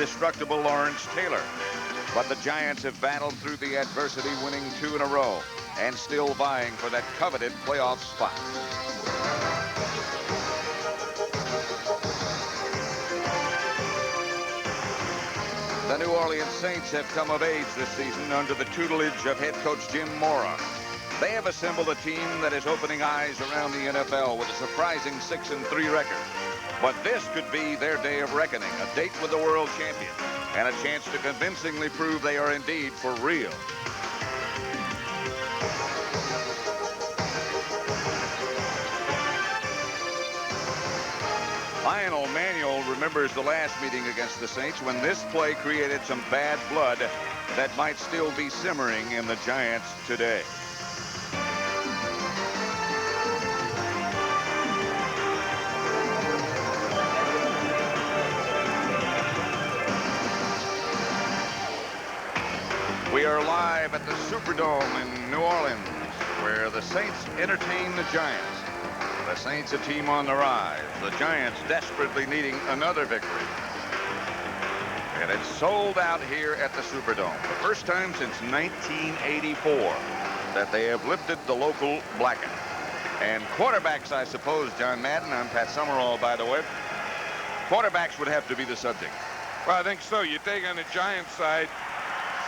indestructible Lawrence Taylor. But the Giants have battled through the adversity, winning 2 in a row and still vying for that coveted playoff spot. The New Orleans Saints have come of age this season under the tutelage of head coach Jim Mora. They have assembled a team that is opening eyes around the NFL with a surprising 6-3 record. But this could be their day of reckoning, a date with the world champion, and a chance to convincingly prove they are indeed for real. Lionel Manuel remembers the last meeting against the Saints when this play created some bad blood that might still be simmering in the Giants today. We are live at the Superdome in New Orleans, where the Saints entertain the Giants. The Saints a team on the rise. The Giants desperately needing another victory. And it's sold out here at the Superdome. The first time since 1984 that they have lifted the local blackout. And quarterbacks, I suppose, John Madden, I'm Pat Summerall, by the way. Quarterbacks would have to be the subject. Well, I think so. You take on the Giants side,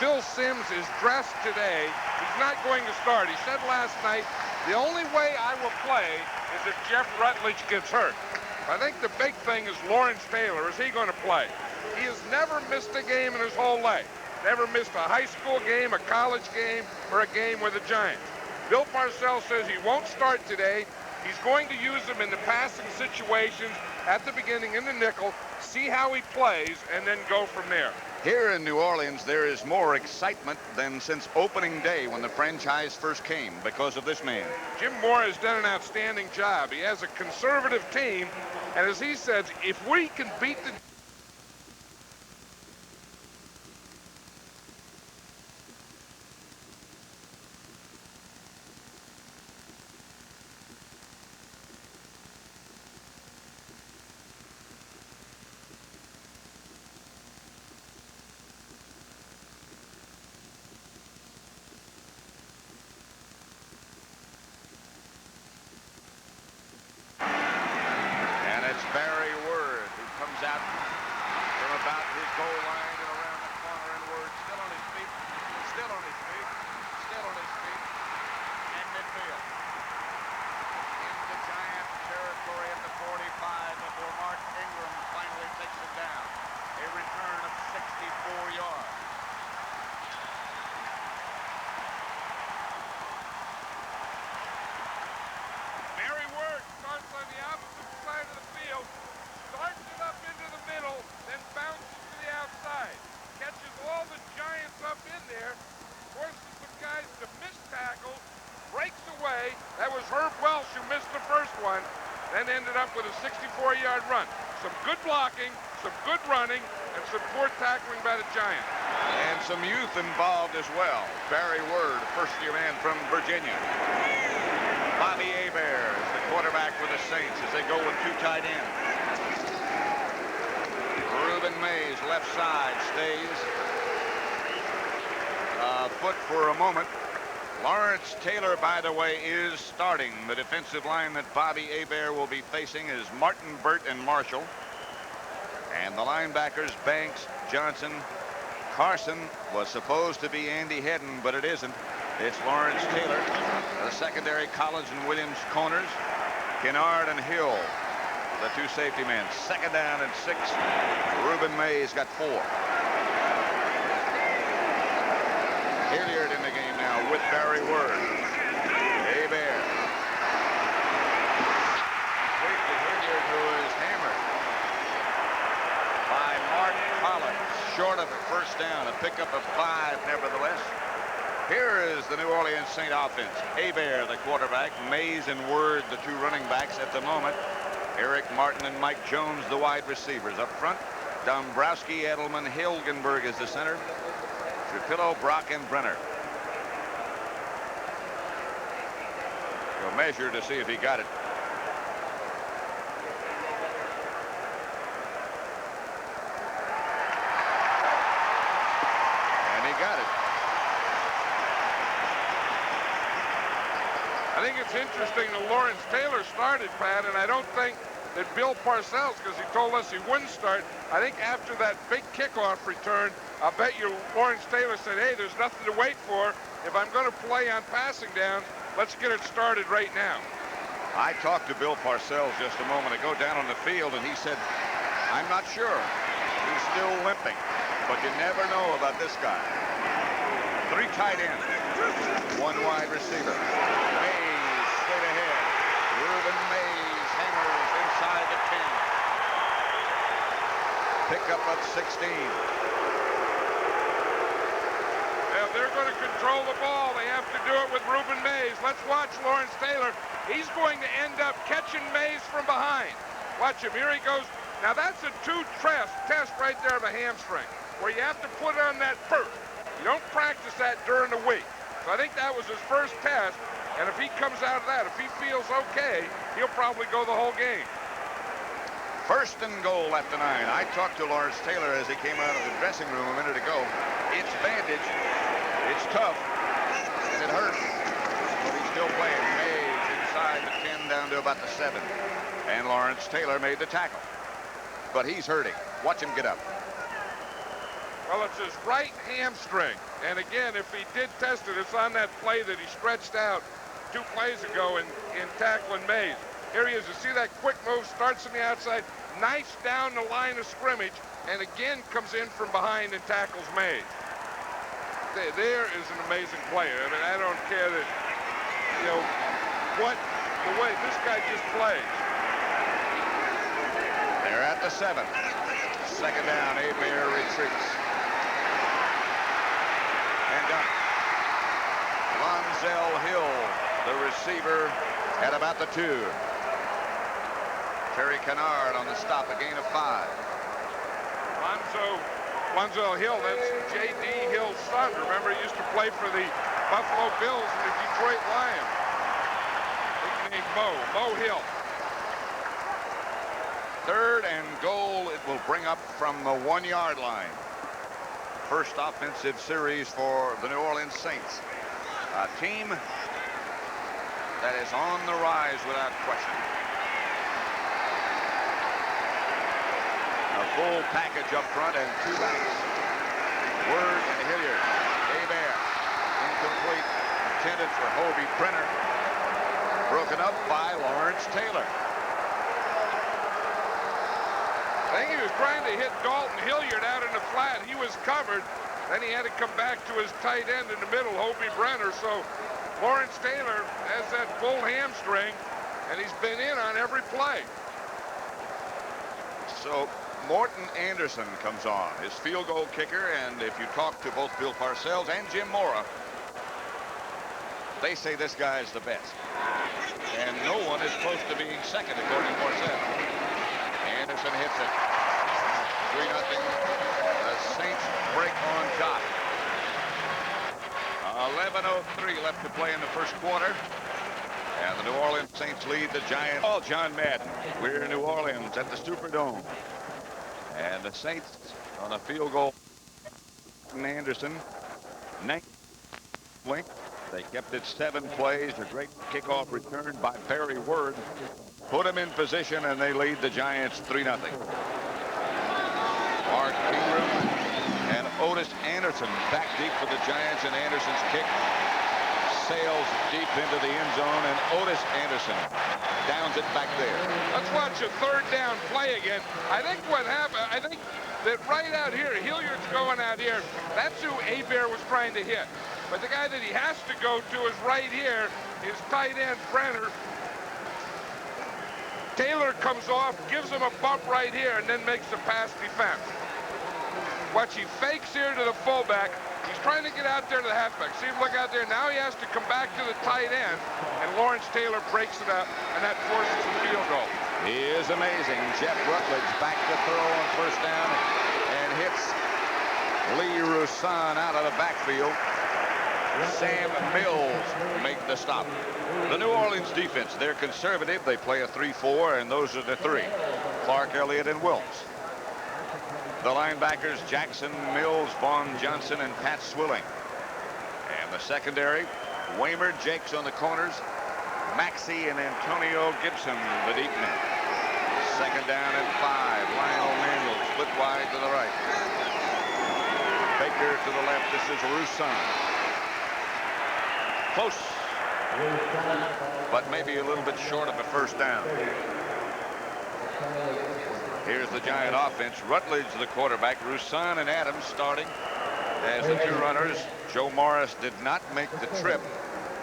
Phil Simms is dressed today. He's not going to start. He said last night, the only way I will play is if Jeff Rutledge gets hurt. I think the big thing is Lawrence Taylor. Is he going to play? He has never missed a game in his whole life. Never missed a high school game, a college game, or a game with the Giants. Bill Parcells says he won't start today. He's going to use him in the passing situations at the beginning in the nickel, see how he plays, and then go from there. Here in New Orleans, there is more excitement than since opening day when the franchise first came because of this man. Jim Mora has done an outstanding job. He has a conservative team, and as he says, if we can beat the ended up with a 64-yard run. Some good blocking, some good running, and some poor tackling by the Giants. And some youth involved as well. Barry Word, first-year man from Virginia. Bobby Hebert is the quarterback for the Saints as they go with 2 tight ends. Ruben Mays, left side, stays. Foot for a moment. Lawrence Taylor, by the way, is starting. The defensive line that Bobby Hebert will be facing is Martin, Burt, and Marshall. And the linebackers, Banks, Johnson, Carson was supposed to be Andy Hedden, but it isn't. It's Lawrence Taylor. The secondary, Collins and Williams corners. Kennard and Hill, the 2 safety men. Second down and 6. Ruben Mays got 4. Hilliard in the game now with Barry Word. Hebert. Completely Hilliard, who is hammered by Mark Collins. Short of a first down, a pickup of 5 nevertheless. Here is the New Orleans Saint offense. Hebert, the quarterback. Mays and Word, the 2 running backs at the moment. Eric Martin and Mike Jones, the wide receivers. Up front, Dombrowski, Edelman, Hilgenberg is the center. Trujillo, Brock, and Brenner. He'll measure to see if he got it. think it's interesting that Lawrence Taylor started, Pat, and I don't think that Bill Parcells, because he told us he wouldn't start, I think after that big kickoff return, I'll bet you Lawrence Taylor said, hey, there's nothing to wait for. If I'm going to play on passing down, let's get it started right now. I talked to Bill Parcells just a moment ago down on the field, and he said, I'm not sure. He's still limping, but you never know about this guy. 3 tight ends, 1 wide receiver. Mays straight ahead. Reuben Mays hammers inside the 10. Pickup of 16. Well, they're going to control the ball. They have to do it with Reuben Mays. Let's watch Lawrence Taylor. He's going to end up catching Mays from behind. Watch him. Here he goes. Now, that's a 2 test right there of a hamstring, where you have to put on that first. You don't practice that during the week. So I think that was his first test, and if he comes out of that, if he feels okay, he'll probably go the whole game. 1st and goal at the 9. I talked to Lawrence Taylor as he came out of the dressing room a minute ago. It's bandaged, it's tough, and it hurts, but he's still playing. Mays inside the 10 down to about the 7. And Lawrence Taylor made the tackle, but he's hurting. Watch him get up. Well, it's his right hamstring. And again, if he did test it, it's on that play that he stretched out 2 plays ago in tackling Mays. Here he is. You see that quick move, starts on the outside, knifes down the line of scrimmage, and again comes in from behind and tackles Mays. There is an amazing player. I mean, I don't care that, you know, the way this guy just plays. They're at the 7. 2nd down, Hebert retreats. And done. Lonzel Hill, the receiver, at about the 2. Terry Kennard on the stop, a gain of 5. Lonzel Hill, that's J.D. Hill's son. Remember, he used to play for the Buffalo Bills and the Detroit Lions. Nicknamed Mo Hill. 3rd and goal, it will bring up from the 1-yard line. First offensive series for the New Orleans Saints. A team that is on the rise without question. A full package up front and 2 backs. Word and Hilliard. Hebert. Incomplete. Intended for Hobie Brenner. Broken up by Lawrence Taylor. I think he was trying to hit Dalton Hilliard out in the flat. He was covered. Then he had to come back to his tight end in the middle, Hobie Brenner. So Lawrence Taylor has that full hamstring, and he's been in on every play. So Morten Andersen comes on, his field goal kicker, and if you talk to both Bill Parcells and Jim Mora, they say this guy is the best. And no one is close to being second, according to Parcells. Andersen hits it. 3-0. The Saints break on top. 11:03 left to play in the first quarter. And the New Orleans Saints lead the Giants. Oh, John Madden. We're in New Orleans at the Superdome. And the Saints on a field goal. Andersen. 9 link. They kept it 7 plays. A great kickoff return by Barry Word. Put him in position, and they lead the Giants 3-0. Mark Ingram and Otis Anderson back deep for the Giants, and Anderson's kick sails deep into the end zone, and Otis Anderson downs it back there. Let's watch a 3rd down play again. I think what happened, I think that right out here, Hilliard's going out here. That's who Hebert was trying to hit. But the guy that he has to go to is right here, his tight end, Brenner. Taylor comes off, gives him a bump right here, and then makes the pass defense. Watch, he fakes here to the fullback. He's trying to get out there to the halfback. See him look out there. Now he has to come back to the tight end, and Lawrence Taylor breaks it up, and that forces the field goal. He is amazing. Jeff Rutledge back to throw on 1st down and hits Lee Roussan out of the backfield. Sam Mills make the stop. The New Orleans defense, they're conservative. They play a 3-4, and those are the 3. Clark, Elliott, and Wilkes. The linebackers, Jackson, Mills, Vaughn Johnson, and Pat Swilling. And the secondary, Waymer, Jakes on the corners, Maxey and Antonio Gibson, the deep men. Second down and 5. Lionel Manuel split wide to the right. Baker to the left. This is Roussan. Close, but maybe a little bit short of a first down. Here's the Giant offense. Rutledge, the quarterback. Roussan and Adams starting as the two runners. Joe Morris did not make the trip.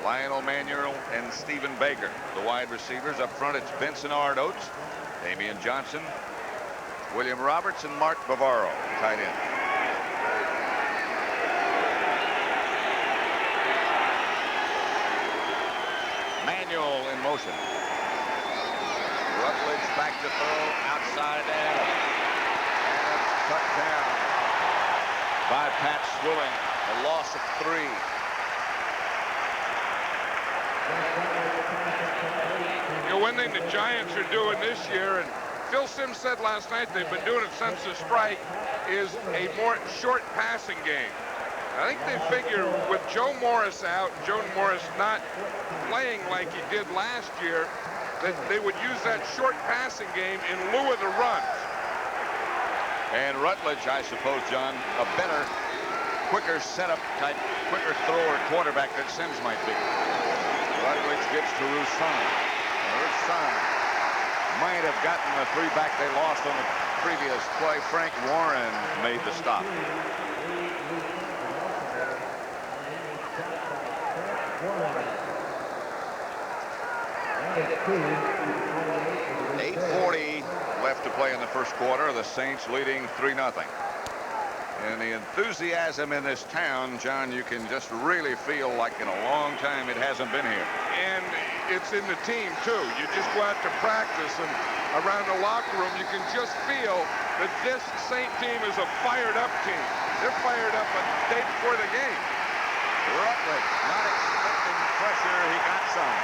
Lionel Manuel and Stephen Baker. The wide receivers up front. It's Benson Oates, Damian Johnson, William Roberts, and Mark Bavaro, tight end. Manuel in motion. Rutledge back to throw outside Adams. Adams cut down by Pat Swilling. A loss of 3. You know, one thing the Giants are doing this year, and Phil Simms said last night they've been doing it since the strike, is a more short passing game. I think they figure with Joe Morris out, Joe Morris not playing like he did last year, that they would use that short passing game in lieu of the runs. And Rutledge, I suppose, John, a better, quicker setup type, quicker thrower quarterback than Simms might be. Rutledge gets to Roussan. Roussan might have gotten the 3 back they lost on the previous play. Frank Warren made the stop. 8:40 left to play in the first quarter. The Saints leading 3-0. And the enthusiasm in this town, John, you can just really feel like in a long time it hasn't been here. And it's in the team, too. You just go out to practice, and around the locker room, you can just feel that this Saint team is a fired-up team. They're fired up a day before the game. Rutledge not expecting pressure. He got some.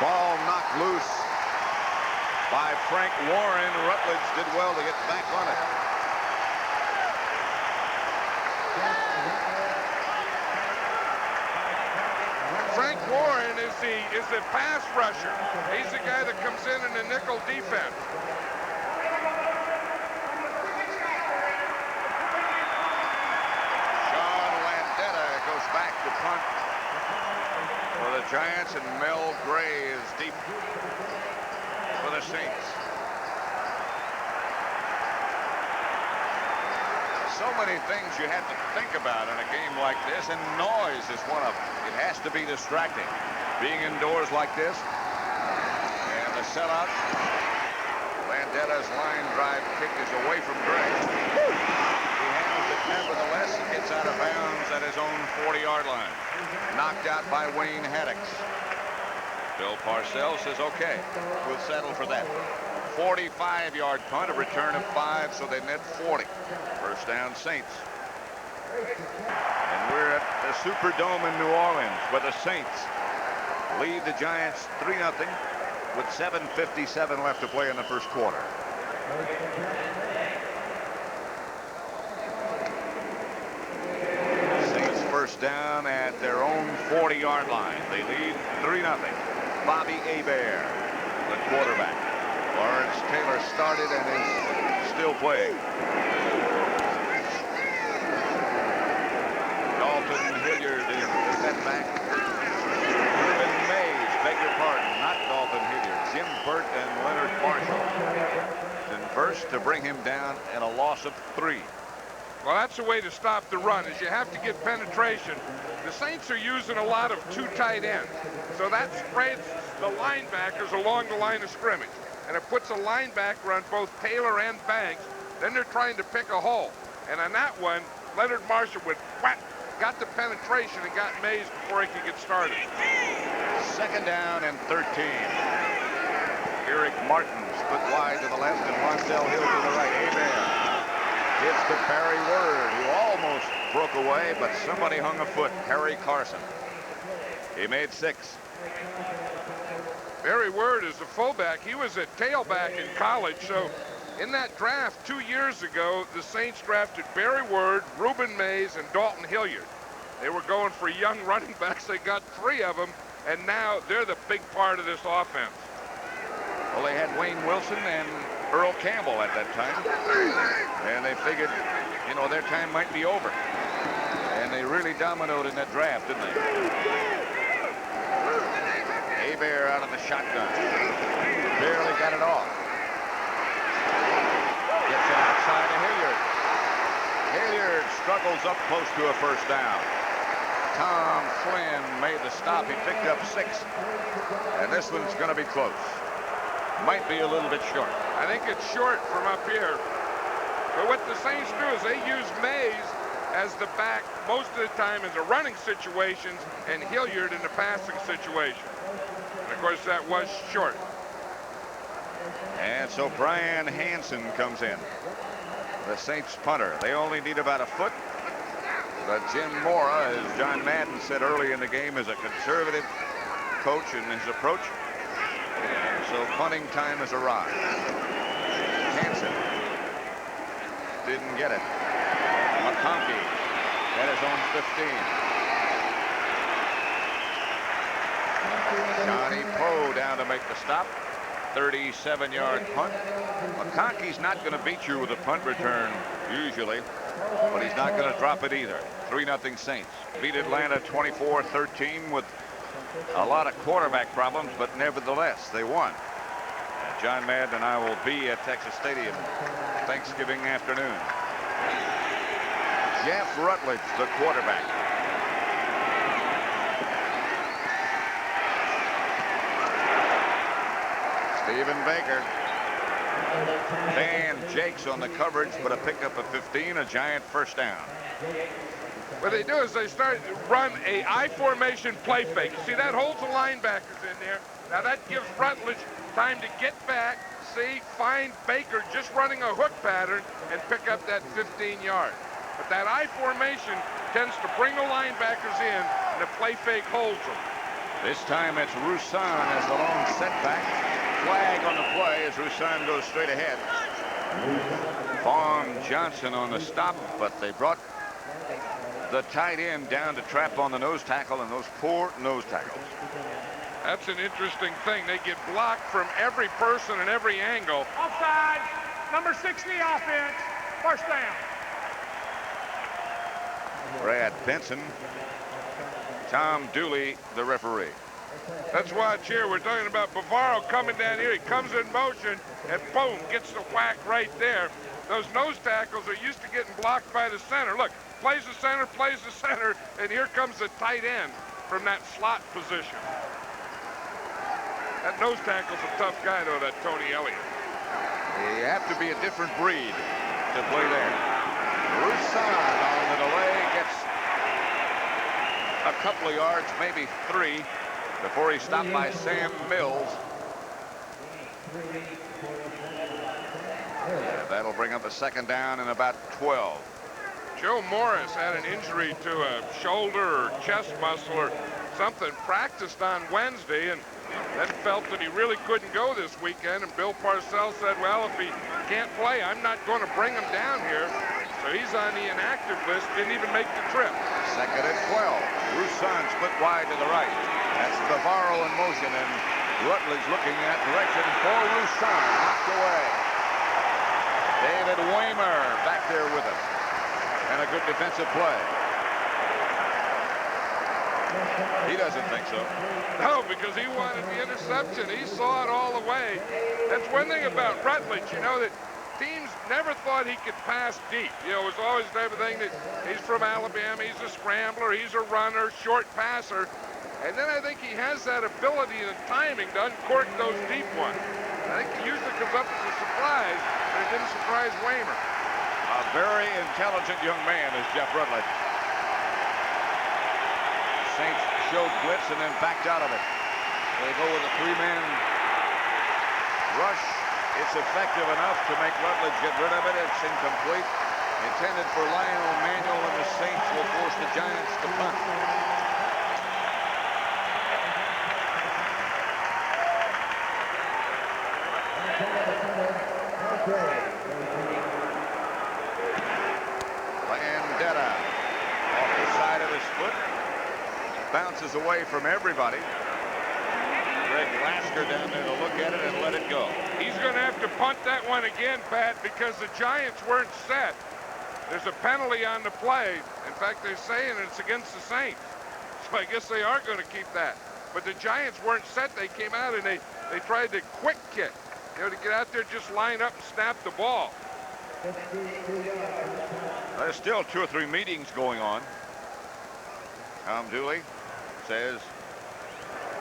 Ball knocked loose by Frank Warren. Rutledge did well to get back on it. Frank Warren is the pass rusher. He's the guy that comes in the nickel defense. Sean Landetta goes back to punt for the Giants, and Mel Gray is deep for the Saints. So many things you have to think about in a game like this, and noise is one of them. It has to be distracting. Being indoors like this, and the sellout. Landetta's line drive kick is away from Gray. He handles it nevertheless. He gets out of bounds at his own 40-yard line. Knocked out by Wayne Haddix. Bill Parcells says, okay, we'll settle for that. 45-yard punt, a return of 5, so they net 40. First down, Saints. And we're at the Superdome in New Orleans, where the Saints lead the Giants 3-0 with 7:57 left to play in the first quarter. Saints first down at their own 40-yard line. They lead 3-0. Bobby Hebert, the quarterback. Lawrence Taylor started and is still playing. Dalton Hilliard is the setback. Ruben Mays, beg your pardon, not Dalton Hilliard. Jim Burt and Leonard Marshall. Converse to bring him down and a loss of 3. Well, that's the way to stop the run, is you have to get penetration. The Saints are using a lot of 2 tight ends, so that spreads the linebackers along the line of scrimmage. And it puts a linebacker on both Taylor and Banks. Then they're trying to pick a hole. And on that one, Leonard Marshall would whack, got the penetration and got Mays before he could get started. Second down and 13. Eric Martin split wide to the left and Rondell Hill to the right. Hebert hits to Barry Word, who almost broke away, but somebody hung a foot. Harry Carson. He made 6. Barry Word is a fullback. He was a tailback in college. So in that draft 2 years ago, the Saints drafted Barry Word, Ruben Mays, and Dalton Hilliard. They were going for young running backs. They got 3 of them, and now they're the big part of this offense. Well, they had Wayne Wilson and Earl Campbell at that time, and they figured, you know, their time might be over. And they really dominoed in that draft, didn't they? Hebert out of the shotgun. Barely got it off. Gets it outside to Hilliard. Hilliard struggles up close to a first down. Tom Flynn made the stop. He picked up 6. And this one's going to be close. Might be a little bit short. I think it's short from up here. But what the Saints do is they use Mays as the back most of the time in the running situations and Hilliard in the passing situation. And of course that was short. And so Brian Hansen comes in, the Saints punter. They only need about a foot. But Jim Mora, as John Madden said early in the game, is a conservative coach in his approach. So punting time has arrived. Hansen didn't get it. McConkey at his own 15. Johnny Poe down to make the stop. 37-yard punt. McConkey's not going to beat you with a punt return usually, but he's not going to drop it either. 3-0 Saints. Beat Atlanta 24-13 with a lot of quarterback problems, but nevertheless, they won. John Madden and I will be at Texas Stadium Thanksgiving afternoon. Jeff Rutledge, the quarterback. Stephen Baker. Van Jakes on the coverage, but a pickup of 15, a giant first down. What they do is they start to run a I formation play fake. You see, that holds the linebackers in there. Now that gives Rutledge time to get back, see, find Baker just running a hook pattern and pick up that 15-yard. But that I formation tends to bring the linebackers in, and the play fake holds them. This time it's Roussan as the lone setback. Flag on the play as Roussan goes straight ahead. Vaughn Johnson on the stop, but they brought the tight end down to trap on the nose tackle, and those poor nose tackles. That's an interesting thing. They get blocked from every person and every angle. Offside, number 6 in the offense, first down. Brad Benson, Tom Dooley, the referee. Let's watch here. We're talking about Bavaro coming down here. He comes in motion and boom, gets the whack right there. Those nose tackles are used to getting blocked by the center. Look, plays the center, and here comes the tight end from that slot position. That nose tackle's a tough guy, though, that Tony Elliott. You have to be a different breed to play there. Roussan on the delay gets a couple of yards, maybe 3, before he's stopped by Sam Mills. Yeah, that'll bring up a second down and about 12. Joe Morris had an injury to a shoulder or chest muscle or something, practiced on Wednesday, and then felt that he really couldn't go this weekend. And Bill Parcells said, well, if he can't play, I'm not going to bring him down here. So he's on the inactive list, didn't even make the trip. Second and 12. Roussan split wide to the right. That's Bavaro in motion, and Rutledge looking at direction for Roussan. Knocked away. David Waymer back there with him. And a good defensive play. He doesn't think so. No, because he wanted the interception. He saw it all the way. That's one thing about Rutledge, you know, that teams never thought he could pass deep. You know, it was always the type of thing that he's from Alabama, he's a scrambler, he's a runner, short passer. And then I think he has that ability and timing to uncork those deep ones. I think he usually comes up as a surprise, but it didn't surprise Waymer. A very intelligent young man is Jeff Rutledge. Saints showed blitz and then backed out of it. They go with a 3-man rush. It's effective enough to make Rutledge get rid of it. It's incomplete. Intended for Lionel Manuel, and the Saints will force the Giants to punt. Landetta off the side of his foot. Bounces away from everybody. Greg Lasker down there to look at it and let it go. He's going to have to punt that one again, Pat, because the Giants weren't set. There's a penalty on the play. In fact, they're saying it's against the Saints. So I guess they are going to keep that. But the Giants weren't set. They came out and they tried to quick kick. You know, to get out there, just line up and snap the ball. There's still 2 or 3 meetings going on. Tom Dooley says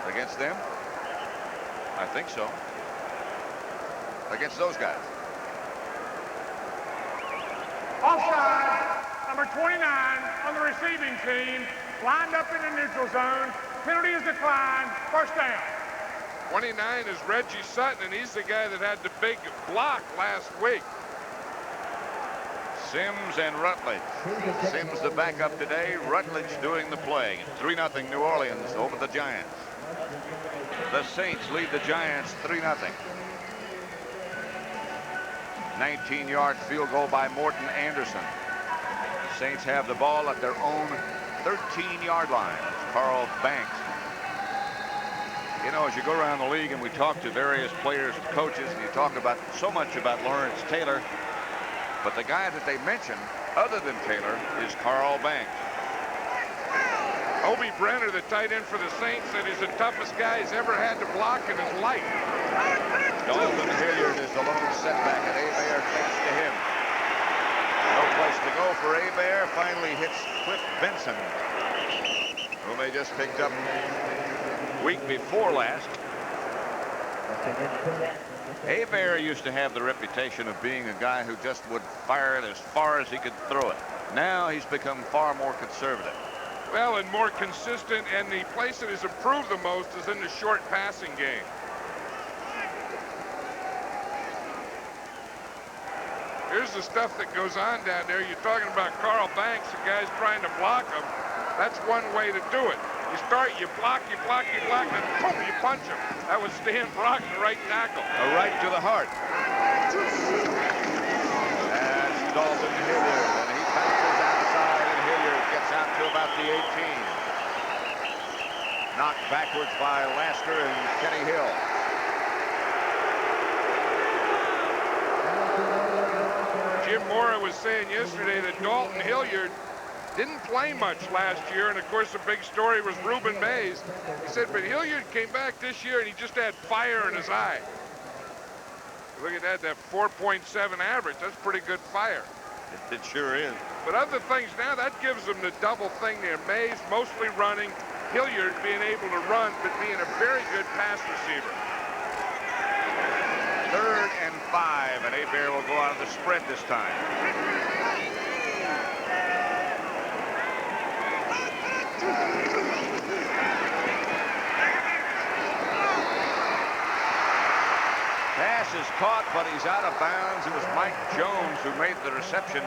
against them. I think so. Against those guys. Offside, number 29 on the receiving team, lined up in the neutral zone. Penalty is declined. First down. 29 is Reggie Sutton, and he's the guy that had the big block last week. Sims and Rutledge. Sims the backup today. Rutledge doing the play. 3-0 New Orleans over the Giants. The Saints lead the Giants 3-0. 19-yard field goal by Morten Andersen. Saints have the ball at their own 13-yard line. Carl Banks. You know, as you go around the league and we talk to various players and coaches, and you talk about so much about Lawrence Taylor, but the guy that they mention other than Taylor is Carl Banks. Obi Brenner, the tight end for the Saints, said he's the toughest guy he's ever had to block in his life. Dalton Hilliard is the lone setback, and Hebert takes to him. No place to go for Hebert. Finally hits Cliff Benson, whom they just picked up week before last. Hebert used to have the reputation of being a guy who just would fire it as far as he could throw it. Now he's become far more conservative. Well, and more consistent, and the place that has improved the most is in the short passing game. Here's the stuff that goes on down there. You're talking about Carl Banks, the guy's trying to block him. That's one way to do it. You start, you block, and then boom, you punch him. That was Stan Brock, the right tackle. A right to the heart. That's Dalton Hilliard, and he bounces outside, and Hilliard gets out to about the 18. Knocked backwards by Lasker and Kenny Hill. Jim Mora was saying yesterday that Dalton Hilliard didn't play much last year, and of course the big story was Ruben Mays. He said, but Hilliard came back this year and he just had fire in his eye. Look at that 4.7 average. That's pretty good fire. It sure is. But other things now, that gives them the double thing there. Mays mostly running, Hilliard being able to run, but being a very good pass receiver. 3rd and 5, and Hebert will go out of the spread this time. Pass is caught, but he's out of bounds. It was Mike Jones who made the reception,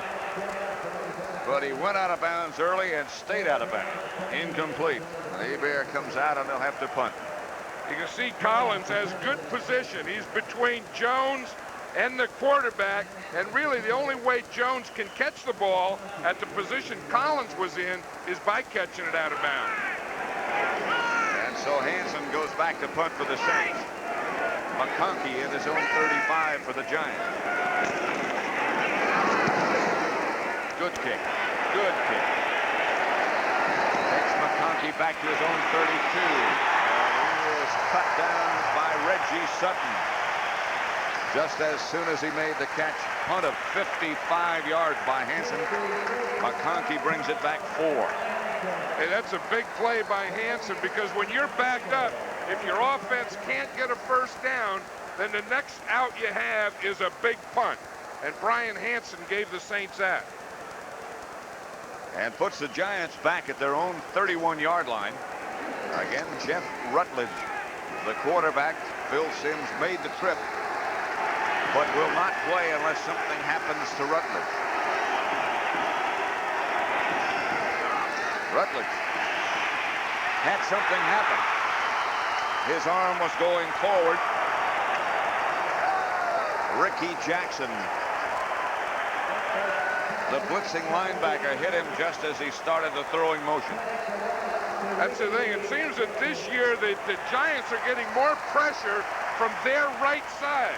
but he went out of bounds early and stayed out of bounds. Incomplete. And Hebert comes out, and they'll have to punt. You can see Collins has good position. He's between Jones and the quarterback, and really the only way Jones can catch the ball at the position Collins was in is by catching it out of bounds. And so Hansen goes back to punt for the Saints. McConkey in his own 35 for the Giants. Good kick. Good kick. Takes McConkey back to his own 32. Cut down by Reggie Sutton just as soon as he made the catch. Punt of 55 yards by Hansen. McConkey brings it back 4. Hey, that's a big play by Hansen, because when you're backed up, if your offense can't get a first down, then the next out you have is a big punt, and Brian Hansen gave the Saints that. And puts the Giants back at their own 31-yard line. Again, Jeff Rutledge, the quarterback. Phil Simms made the trip, but will not play unless something happens to Rutledge. Rutledge had something happen. His arm was going forward. Ricky Jackson, the blitzing linebacker, hit him just as he started the throwing motion. That's the thing. It seems that this year the Giants are getting more pressure from their right side.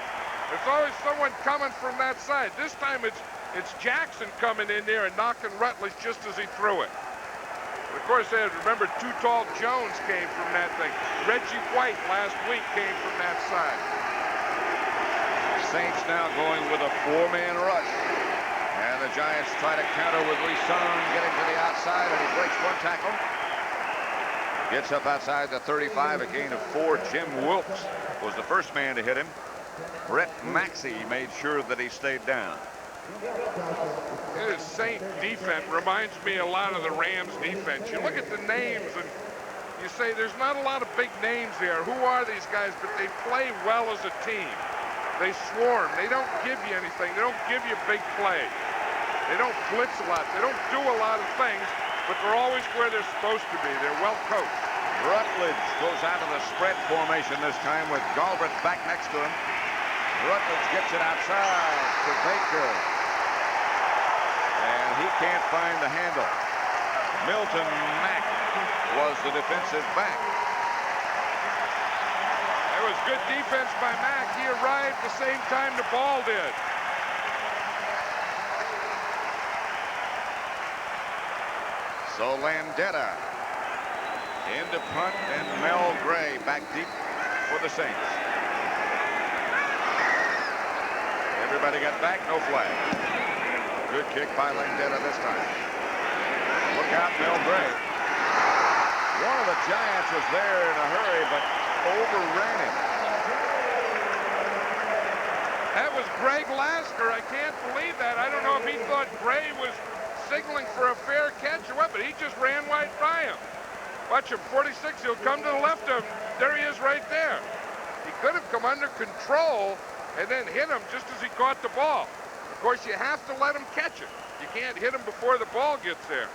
There's always someone coming from that side. This time it's Jackson coming in there and knocking Rutledge just as he threw it. Of course, remember, Too Tall Jones came from that thing. Reggie White last week came from that side. Saints now going with a 4-man rush. And the Giants try to counter with Lee-Sung getting to the outside, and he breaks one tackle. Gets up outside the 35, a gain of 4. Jim Wilkes was the first man to hit him. Brett Maxey made sure that he stayed down. His Saint defense reminds me a lot of the Rams defense. You look at the names and you say there's not a lot of big names there. Who are these guys? But they play well as a team. They swarm. They don't give you anything. They don't give you big play. They don't blitz a lot. They don't do a lot of things, but they're always where they're supposed to be. They're well coached. Rutledge goes out of the spread formation this time with Galbraith back next to him. Rutledge gets it outside to Baker. And he can't find the handle. Milton Mack was the defensive back. That was good defense by Mack. He arrived the same time the ball did. So Landetta into punt, and Mel Gray back deep for the Saints. Everybody got back, no flag. Good kick by Landetta this time. Look out, Mel Gray. One of the Giants was there in a hurry, but overran him. That was Greg Lasker. I can't believe that. I don't know if he thought Gray was signaling for a fair catch or what, but he just ran right by him. Watch him, 46, he'll come to the left of him. There he is right there. He could have come under control and then hit him just as he caught the ball. Of course, you have to let him catch it. You can't hit him before the ball gets there.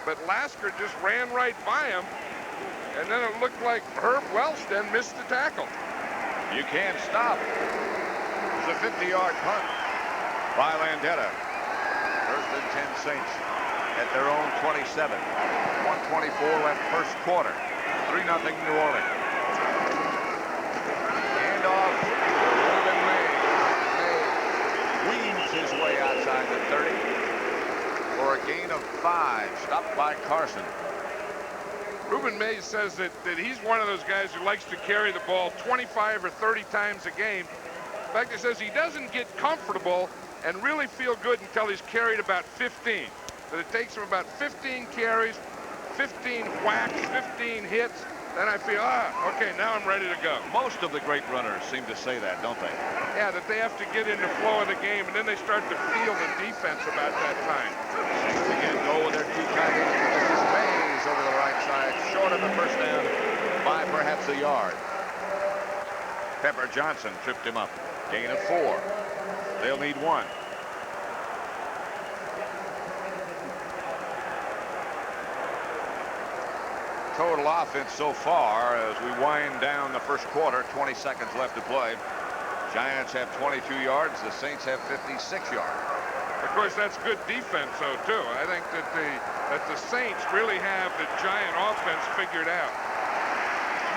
But Lasker just ran right by him, and then it looked like Herb Welch then missed the tackle. You can't stop. It's a 50-yard punt by Landetta. First and 10 Saints at their own 27. 1:24 left first quarter. 3-0 New Orleans. Handoff to Reuben May. Weaves his way outside the 30 for a gain of 5. Stopped by Carson. Reuben May says that he's one of those guys who likes to carry the ball 25 or 30 times a game. In fact, he says he doesn't get comfortable and really feel good until he's carried about 15. That it takes him about 15 carries, 15 whacks, 15 hits. Then I feel, okay, now I'm ready to go. Most of the great runners seem to say that, don't they? Yeah, that they have to get in the flow of the game, and then they start to feel the defense about that time. Saints again go with their 2 tight ends. This is Mays over the right side, short of the first down by perhaps a yard. Pepper Johnson tripped him up. Gain of 4. They'll need 1. Total offense so far as we wind down the first quarter. 20 seconds left to play. Giants have 22 yards. The Saints have 56 yards. Of course, that's good defense, though, too. I think that the Saints really have the Giant offense figured out.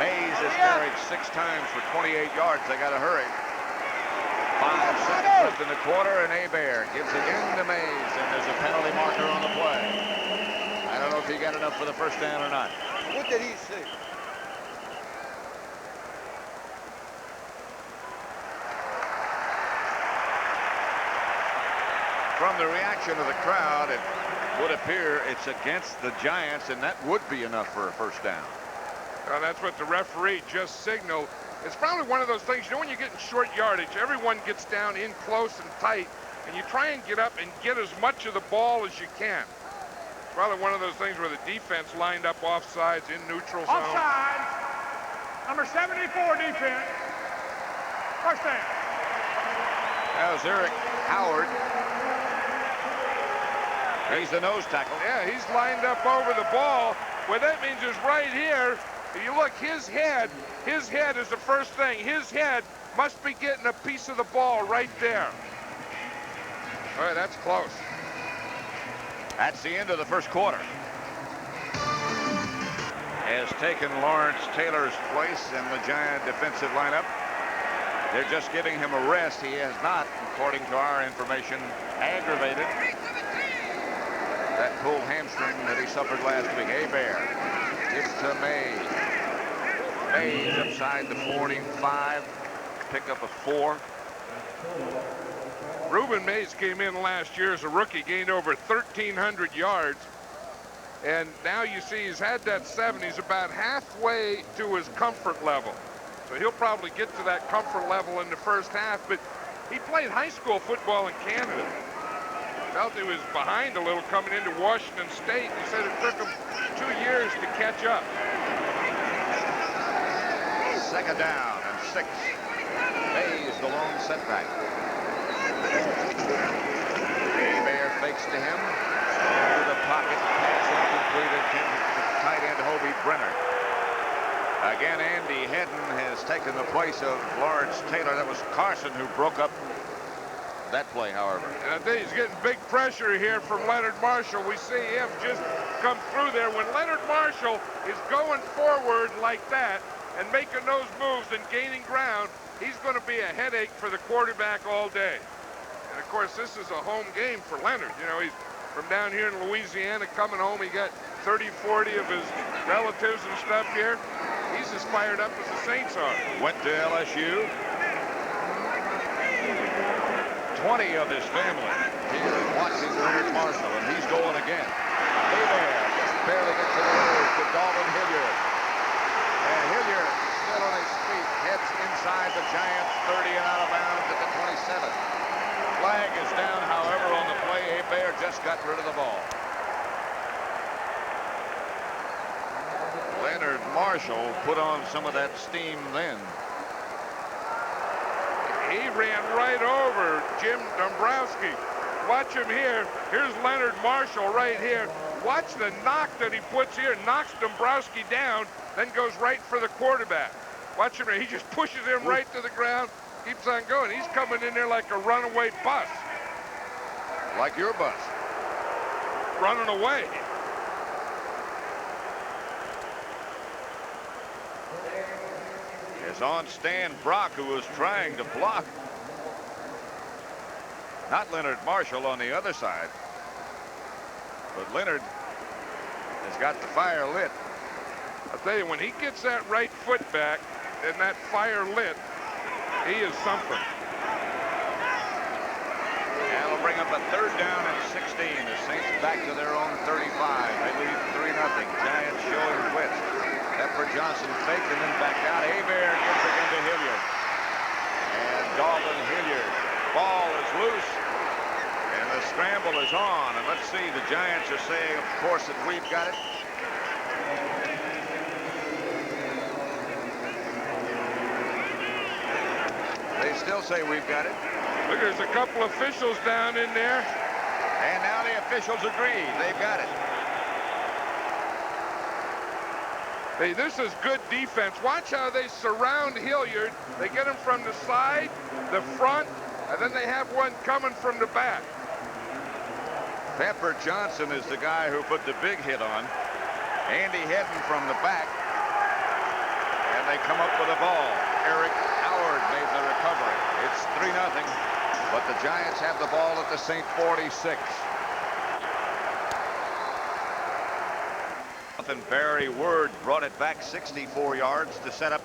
Mays is carried 6 times for 28 yards. They got to hurry. 5 seconds left in the quarter, and Hebert gives it into Mays, and there's a penalty marker on the play. I don't know if he got enough for the first down or not. What did he see? From the reaction of the crowd, it would appear it's against the Giants, and that would be enough for a first down. Well, that's what the referee just signaled. It's probably one of those things, you know, when you get in short yardage, everyone gets down in close and tight, and you try and get up and get as much of the ball as you can. It's probably one of those things where the defense lined up offsides in neutral zone. Offside. Number 74 defense. First down. That was Eric Howard. He's the nose tackle. Yeah, he's lined up over the ball. What that means is right here, if you look, his head is the first thing. His head must be getting a piece of the ball right there. All right, that's close. That's the end of the first quarter. has taken Lawrence Taylor's place in the Giant defensive lineup. They're just giving him a rest. He has not, according to our information, aggravated that pulled hamstring that he suffered last week. Hebert gives to Mays. Mays upside the 45, pick up a 4. Rueben Mays came in last year as a rookie, gained over 1,300 yards. And now you see he's had that 7. He's about halfway to his comfort level. So he'll probably get to that comfort level in the first half. But he played high school football in Canada. Felt he was behind a little coming into Washington State. He said it took him 2 years to catch up. Second down and 6. Mays the lone setback. Hebert fakes to him. Into the pocket. Pass incompleted to tight end Hobie Brenner. Again, Andy Hedden has taken the place of Lawrence Taylor. That was Carson who broke up that play, however. And I think he's getting big pressure here from Leonard Marshall. We see him just come through there. When Leonard Marshall is going forward like that and making those moves and gaining ground, he's going to be a headache for the quarterback all day. And of course, this is a home game for Leonard. You know, he's from down here in Louisiana coming home. He got 30, 40 of his relatives and stuff here. He's as fired up as the Saints are. Went to LSU. 20 of his family here watching Leonard Marshall, and he's going again. Hebert just barely gets it over to Dalton Hilliard. And Hilliard, still on his feet, heads inside the Giants 30 and out of bounds at the 27. Flag is down, however, on the play. Hebert just got rid of the ball. Leonard Marshall put on some of that steam then. He ran right over Jim Dombrowski. Watch him here. Here's Leonard Marshall right here. Watch the knock that he puts here. Knocks Dombrowski down, then goes right for the quarterback. Watch him here. He just pushes him right to the ground. Keeps on going. He's coming in there like a runaway bus. Like your bus. Running away. Is on Stan Brock, who was trying to block. Not Leonard Marshall on the other side. But Leonard has got the fire lit. I'll tell you, when he gets that right foot back and that fire lit, he is something. That'll bring up a 3rd down and 16. The Saints back to their own 35. They lead 3-0. Giants showing blitz. Pepper Johnson faked and then back out. Hebert gets it into Hilliard. And Dalton Hilliard. Ball is loose. And the scramble is on. And let's see, the Giants are saying, of course, that we've got it. They still say we've got it. Look, there's a couple officials down in there. And now the officials agree. They've got it. Hey, this is good defense. Watch how they surround Hilliard. They get him from the side, the front, and then they have one coming from the back. Pepper Johnson is the guy who put the big hit on. Andy Hedden from the back. And they come up with the ball. Eric Howard made the recovery. It's 3-0. But the Giants have the ball at the St. 46. Barry Word brought it back 64 yards to set up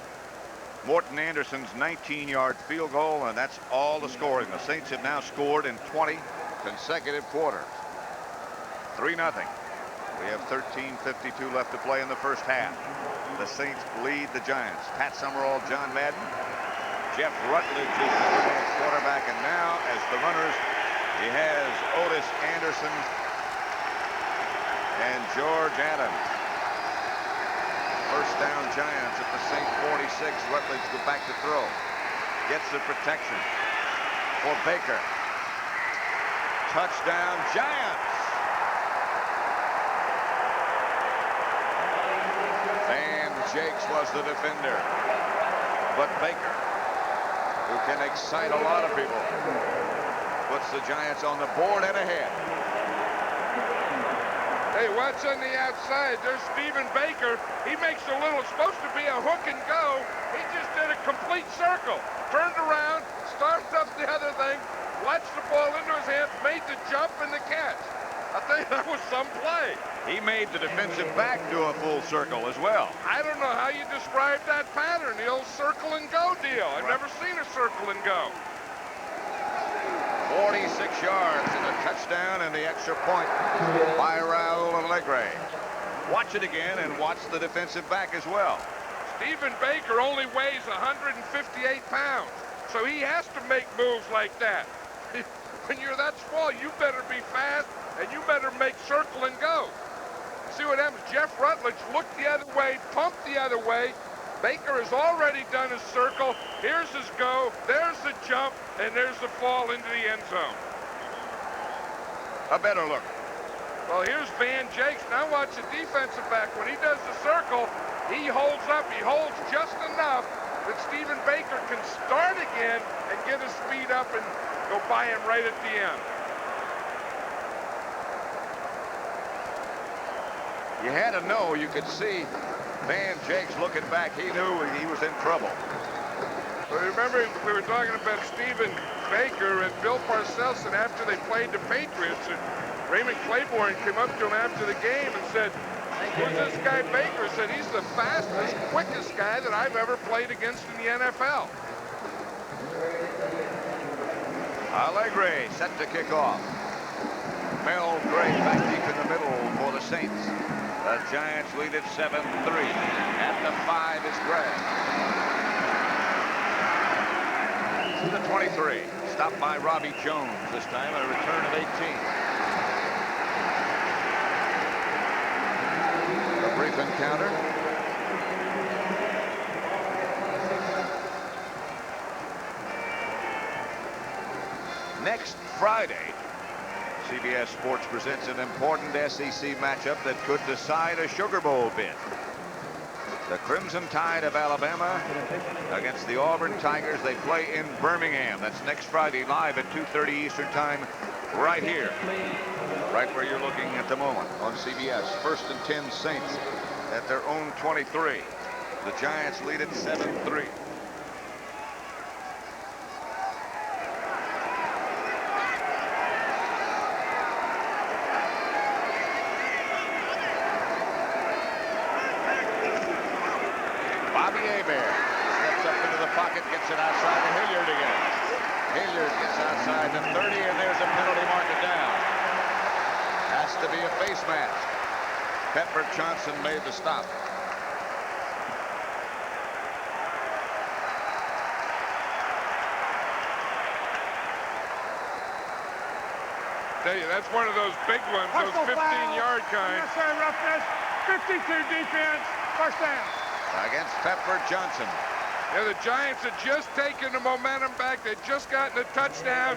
Morten Andersen's 19-yard field goal, and that's all the scoring. The Saints have now scored in 20 consecutive quarters. 3-0. We have 13:52 left to play in the first half. The Saints lead the Giants. Pat Summerall, John Madden. Jeff Rutledge is the quarterback, and now as the runners, he has Otis Anderson and George Adams. First down Giants at the St. 46. Rutledge go back to throw. Gets the protection for Baker. Touchdown Giants. Van Jakes was the defender. But Baker, who can excite a lot of people, puts the Giants on the board and ahead. Hey, watch on the outside. There's Stephen Baker. He makes a little, it's supposed to be a hook and go. He just did a complete circle. Turned around, started up the other thing, latched the ball into his hands, made the jump and the catch. I think that was some play. He made the defensive back do a full circle as well. I don't know how you describe that pattern, the old circle and go deal. I've never seen a circle and go. 46 yards and a touchdown and the extra point by Raul Alegre. Watch it again and watch the defensive back as well. Stephen Baker only weighs 158 pounds, so he has to make moves like that. When you're that small, you better be fast and you better make circle and go. See what happens? Jeff Rutledge looked the other way, pumped the other way. Baker has already done his circle. Here's his go. There's the jump, and there's the fall into the end zone. A better look. Well, here's Van Jakes. Now watch the defensive back. When he does the circle, he holds up. He holds just enough that Stephen Baker can start again and get his speed up and go by him right at the end. You had to know, you could see Van Jakes looking back. He knew he was in trouble. Well, remember, we were talking about Stephen Baker and Bill Parcells, and after they played the Patriots, and Raymond Claiborne came up to him after the game and said, "Who's this guy Baker?" Said, "He's the fastest, quickest guy that I've ever played against in the NFL." Alegre set to kick off. Mel Gray back deep in the middle for the Saints. The Giants lead at 7-3. At the 5 is Gray. To the 23. Stopped by Robbie Jones this time on a return of 18. A brief encounter. Next Friday, CBS Sports presents an important SEC matchup that could decide a Sugar Bowl bid. The Crimson Tide of Alabama against the Auburn Tigers. They play in Birmingham. That's next Friday, live at 2:30 Eastern Time, right here, right where you're looking at the moment on CBS. First and 10 Saints at their own 23. The Giants lead at 7-3. Gets it outside to Hilliard again. Hilliard gets outside the 30, and there's a penalty marked down. Has to be a face mask. Pepper Johnson made the stop. Tell you, that's one of those big ones, those 15-yard kind. Yes, sir, roughness. 52 defense, first down. Against Pepper Johnson. Yeah, the Giants had just taken the momentum back. They'd just gotten a touchdown.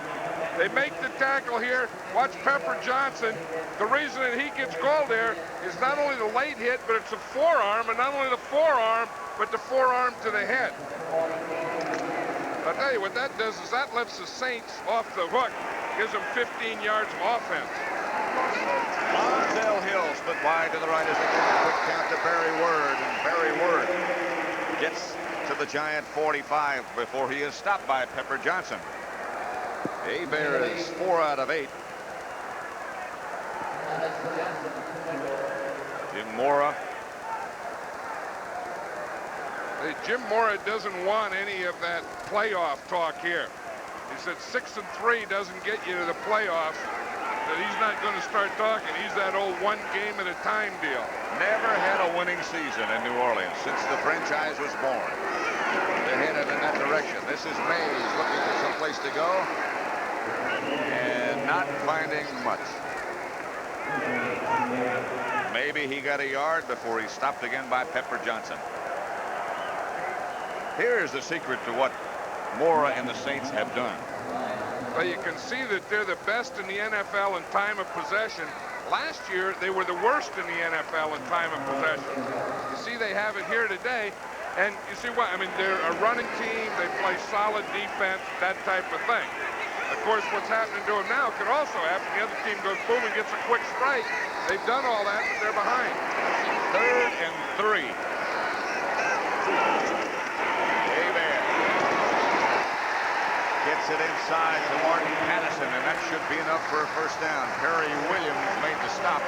They make the tackle here. Watch Pepper Johnson. The reason that he gets called there is not only the late hit, but it's a forearm, and not only the forearm, but the forearm to the head. I'll tell you what that does is that lets the Saints off the hook. Gives them 15 yards of offense. Montel Hill split wide to the right as they give a quick count to Barry Word, and Barry Word gets to the Giant 45 before he is stopped by Pepper Johnson. Hebert is 4 out of 8. Jim Mora. Hey, Jim Mora doesn't want any of that playoff talk here. He said 6-3 doesn't get you to the playoffs. That he's not going to start talking. He's that old one game at a time deal. Never had a winning season in New Orleans since the franchise was born. They're headed in that direction. This is Mays looking for some place to go and not finding much. Maybe he got a yard before he stopped again by Pepper Johnson. Here's the secret to what Mora and the Saints have done. Well, you can see that they're the best in the NFL in time of possession. Last year, they were the worst in the NFL in time of possession. You see they have it here today. And you see what? I mean, they're a running team. They play solid defense, that type of thing. Of course, what's happening to them now could also happen. The other team goes boom and gets a quick strike, and They've done all that, but they're behind. 3rd and 3. Hebert gets it inside to Martin Patterson, and that should be enough for a first down. Perry Williams made the stop.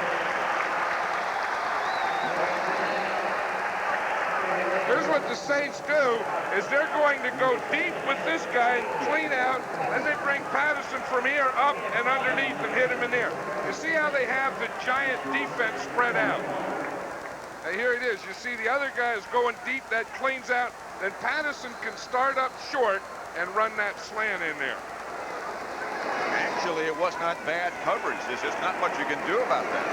Here's what the Saints do, is they're going to go deep with this guy, clean out, and they bring Patterson from here up and underneath and hit him in there. You see how they have the giant defense spread out? Now here it is. You see the other guy is going deep, that cleans out, then Patterson can start up short and run that slant in there. Actually, it was not bad coverage. There's just not much you can do about that.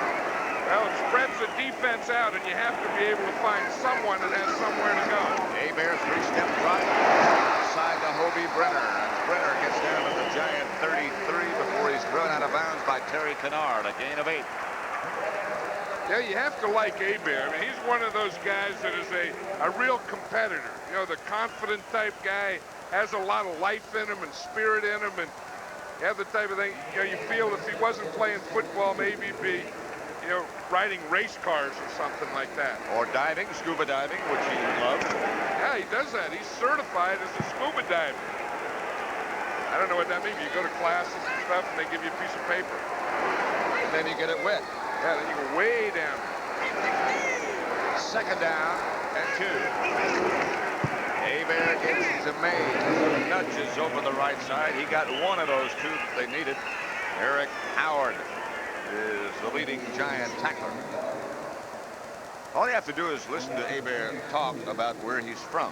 Well, it spreads the defense out, and you have to be able to find someone that has somewhere to go. Hebert 3-step drop outside to Hobie Brenner. And Brenner gets down to the Giant 33 before he's thrown out of bounds by Terry Kennard, a gain of 8. Yeah, you have to like Hebert. I mean, he's one of those guys that is a real competitor. You know, the confident type guy, has a lot of life in him and spirit in him, and you have the type of thing, you know, you feel if he wasn't playing football, maybe he'd be, you know, riding race cars or something like that. Or diving, scuba diving, which he loves. Yeah, he does that. He's certified as a scuba diver. I don't know what that means. You go to classes and stuff, and they give you a piece of paper. And then you get it wet. Yeah, then you go way down. 2nd down and 2. Hebert gets to Mays, nudges over the right side. He got one of those 2 that they needed. Eric Howard is the leading Giant tackler. All you have to do is listen to Hebert talk about where he's from.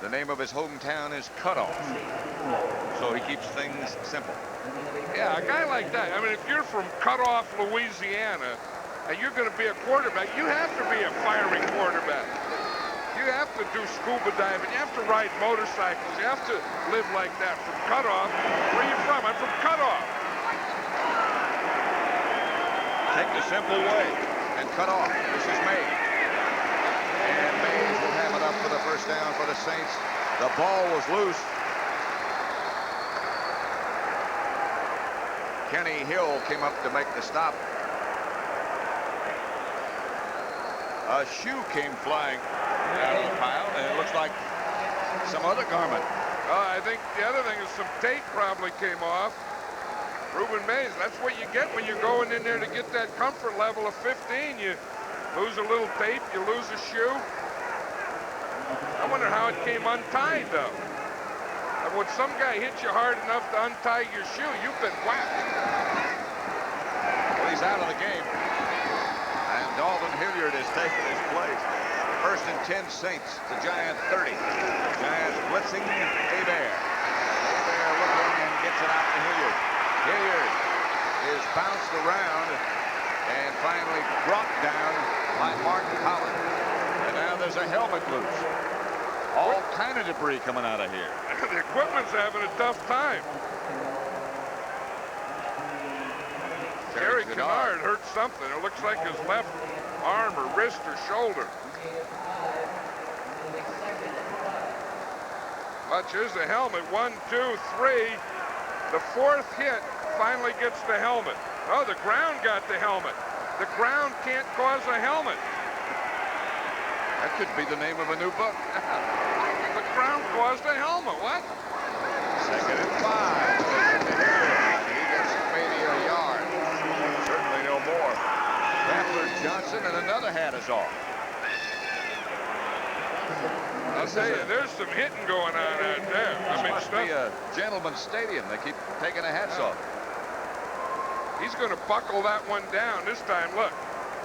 The name of his hometown is Cutoff, so he keeps things simple. Yeah, a guy like that. I mean, if you're from Cutoff, Louisiana, and you're going to be a quarterback, you have to be a fiery quarterback. You have to do scuba diving. You have to ride motorcycles. You have to live like that. From Cutoff, where are you from? I'm from Cutoff. Take the simple way and cut off. This is Mays. And Mays will have it up for the first down for the Saints. The ball was loose. Kenny Hill came up to make the stop. A shoe came flying out of the pile, and it looks like some other garment. I think the other thing is some tape probably came off. Ruben Mays, that's what you get when you're going in there to get that comfort level of 15. You lose a little tape, you lose a shoe. I wonder how it came untied, though. And when some guy hits you hard enough to untie your shoe, you've been whacked. Well, he's out of the game. And Dalton Hilliard has taken his place. 1st and 10 Saints, the Giant 30. Giants blitzing Hebert. Hebert looking and gets it out to Hilliard. Hilliard is bounced around and finally dropped down by Martin Collins. And now there's a helmet loose. All kind of debris coming out of here. The equipment's having a tough time. Terry Kennard hurt something. It looks like his left arm or wrist or shoulder. But here's the helmet. 1, 2, 3. The 4th hit finally gets the helmet. Oh, the ground got the helmet. The ground can't cause a helmet. That could be the name of a new book. The ground caused a helmet. What? 2nd and 5. He gets maybe a yard. Certainly no more. Rattler Johnson, and another hat is off. I'll tell you, there's some hitting going on out there. This must be a gentleman's stadium. They keep taking the hats off. He's going to buckle that one down this time. Look,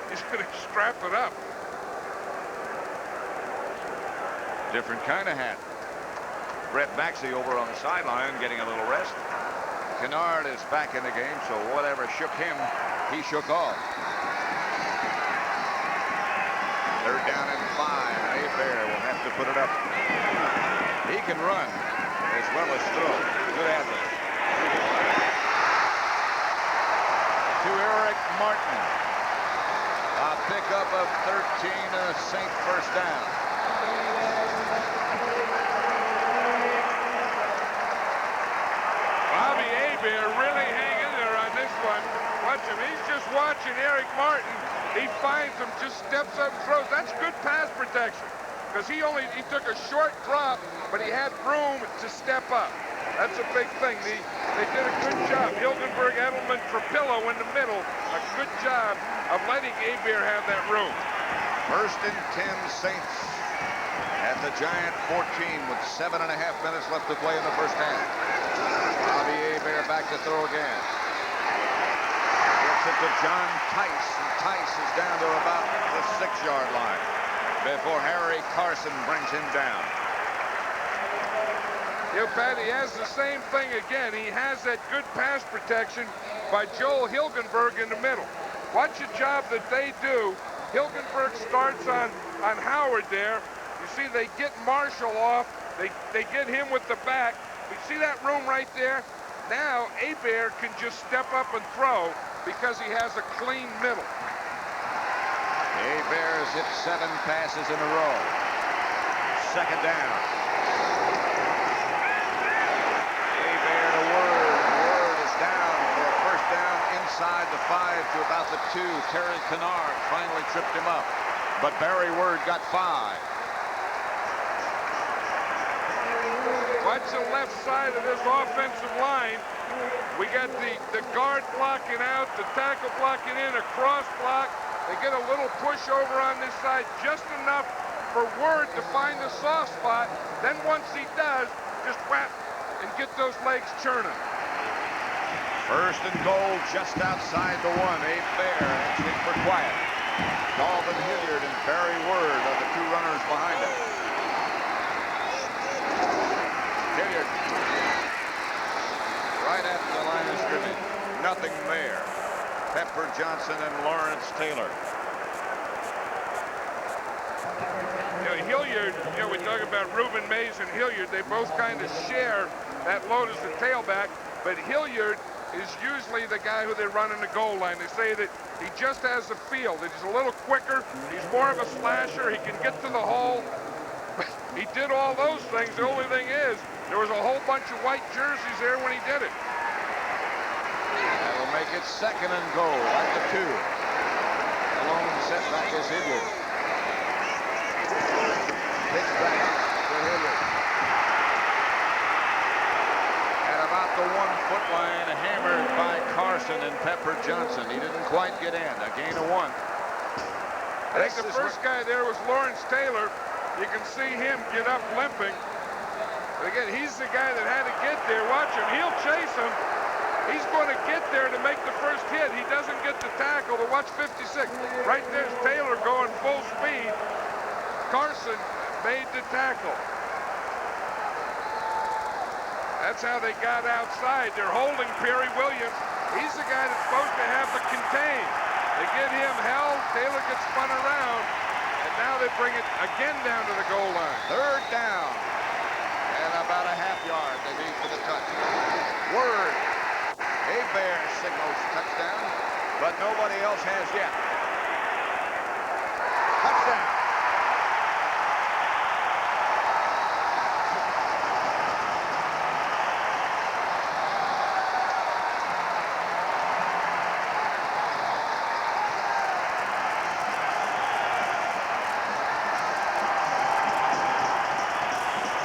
he's going to strap it up. Different kind of hat. Brett Maxey over on the sideline getting a little rest. Kennard is back in the game, so whatever shook him, he shook off. 3rd down and 5. Hebert will have to put it up. He can run as well as throw. Good athlete. To Eric Martin. A pickup of 13 and a Saint first down. Bobby Hebert really hanging there on this one. What watch him. He's just watching Eric Martin. He finds him, just steps up and throws. That's good pass protection because he took a short drop, but he had room to step up. That's a big thing. They did a good job. Hilgenberg, Edelman, Trapillo in the middle. A good job of letting Hebert have that room. 1st and 10 Saints at the Giant 14 with 7.5 minutes left to play in the first half. Bobby Hebert back to throw again. Gets it to John Tice, and Tice is down to about the 6-yard line before Harry Carson brings him down. You know, Pat, he has the same thing again. He has that good pass protection by Joel Hilgenberg in the middle. Watch the job that they do. Hilgenberg starts on Howard there. You see they get Marshall off. They get him with the back. You see that room right there? Now Hebert can just step up and throw because he has a clean middle. Hebert has hit 7 passes in a row. 2nd down. Hebert to Word. Word is down for a 1st down inside the 5 to about the 2. Terry Kennard finally tripped him up, but Barry Word got 5. Watch the left side of this offensive line. We got the guard blocking out, the tackle blocking in, a cross block. They get a little push over on this side, just enough for Word to find the soft spot. Then once he does, just whap and get those legs churning. 1st and goal just outside the 1. Hebert asking for quiet. Dalton Hilliard and Barry Word are the 2 runners behind him. Hilliard right at the line of scrimmage. Nothing there. Pepper Johnson and Lawrence Taylor. You know, Hilliard, you know, we talk about Rueben Mays and Hilliard. They both kind of share that load as the tailback, but Hilliard is usually the guy who they run in the goal line. They say that he just has the feel, that he's a little quicker, he's more of a slasher, he can get to the hole. He did all those things. The only thing is, there was a whole bunch of white jerseys there when he did it. That'll make it 2nd and goal at the 2. The lone setback is Hilliard. Pitch back to Hilliard. At about the 1-foot line, hammered by Carson and Pepper Johnson. He didn't quite get in. A gain of 1. I think the first guy there was Lawrence Taylor. You can see him get up limping. But again, he's the guy that had to get there. Watch him. He'll chase him. He's going to get there to make the first hit. He doesn't get the tackle. But watch 56. Right there's Taylor going full speed. Carson made the tackle. That's how they got outside. They're holding Perry Williams. He's the guy that's supposed to have the contain. They get him held. Taylor gets spun around. And now they bring it again down to the goal line. 3rd down. And about a half yard they need for the touch. Word. Hebert signals touchdown, but nobody else has yet. Touchdown.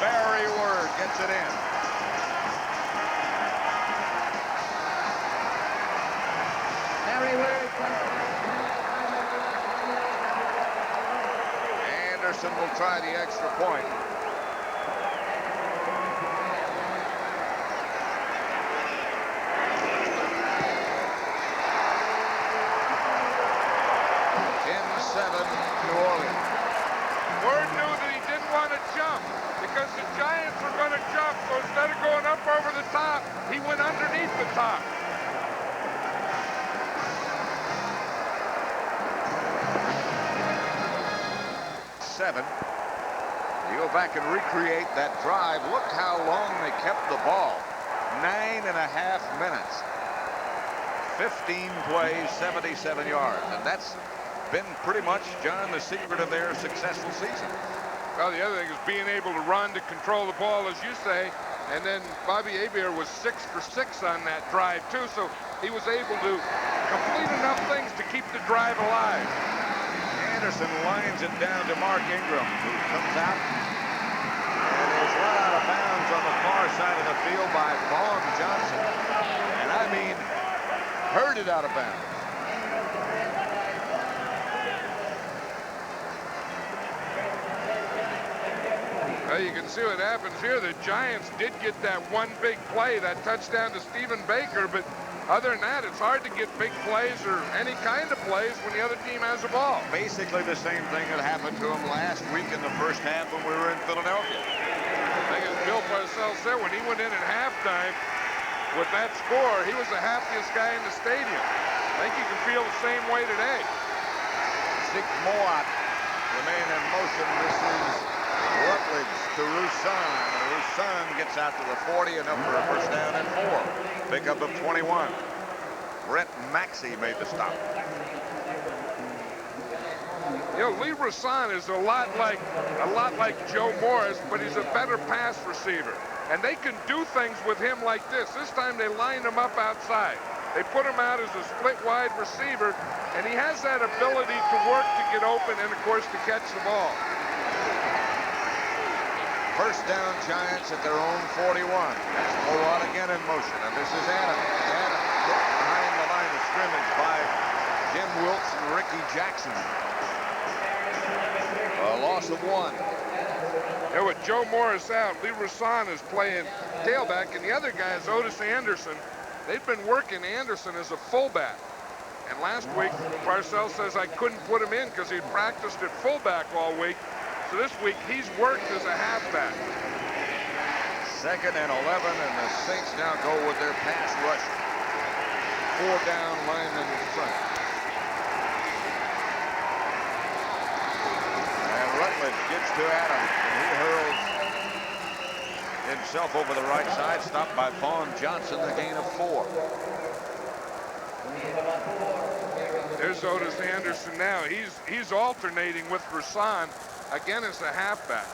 Barry Word gets it in. Anderson will try the extra point. New Orleans. Word knew that he didn't want to jump because the Giants were going to jump, so instead of going up over the top, he went underneath the top. You go back and recreate that drive. Look how long they kept the ball. 9.5 minutes. 15 plays, 77 yards. And that's been pretty much, John, the secret of their successful season. Well, the other thing is being able to run to control the ball, as you say. And then Bobby Hebert was 6 for 6 on that drive, too. So he was able to complete enough things to keep the drive alive. Anderson lines it down to Mark Ingram, who comes out and is run out of bounds on the far side of the field by Vaughn Johnson. And I mean, herded out of bounds. Well, you can see what happens here. The Giants did get that one big play, that touchdown to Stephen Baker, but other than that, it's hard to get big plays or any kind of plays when the other team has the ball. Basically the same thing that happened to him last week in the first half when we were in Philadelphia. I think as Bill Parcells said, when he went in at halftime with that score, he was the happiest guy in the stadium. I think you can feel the same way today. Zeke Moat, the man in motion. This is Rutledge to Roussan. And Roussan gets out to the 40, enough for a first down and 4. Pickup of 21. Brett Maxey made the stop. You know, Lee Roussan is a lot like Joe Morris, but he's a better pass receiver. And they can do things with him like this. This time they line him up outside. They put him out as a split wide receiver, and he has that ability to work to get open and, of course, to catch the ball. First down, Giants at their own 41. That's Moat again in motion, and this is Adams. Adams hit behind the line of scrimmage by Jim Wilkes and Ricky Jackson. A loss of 1. And with Joe Morris out, Lee Roussan is playing tailback, and the other guy is Otis Anderson. They've been working Anderson as a fullback. And last week, Parcells says I couldn't put him in because he practiced at fullback all week. So this week, he's worked as a halfback. 2nd and 11, and the Saints now go with their pass rush. 4 down linemen in front. And Rutledge gets to Adams, and he hurls himself over the right side, stopped by Vaughn Johnson, the gain of 4. There's Otis Anderson now. He's alternating with Roussan again as a halfback.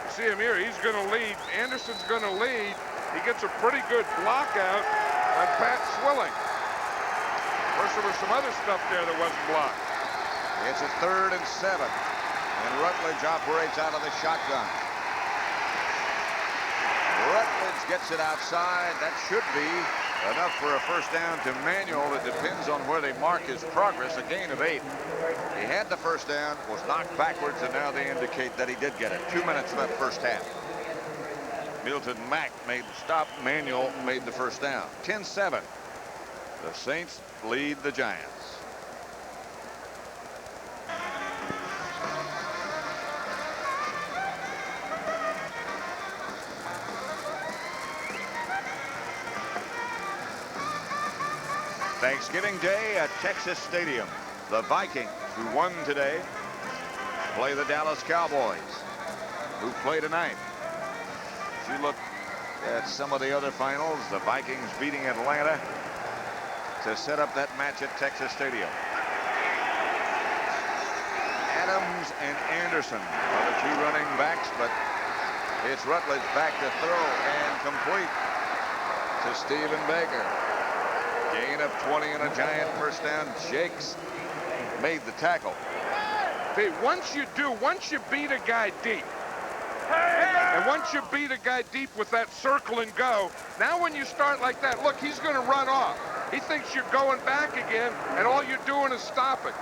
You see him here. He's going to lead. Anderson's going to lead. He gets a pretty good block out on Pat Swilling. Of course, there was some other stuff there that wasn't blocked. It's a 3rd and 7. And Rutledge operates out of the shotgun. Rutledge gets it outside. That should be enough for a first down to Manuel. It depends on where they mark his progress. A gain of 8. He had the first down, was knocked backwards, and now they indicate that he did get it. 2 minutes left first half. Milton Mack made the stop. Manuel made the first down. 10-7. The Saints lead the Giants. Thanksgiving Day at Texas Stadium. The Vikings, who won today, play the Dallas Cowboys, who play tonight. If you look at some of the other finals, the Vikings beating Atlanta to set up that match at Texas Stadium. Adams and Anderson are the 2 running backs, but it's Rutledge back to throw and complete to Stephen Baker. Gain of 20 and a Giant first down. Jakes made the tackle. Hey, once you beat a guy deep, and once you beat a guy deep with that circle and go, now when you start like that, look, he's going to run off. He thinks you're going back again, and all you're doing is stopping.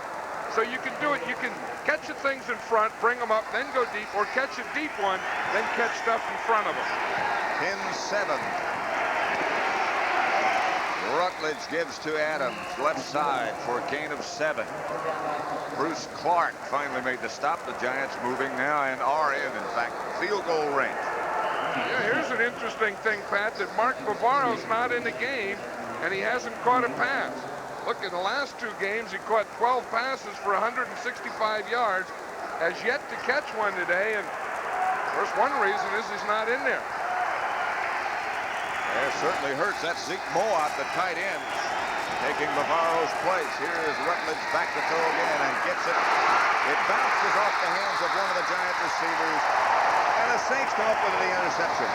So you can do it. You can catch the things in front, bring them up, then go deep, or catch a deep one, then catch stuff in front of them. 10-7. Rutledge gives to Adams, left side for a gain of 7. Bruce Clark finally made the stop. The Giants moving now and are in fact, field goal range. Yeah, here's an interesting thing, Pat, that Mark Bavaro's not in the game, and he hasn't caught a pass. Look, in the last 2 games, he caught 12 passes for 165 yards, has yet to catch one today, and of course, one reason is he's not in there. It certainly hurts. That's Zeke Moat, the tight end, taking Bavaro's place. Here is Rutledge back to throw again and gets it. It bounces off the hands of one of the Giant receivers, and the Saints come up with the interception.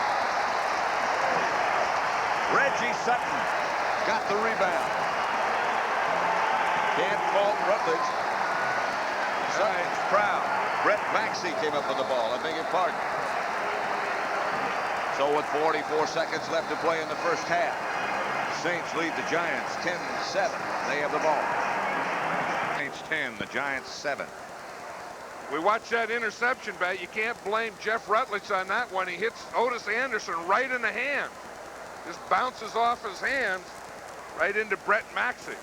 Reggie Sutton got the rebound. Can't fault Rutledge. Sutton's proud. Brett Maxey came up with the ball. I beg your pardon. So with 44 seconds left to play in the first half, Saints lead the Giants 10-7. They have the ball. Saints 10, the Giants 7. We watched that interception, Bat. You can't blame Jeff Rutledge on that one. He hits Otis Anderson right in the hand. Just bounces off his hands right into Brett Maxey.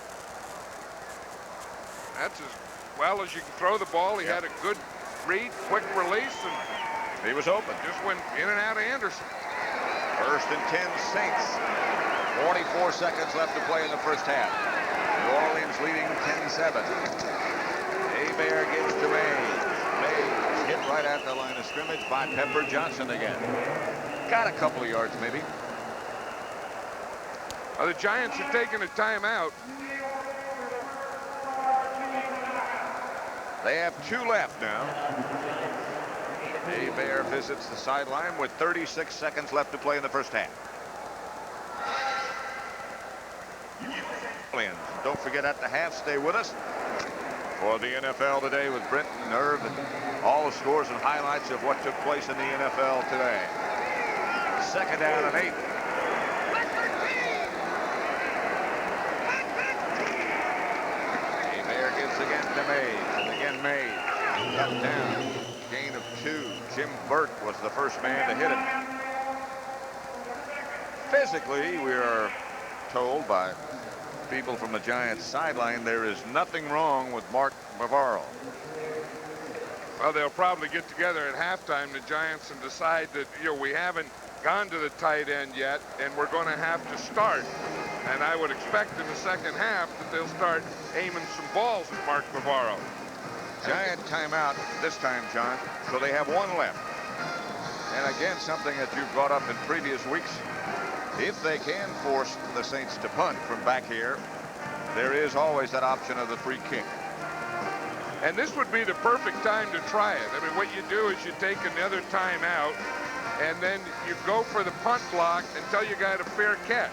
That's as well as you can throw the ball. He had a good read, quick release, and he was open. Just went in and out of Anderson. First and 10 Saints. 44 seconds left to play in the first half. New Orleans leading 10-7. Hebert gives to Mays. Mays hit right at the line of scrimmage by Pepper Johnson again. Got a couple of yards maybe. Well, the Giants are taking a timeout. They have 2 left now. Hebert visits the sideline with 36 seconds left to play in the first half. Don't forget at the half, stay with us for the NFL Today with Brent and Irv and all the scores and highlights of what took place in the NFL today. Second down and 8. Hebert gives again to Mays, and again Mays. Cut down. Gain of 2. Jim Burt was the first man to hit it. Physically, we are told by people from the Giants sideline there is nothing wrong with Mark Bavaro. Well, they'll probably get together at halftime, the Giants, and decide that, we haven't gone to the tight end yet, and we're going to have to start. And I would expect in the second half that they'll start aiming some balls at Mark Bavaro. Giant timeout this time, John. So they have 1 left. And again, something that you've brought up in previous weeks. If they can force the Saints to punt from back here, there is always that option of the free kick. And this would be the perfect time to try it. I mean, what you do is you take another timeout, and then you go for the punt block until you got a fair catch.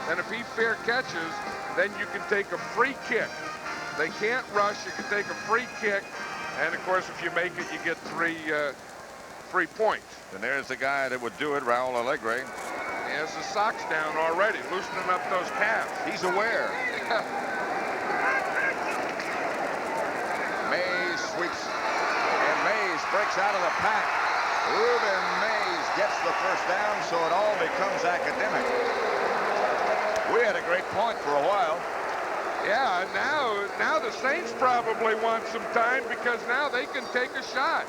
And if he fair catches, then you can take a free kick. They can't rush. You can take a free kick. And, of course, if you make it, you get 3 points. And there's the guy that would do it, Raul Allegre. He has his socks down already, loosening up those calves. He's aware. Mays sweeps, and Mays breaks out of the pack. Ruben Mays gets the first down, so it all becomes academic. We had a great point for a while. Yeah, now the Saints probably want some time because now they can take a shot.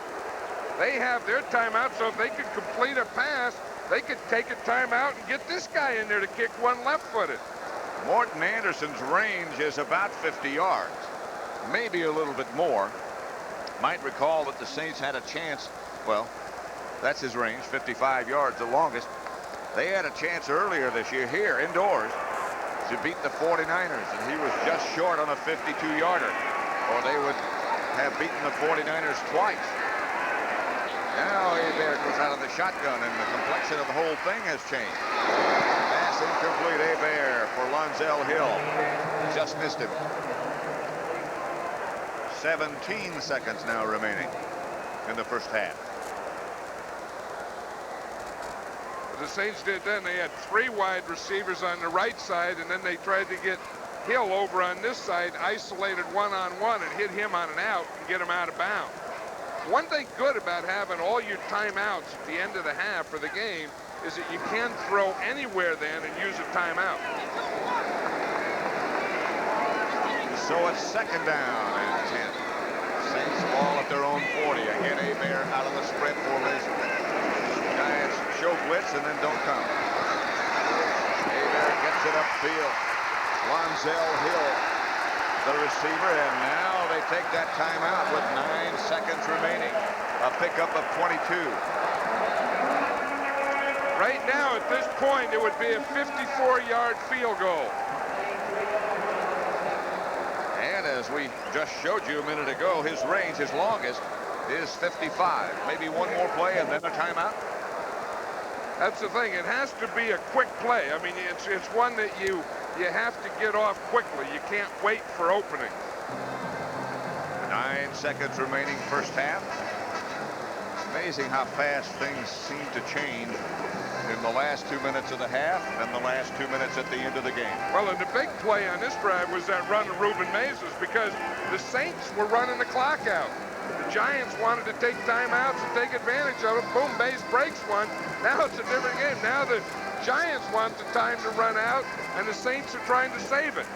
They have their timeout, so if they could complete a pass, they could take a timeout and get this guy in there to kick one left-footed. Morten Andersen's range is about 50 yards, maybe a little bit more. Might recall that the Saints had a chance. Well, that's his range, 55 yards, the longest. They had a chance earlier this year here indoors to beat the 49ers, and he was just short on a 52-yarder, or they would have beaten the 49ers twice. Now Hebert goes out of the shotgun, and the complexion of the whole thing has changed. Pass incomplete. Hebert for Lonzel Hill. Just missed him. 17 seconds now remaining in the first half. The Saints did then. They had 3 wide receivers on the right side, and then they tried to get Hill over on this side, isolated one-on-one, and hit him on an out and get him out of bounds. One thing good about having all your timeouts at the end of the half for the game is that you can throw anywhere then and use a timeout. So it's second down and 10. Saints ball at their own 40. Again, Hebert out of the spread formation. Giants show blitz and then don't come. Hebert gets it upfield. Lonzel Hill, the receiver, and now they take that timeout with 9 seconds remaining. A pickup of 22. Right now, at this point, it would be a 54-yard field goal. And as we just showed you a minute ago, his range, his longest, is 55. Maybe one more play and then a timeout. That's the thing. It has to be a quick play. I mean, it's one that you have to get off quickly. You can't wait for opening. 9 seconds remaining first half. Amazing how fast things seem to change in the last 2 minutes of the half and the last 2 minutes at the end of the game. Well, and the big play on this drive was that run of Rueben Mays because the Saints were running the clock out. The Giants wanted to take timeouts and take advantage of it. Boom, Mays breaks one. Now it's a different game. Now the Giants want the time to run out, and the Saints are trying to save it.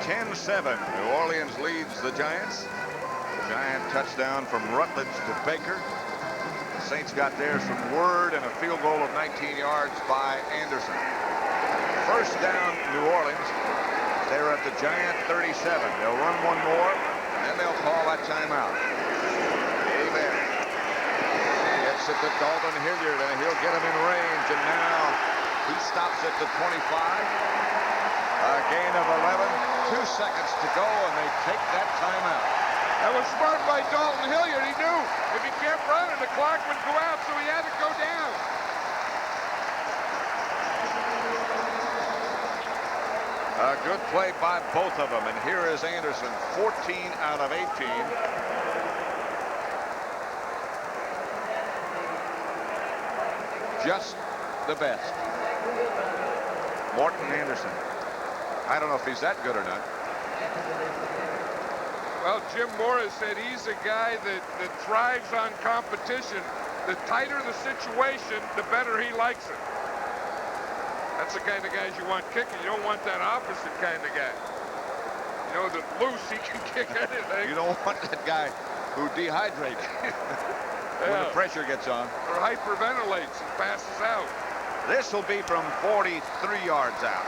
10-7. New Orleans leads the Giants. Giant touchdown from Rutledge to Baker. The Saints got theirs from Word and a field goal of 19 yards by Anderson. First down, New Orleans. They're at the Giant 37. They'll run one more, and then they'll call that timeout. Amen. Gets it to Dalton Hilliard, and he'll get him in range. And now he stops at the 25. A gain of 11. 2 seconds to go, and they take that timeout. That was smart by Dalton Hilliard. He knew if he kept running, the clock would go out, so he had to go down. A good play by both of them, and here is Anderson, 14 out of 18. Just the best. Morten Andersen. I don't know if he's that good or not. Well, Jim Morris said he's a guy that thrives on competition. The tighter the situation, the better he likes it. That's the kind of guys you want kicking. You don't want that opposite kind of guy. You know, that loose, he can kick anything. You don't want that guy who dehydrates when the pressure gets on. Or hyperventilates and passes out. This will be from 43 yards out.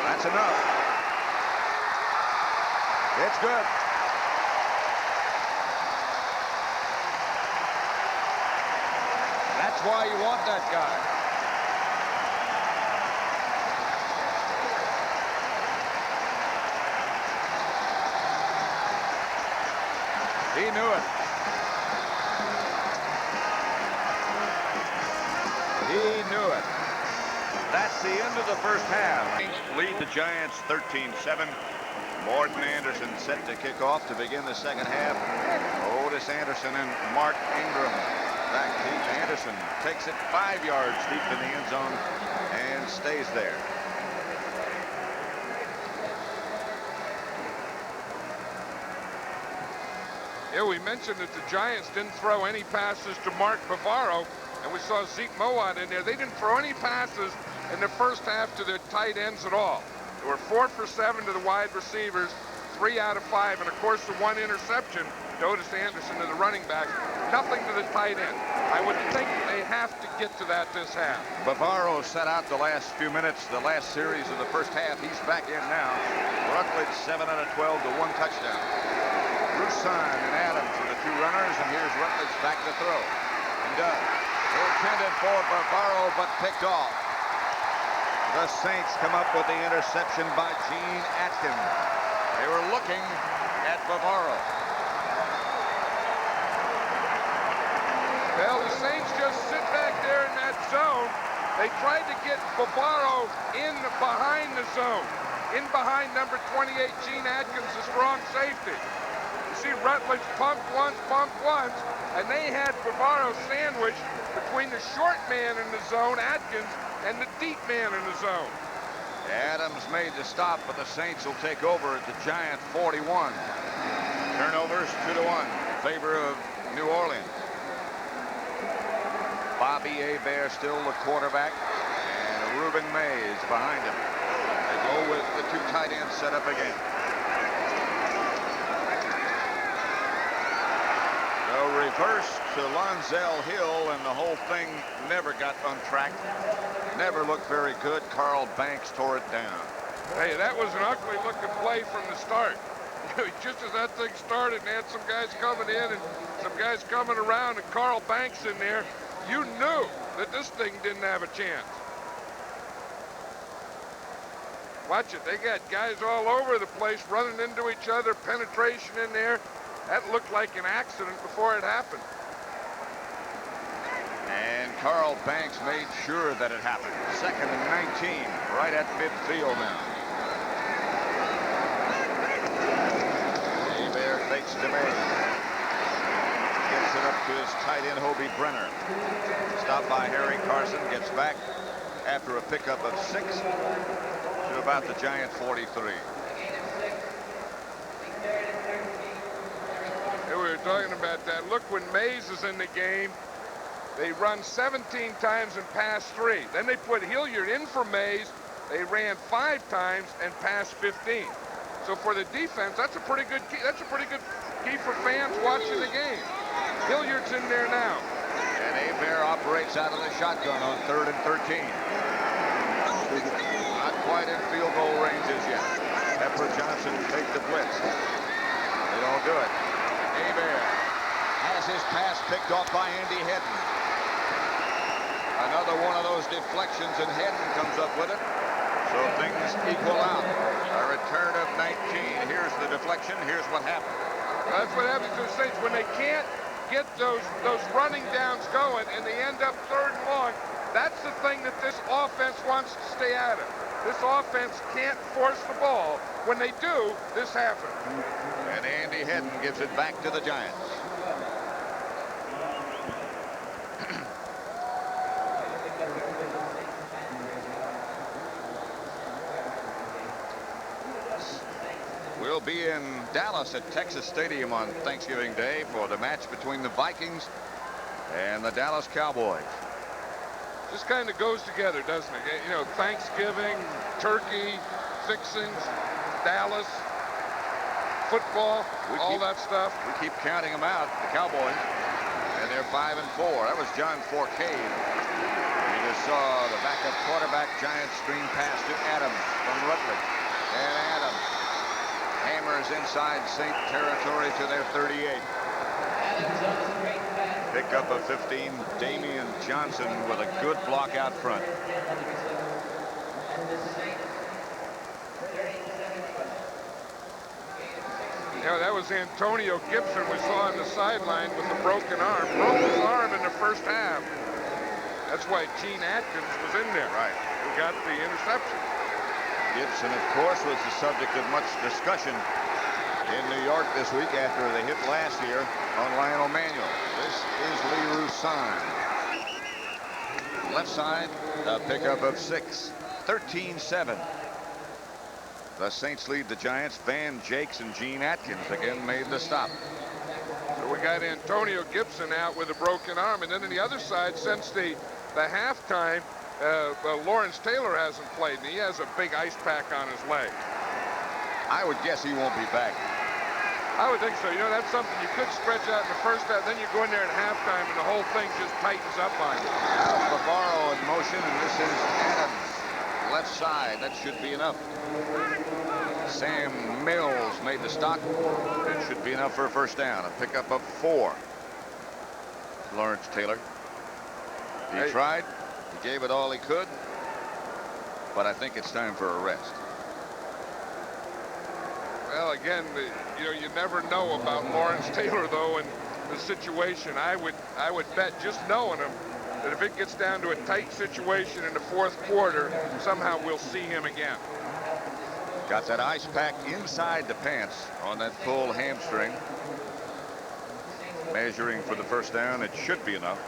That's enough. It's good. That's why you want that guy. He knew it. He knew it. That's the end of the first half. Lead the Giants 13-7. Morten Andersen set to kick off to begin the second half. Otis Anderson and Mark Ingram back deep. Anderson takes it 5 yards deep in the end zone and stays there. Yeah, we mentioned that the Giants didn't throw any passes to Mark Bavaro, and we saw Zeke Mowat in there. They didn't throw any passes in the first half to their tight ends at all. They were 4 for 7 to the wide receivers, 3 out of 5, and of course the 1 interception to Otis Anderson to the running back. Nothing to the tight end. I would think they have to get to that this half. Bavaro set out the last few minutes, the last series of the first half. He's back in now. Rutledge 7 out of 12 to 1 touchdown. Roussan and Adams are the 2 runners, and here's Rutledge back to throw. And does. Intended for Bavaro, but picked off. The Saints come up with the interception by Gene Atkins. They were looking at Bavaro. Well, the Saints just sit back there in that zone. They tried to get Bavaro in behind the zone. In behind number 28, Gene Atkins, the strong safety. You see Rutledge pumped once, and they had Bavaro sandwiched between the short man in the zone, Atkins, and the deep man in the zone. Adams made the stop, but the Saints will take over at the Giant 41. Turnovers 2-1 in favor of New Orleans. Bobby Hebert still the quarterback, and Rueben Mays behind him. They go with the 2 tight ends set up again. The reverse to Lonzell Hill, and the whole thing never got untracked. Never looked very good. Carl Banks tore it down. Hey, that was an ugly looking play from the start. Just as that thing started, and they had some guys coming in and some guys coming around, and Carl Banks in there, you knew that this thing didn't have a chance. Watch it. They got guys all over the place running into each other, penetration in there. That looked like an accident before it happened. And Carl Banks made sure that it happened. 2nd and 19, right at midfield now. Hebert fakes DeMay. Gets it up to his tight end, Hobie Brenner. Stopped by Harry Carson. Gets back after a pickup of 6 to about the Giant 43. We were talking about that. Look, when Mays is in the game, they run 17 times and pass 3. Then they put Hilliard in for Mays. They ran 5 times and passed 15. So for the defense, that's a pretty good key. That's a pretty good key for fans watching the game. Hilliard's in there now. And Hebert operates out of the shotgun on 3rd and 13. Not quite in field goal range as yet. Pepper Johnson take the blitz. They don't do it. Hebert has his pass picked off by Andy Hedden. Another one of those deflections, and Hedden comes up with it. So things equal out. A return of 19. Here's the deflection. Here's what happened. That's what happens to the Saints when they can't get those running downs going and they end up 3rd and long. That's the thing that this offense wants to stay out of. This offense can't force the ball. When they do, this happens. And Andy Hedden gives it back to the Giants. We'll be in Dallas at Texas Stadium on Thanksgiving Day for the match between the Vikings and the Dallas Cowboys. This kind of goes together, doesn't it? You know, Thanksgiving, turkey, fixings, Dallas, football, all that stuff. We keep counting them out, the Cowboys, and they're 5 and 4. That was John Forcade. You just saw the backup quarterback, Giants screen pass to Adams from Rutledge. And Adams hammers inside Saint territory to their 38. Pickup of 15, Damian Johnson with a good block out front. Yeah, that was Antonio Gibson we saw on the sideline with a broken arm. Broke his arm in the first half. That's why Gene Atkins was in there. Right. Who got the interception. Gibson, of course, was the subject of much discussion in New York this week after the hit last year on Lionel Manuel. This is Lee Roussan. Left side, a pickup of 6. 13-7. The Saints lead the Giants. Van Jakes and Gene Atkins again made the stop. So we got Antonio Gibson out with a broken arm. And then on the other side, since the halftime, Lawrence Taylor hasn't played, and he has a big ice pack on his leg. I would guess he won't be back. I would think so. You know, that's something you could stretch out in the first half, then you go in there at halftime, and the whole thing just tightens up on you. Bavaro in motion, and this is Adams. Left side, that should be enough. Sam Mills made the stop. It should be enough for a first down. A pickup of 4. Lawrence Taylor. He tried. He gave it all he could. But I think it's time for a rest. Well, again, you know, you never know about Lawrence Taylor, though, and the situation. I would bet, just knowing him, that if it gets down to a tight situation in the 4th quarter, somehow we'll see him again. Got that ice pack inside the pants on that full hamstring. Measuring for the first down. It should be enough.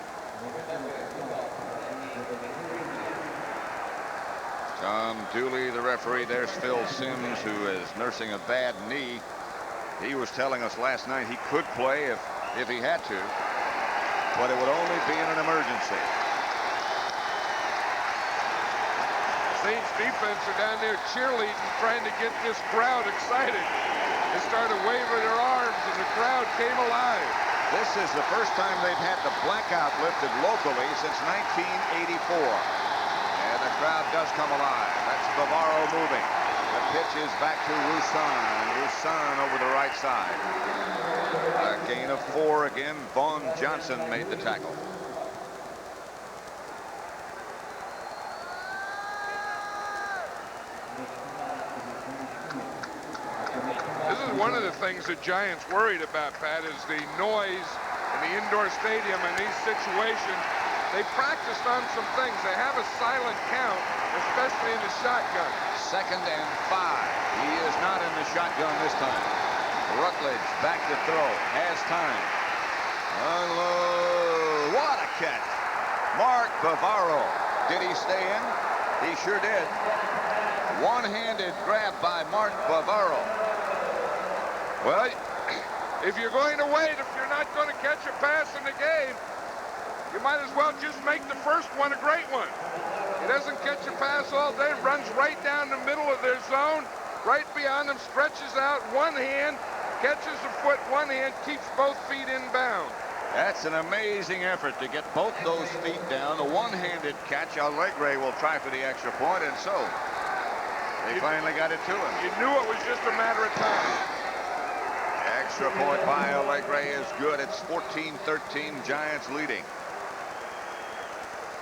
Tom Dooley, the referee. There's Phil Simms, who is nursing a bad knee. He was telling us last night he could play if he had to, but it would only be in an emergency. Saints defense are down there cheerleading, trying to get this crowd excited. They started waving their arms, and the crowd came alive. This is the first time they've had the blackout lifted locally since 1984. And the crowd does come alive. That's Bavaro moving. The pitch is back to Roussan. Roussan over the right side. A gain of 4 again. Vaughn Johnson made the tackle. one of the things the Giants worried about, Pat, is the noise in the indoor stadium in these situations. They practiced on some things. They have a silent count, especially in the shotgun. 2nd and 5. He is not in the shotgun this time. Rutledge back to throw. Has time. Unload. What a catch. Mark Bavaro. Did he stay in? He sure did. One-handed grab by Mark Bavaro. Well, if you're going to wait, if you're not going to catch a pass in the game, you might as well just make the first one a great one. He doesn't catch a pass all day, runs right down the middle of their zone, right beyond them, stretches out one hand, catches a foot, one hand, keeps both feet inbound. That's an amazing effort to get both those feet down. A one-handed catch. Allegre will try for the extra point, and so they finally got it to him. You knew it was just a matter of time. Extra point by Allegre is good. It's 14-13, Giants leading.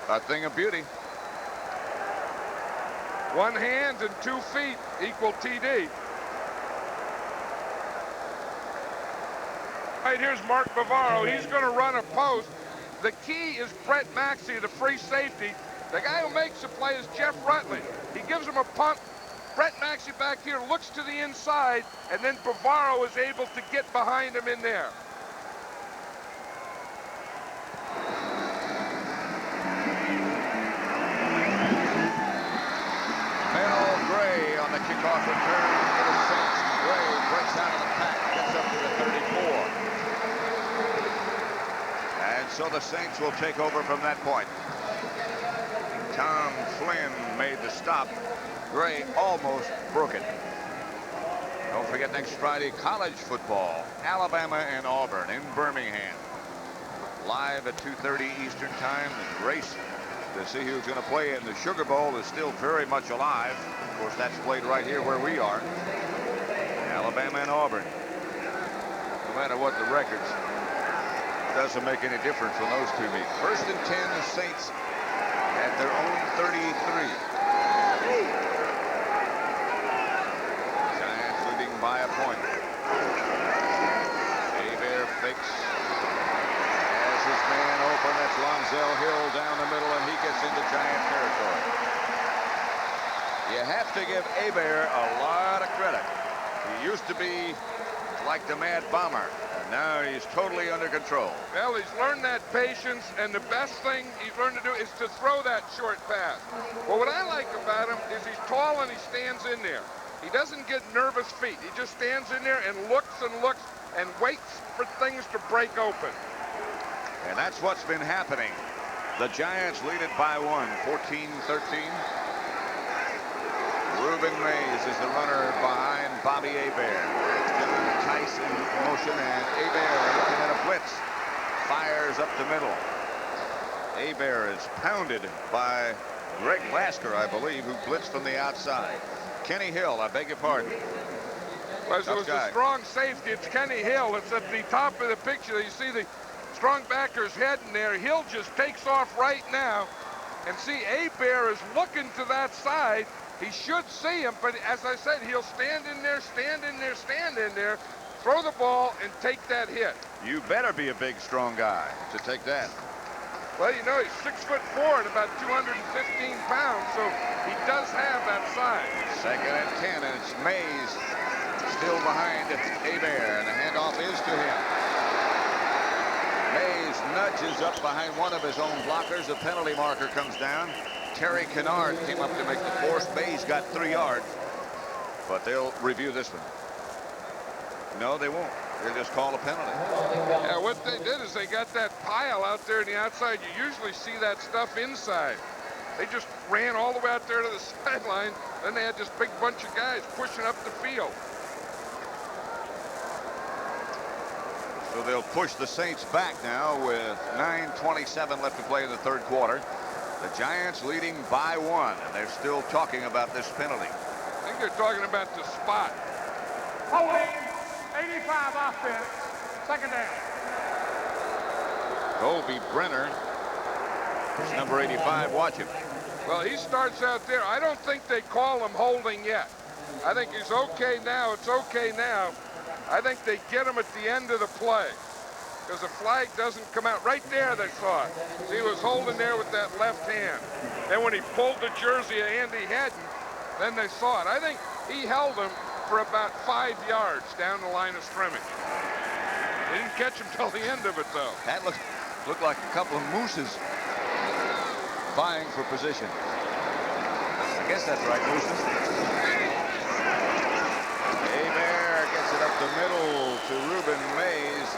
A thing of beauty. One hand and 2 feet equal TD. Right, here's Mark Bavaro. He's going to run a post. The key is Brett Maxey, the free safety. The guy who makes the play is Jeff Rutledge. He gives him a punt. Brett Maxey back here looks to the inside, and then Bavaro is able to get behind him in there. Mel Gray on the kickoff return for the Saints. Gray breaks out of the pack, gets up to the 34. And so the Saints will take over from that point. Tom Flynn made the stop. Gray almost broke it. Don't forget next Friday, college football. Alabama and Auburn in Birmingham. Live at 2:30 Eastern Time. The race to see who's going to play in the Sugar Bowl is still very much alive. Of course, that's played right here where we are. Alabama and Auburn. No matter what the records, doesn't make any difference when those two meet. 1st and 10, the Saints at their own 33. Giants leading by a point. Hebert fakes. Has his man open. That's Lonzel Hill down the middle, and he gets into Giant territory. You have to give Hebert a lot of credit. He used to be like the Mad Bomber. Now he's totally under control. Well, he's learned that patience, and the best thing he's learned to do is to throw that short pass. Well, what I like about him is he's tall and he stands in there. He doesn't get nervous feet. He just stands in there and looks and waits for things to break open. And that's what's been happening. The Giants lead it by 1, 14-13. Ruben Mays is the runner behind Bobby Hebert. Tyson in motion, and Hebert looking at a blitz. Fires up the middle. Hebert is pounded by Greg Lasker, I believe, who blitzed from the outside. Kenny Hill, I beg your pardon. Well, it was a strong safety. It's Kenny Hill. It's at the top of the picture. You see the strong backer's head in there. Hill just takes off right now. And see, Hebert is looking to that side. He should see him, but as I said, he'll stand in there, throw the ball, and take that hit. You better be a big, strong guy to take that. Well, you know, he's 6'4" and about 215 pounds, so he does have that size. 2nd and 10, and it's Mays still behind Hebert, and the handoff is to him. Mays nudges up behind one of his own blockers. A penalty marker comes down. Terry Kennard came up to make the force. Mays got 3 yards, but they'll review this one. No, they won't. They'll just call a penalty. Yeah, what they did is they got that pile out there on the outside. You usually see that stuff inside. They just ran all the way out there to the sideline. Then they had this big bunch of guys pushing up the field. So they'll push the Saints back now with 9:27 left to play in the 3rd quarter. The Giants leading by 1, and they're still talking about this penalty. I think they're talking about the spot. Holding, 85 offense, 2nd down. Colby Brenner is number 85. Watch him. Well, he starts out there. I don't think they call him holding yet. I think he's okay now. It's okay now. I think they get him at the end of the play because the flag doesn't come out. Right there they saw it. See, he was holding there with that left hand. Then when he pulled the jersey of Andy Hedden, then they saw it. I think he held him for about 5 yards down the line of scrimmage. They didn't catch him till the end of it, though. That looked like a couple of mooses vying for position. I guess that's right, mooses. Hebert gets it up the middle to Reuben Mays,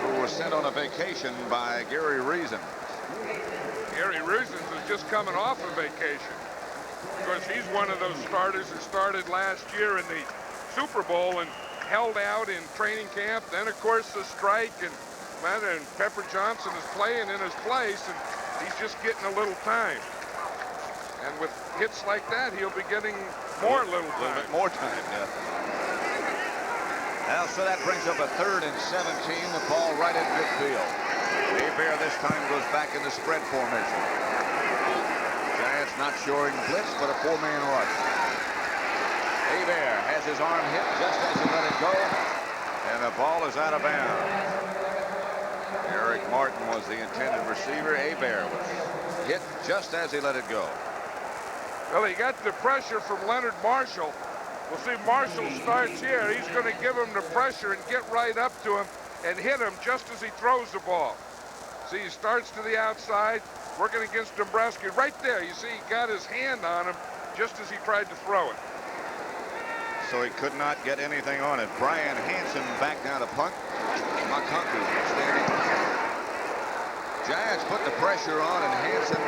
who was sent on a vacation by Gary Reasons. Gary Reasons is just coming off a vacation. Of course, he's one of those starters who started last year in the Super Bowl and held out in training camp. Then, of course, the strike, and Pepper Johnson is playing in his place, and he's just getting a little time. And with hits like that, he'll be getting more little time. A little bit more time, yeah. Now, so that brings up a 3rd and 17. The ball right at midfield. Hebert this time goes back in the spread formation. Giants not showing blitz, but a 4-man rush. Hebert has his arm hit just as he let it go, and the ball is out of bounds. Eric Martin was the intended receiver. Hebert was hit just as he let it go. Well, he got the pressure from Leonard Marshall. We'll see Marshall starts here. He's going to give him the pressure and get right up to him and hit him just as he throws the ball. See, he starts to the outside, working against Dombrowski. Right there, you see he got his hand on him just as he tried to throw it. So he could not get anything on it. Brian Hansen back down to punt. Makanku standing. Giants put the pressure on, and Hansen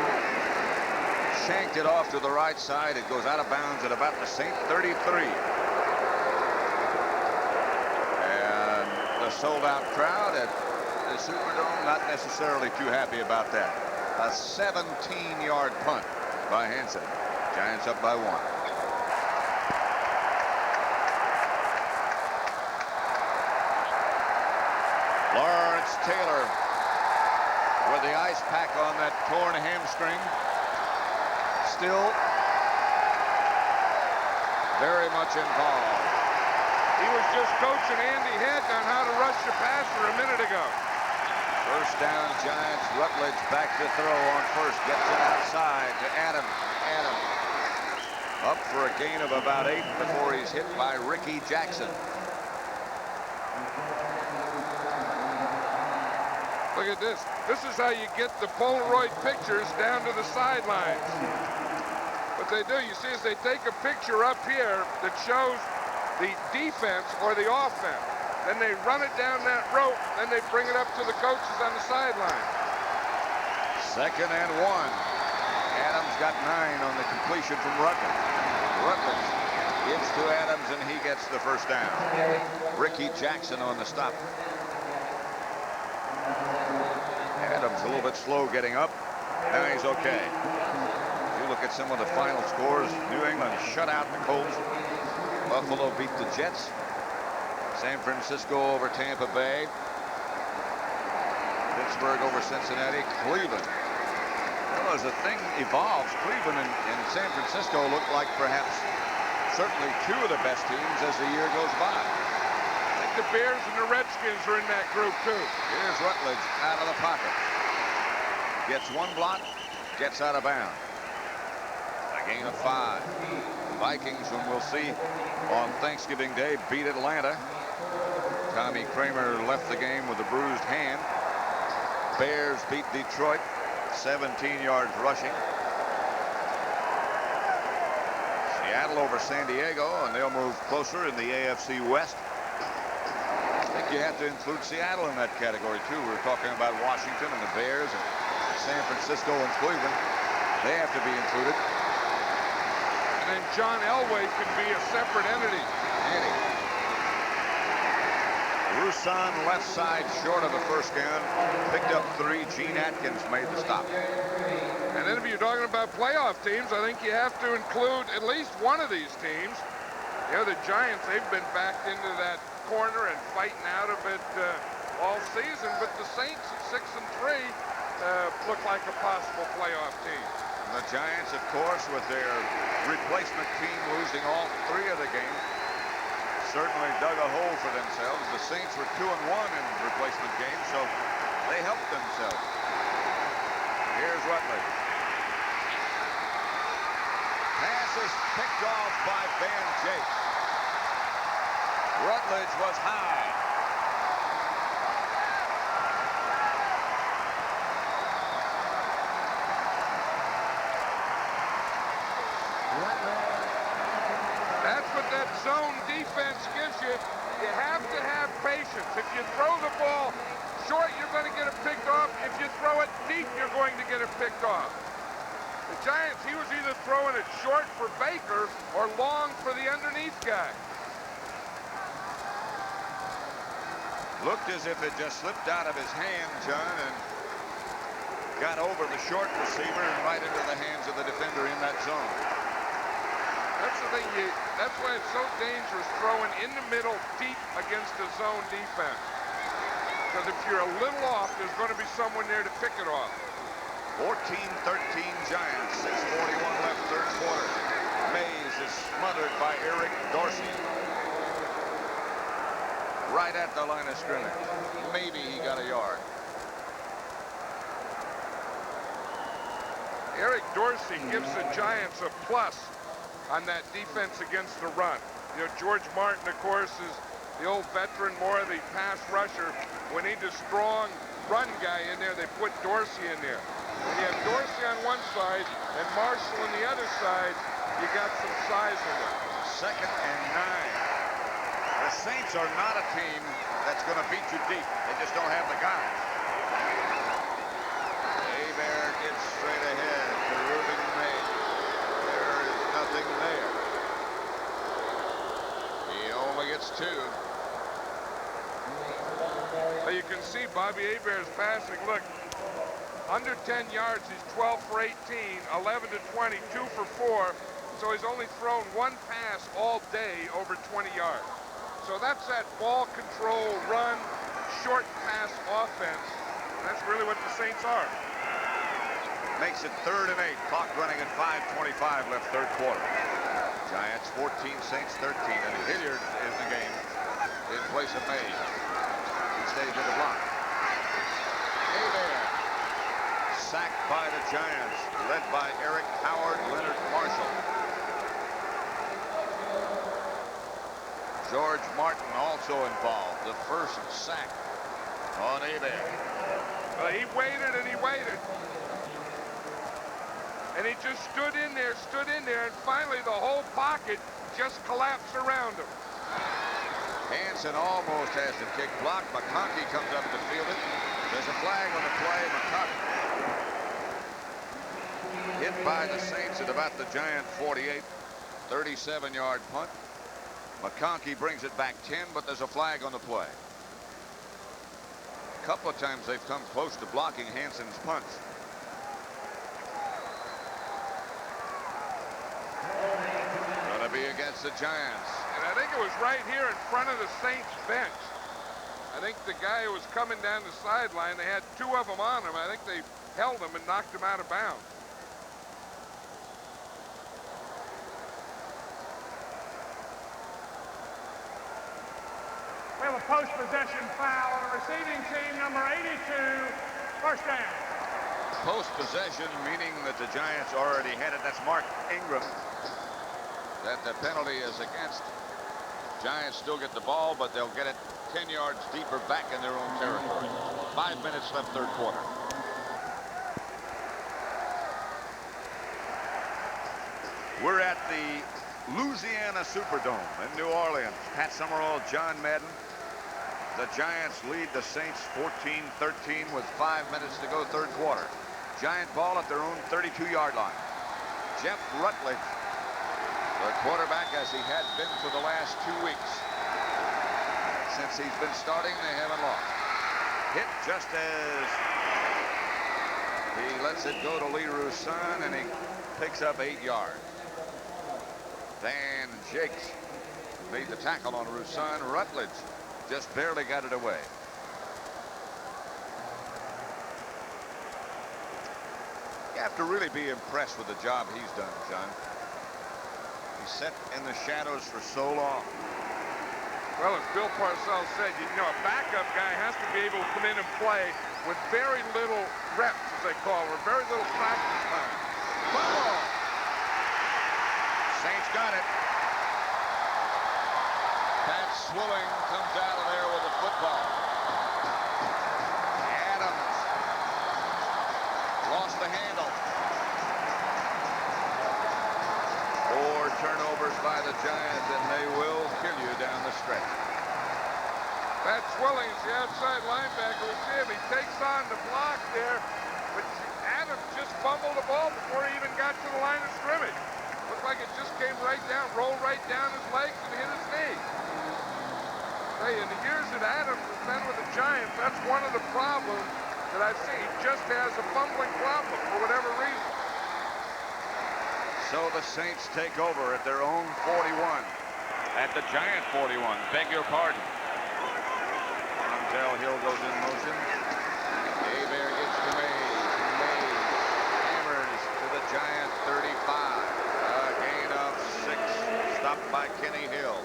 shanked it off to the right side. It goes out of bounds at about the St. 33. And the sold-out crowd at the Superdome not necessarily too happy about that. A 17-yard punt by Hansen. Giants up by 1. Lawrence Taylor with the ice pack on that torn hamstring. Still very much involved. He was just coaching Andy Hedden on how to rush the passer a minute ago. First down, Giants. Rutledge back to throw on first. Gets it outside to Adams. Adams up for a gain of about 8 before he's hit by Ricky Jackson. Look at this. This is how you get the Polaroid pictures down to the sidelines. What they do, you see, is they take a picture up here that shows the defense or the offense. Then they run it down that rope. Then they bring it up to the coaches on the sideline. 2nd and 1. Adams got 9 on the completion from Rutledge. Rutledge gives to Adams, and he gets the first down. Ricky Jackson on the stop. Adams a little bit slow getting up. Now he's okay. If you look at some of the final scores, New England shut out the Colts. Buffalo beat the Jets. San Francisco over Tampa Bay. Pittsburgh over Cincinnati. Cleveland. Well, as the thing evolves, Cleveland and San Francisco look like perhaps certainly 2 of the best teams as the year goes by. I think the Bears and the Redskins are in that group, too. Here's Rutledge out of the pocket. Gets 1 block, gets out of bounds. A gain of 5. Vikings, whom we'll see on Thanksgiving Day, beat Atlanta. Tommy Kramer left the game with a bruised hand. Bears beat Detroit, 17 yards rushing. Seattle over San Diego, and they'll move closer in the AFC West. I think you have to include Seattle in that category, too. We're talking about Washington and the Bears and San Francisco and Cleveland. They have to be included. And then John Elway can be a separate entity. Roussan left side short of a first down. Picked up 3. Gene Atkins made the stop. And then if you're talking about playoff teams, I think you have to include at least one of these teams. You know, the Giants, they've been backed into that corner and fighting out of it all season. But the Saints at 6-3 look like a possible playoff team. And the Giants, of course, with their replacement team losing all 3 of the games, certainly dug a hole for themselves. The Saints were 2-1 in replacement games, so they helped themselves. Here's Rutledge. Pass is picked off by Van Jakes. Rutledge was high. That's what that zone defense gives you. You have to have patience. If you throw the ball short, you're going to get it picked off. If you throw it deep, you're going to get it picked off. The Giants, he was either throwing it short for Baker or long for the underneath guy. Looked as if it just slipped out of his hand, John, and got over the short receiver and right into the hands of the defender in that zone. That's the thing. That's why it's so dangerous throwing in the middle deep against a zone defense. Because if you're a little off, there's going to be someone there to pick it off. 14-13 Giants. 6:41 left, third quarter. Mays is smothered by Eric Dorsey. Right at the line of scrimmage. Maybe he got a yard. Eric Dorsey gives the Giants a plus on that defense against the run. You know, George Martin, of course, is the old veteran, more of the pass rusher. When he needs a strong run guy in there, they put Dorsey in there. When you have Dorsey on one side and Marshall on the other side, you got some size in there. 2nd and 9. The Saints are not a team that's going to beat you deep. They just don't have the guys. Hebert gets straight ahead to Ruben Mays. There is nothing there. He only gets 2. Well, you can see Bobby Hebert's passing. Look, under 10 yards, he's 12 for 18, 11 to 20, 2 for 4. So he's only thrown one pass all day over 20 yards. So that's that ball control, run, short pass offense. That's really what the Saints are. Makes it 3rd and 8. Clock running at 5:25 left, third quarter. Giants 14, Saints 13. And Hilliard is in the game in place of Mays. He stays with the block. Hebert sacked by the Giants, led by Eric Howard, Leonard Marshall. George Martin also involved. The first sack on Hebert. Well, he waited and he waited. And he just stood in there, and finally the whole pocket just collapsed around him. Hansen almost has the kick blocked. McConkey comes up to field it. There's a flag on the play. McConkey hit by the Saints at about the Giant 48. 37-yard punt. McConkey brings it back 10, but there's a flag on the play. A couple of times they've come close to blocking Hansen's punts. Gonna be against the Giants. And I think it was right here in front of the Saints bench. I think the guy who was coming down the sideline, they had 2 of them on him. I think they held him and knocked him out of bounds. We have a post-possession foul on the receiving team, number 82, first down. Post-possession, meaning that the Giants already had it. That's Mark Ingram. That the penalty is against. Giants still get the ball, but they'll get it 10 yards deeper back in their own territory. 5 minutes left, third quarter. We're at the Louisiana Superdome in New Orleans. Pat Summerall, John Madden. The Giants lead the Saints 14-13 with 5 minutes to go, third quarter. Giant ball at their own 32-yard line. Jeff Rutledge, the quarterback, as he had been for the last 2 weeks. Since he's been starting, they haven't lost. Hit just as he lets it go to Lee Roussan, and he picks up 8 yards. Van Jakes made the tackle on Roussan. Rutledge just barely got it away. You have to really be impressed with the job he's done, John. He sat in the shadows for so long. Well, as Bill Parcells said, you know, a backup guy has to be able to come in and play with very little reps, as they call it, or very little practice time. Ball. Saints got it. Pat Swilling comes out of there with the football. Adams lost the handle. 4 turnovers by the Giants, and they will kill you down the stretch. Pat Swilling is the outside linebacker with Jim. He takes on the block there, but Adams just fumbled the ball before he even got to the line of scrimmage. Looked like it just came right down, rolled right down his legs and hit his knee. Hey, in the years that Adams has been with the Giants, that's one of the problems that I've seen. He just has a fumbling problem for whatever reason. So the Saints take over at their own 41. At the Giant 41. Beg your pardon. Montel Hill goes in motion. Hebert gets to Mays. Mays hammers to the Giant 35. A gain of 6. Stopped by Kenny Hill.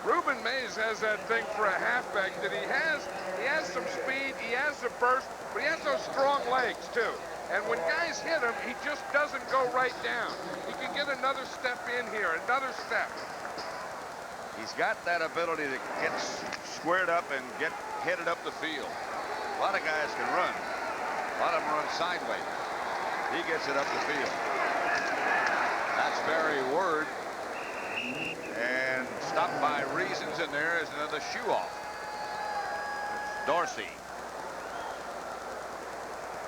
Ruben Mays has that thing for a halfback that he has some speed, he has a burst, but he has those strong legs too. And when guys hit him, he just doesn't go right down. He can get another step in here, another step. He's got that ability to get squared up and get headed up the field. A lot of guys can run. A lot of them run sideways. He gets it up the field. That's Barry Word. And stopped by Reasons, and there is another shoe off. Dorsey.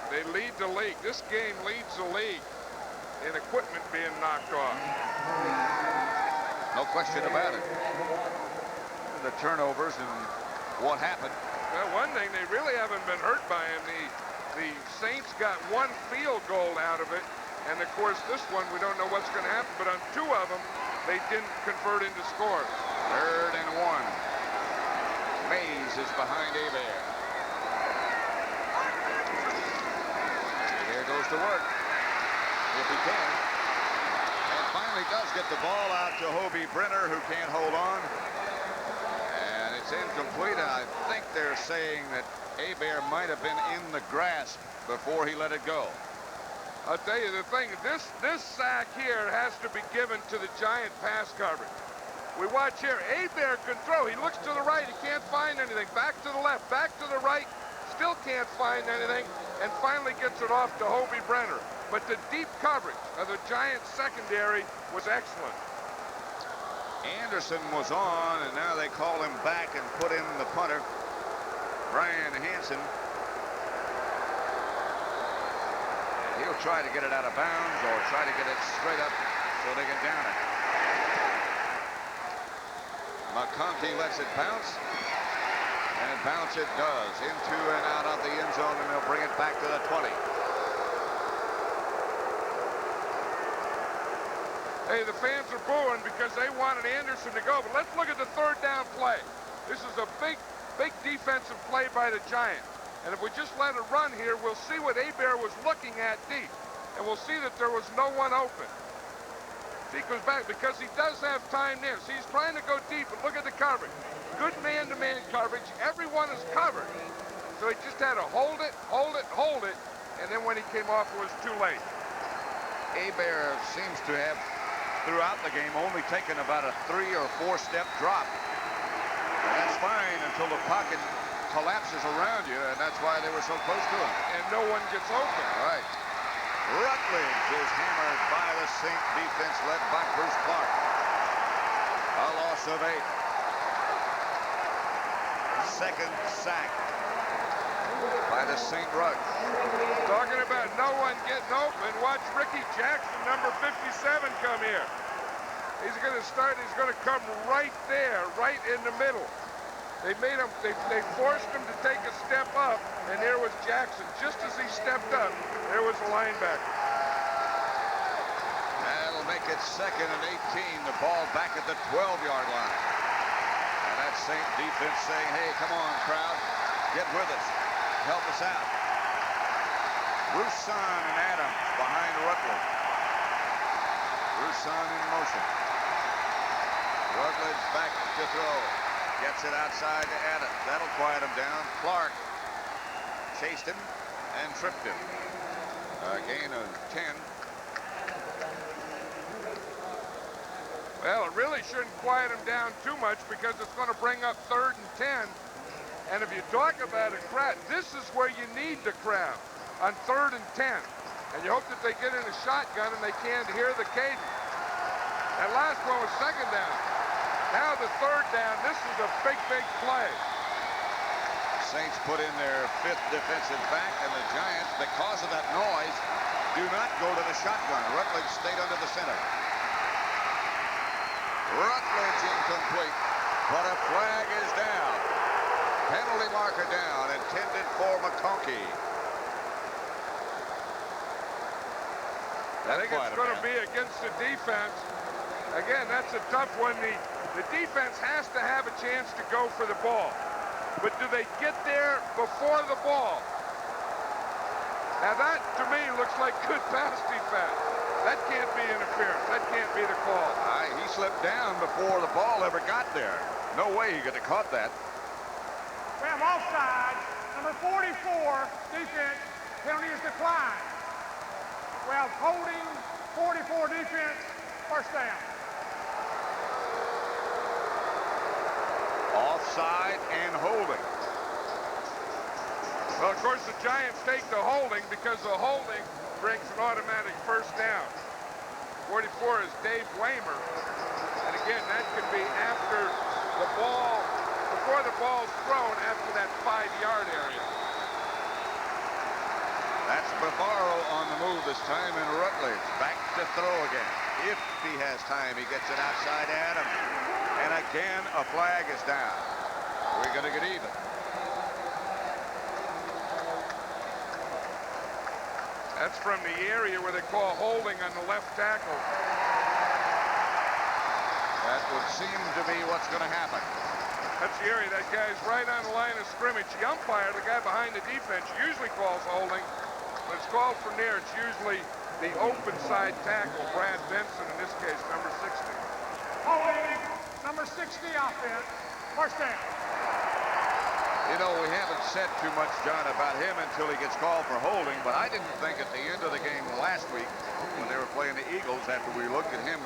They lead the league. This game leads the league in equipment being knocked off. No question about it. The turnovers and what happened. Well, one thing, they really haven't been hurt by him. The Saints got 1 field goal out of it. And, of course, this one, we don't know what's going to happen. But on 2 of them, they didn't convert into scores. 3rd and 1. Mays is behind Hebert. Here goes to work. If he can. And finally does get the ball out to Hobie Brenner, who can't hold on. And it's incomplete. I think they're saying that Hebert might have been in the grasp before he let it go. I'll tell you the thing, this sack here has to be given to the Giant pass coverage. We watch here, Hebert can throw. He looks to the right, he can't find anything. Back to the left, back to the right, still can't find anything, and finally gets it off to Hobie Brenner. But the deep coverage of the Giant secondary was excellent. Anderson was on, and now they call him back and put in the punter, Brian Hansen. He'll try to get it out of bounds or try to get it straight up so they can down it. McConkey lets it bounce, and bounce it does into and out of the end zone, and they'll bring it back to the 20. Hey, the fans are booing because they wanted Anderson to go, but let's look at the 3rd down play. This is a big defensive play by the Giants. And if we just let it run here, we'll see what Hebert was looking at deep. And we'll see that there was no one open. See, he goes back because he does have time there. See, he's trying to go deep, but look at the coverage. Good man-to-man coverage. Everyone is covered. So he just had to hold it, hold it, hold it. And then when he came off, it was too late. Hebert seems to have, throughout the game, only taken about a 3 or 4 step drop. And that's fine until the pocket collapses around you, and that's why they were so close to him. And no one gets open. Right. Rutledge is hammered by the Saint defense led by Bruce Clark. A loss of 8. 2nd sack by the Saint rush. Talking about no one getting open, watch Ricky Jackson, number 57, come here. He's going to start, he's going to come right there, right in the middle. They made him, they forced him to take a step up, and there was Jackson. Just as he stepped up, there was the linebacker. That'll make it 2nd and 18. The ball back at the 12-yard line. And that Saint defense saying, hey, come on, crowd. Get with us. Help us out. Roussan and Adams behind Rutledge. Rusan in motion. Rutledge back to throw. Gets it outside to Adams. That'll quiet him down. Clark chased him and tripped him. A gain of 10. Well, it really shouldn't quiet him down too much because it's going to bring up 3rd and 10. And if you talk about a crowd, this is where you need the crowd, on 3rd and 10. And you hope that they get in a shotgun and they can't hear the cadence. That last one was 2nd down. Now the 3rd down. This is a big, big play. Saints put in their 5th defensive back, and the Giants, because of that noise, do not go to the shotgun. Rutledge stayed under the center. Rutledge incomplete, but a flag is down. Penalty marker down, intended for McConkey. I think it's going to be against the defense. Again, that's a tough one. The defense has to have a chance to go for the ball. But do they get there before the ball? Now that, to me, looks like good pass defense. That can't be interference. That can't be the call. He slipped down before the ball ever got there. No way he could have caught that. We have offside. Number 44, defense. Penalty is declined. We have holding, 44 defense, 1st down. Offside and holding. Well, of course, the Giants take the holding because the holding brings an automatic 1st down. 44 is Dave Waymer. And again, that could be after the ball, before the ball's thrown, after that 5-yard area. That's Bavaro on the move this time, and Rutledge back to throw again. If he has time, he gets it outside Adams. And again, a flag is down. We're going to get even. That's from the area where they call holding on the left tackle. That would seem to be what's going to happen. That's the area. That guy's right on the line of scrimmage. The umpire, the guy behind the defense, usually calls holding. When it's called from there, it's usually the open side tackle, Brad Benson, in this case, number 60. Holding, number 60 offense, 1st down. You know, we haven't said too much, John, about him until he gets called for holding, but I didn't think at the end of the game last week, when they were playing the Eagles, after we looked at him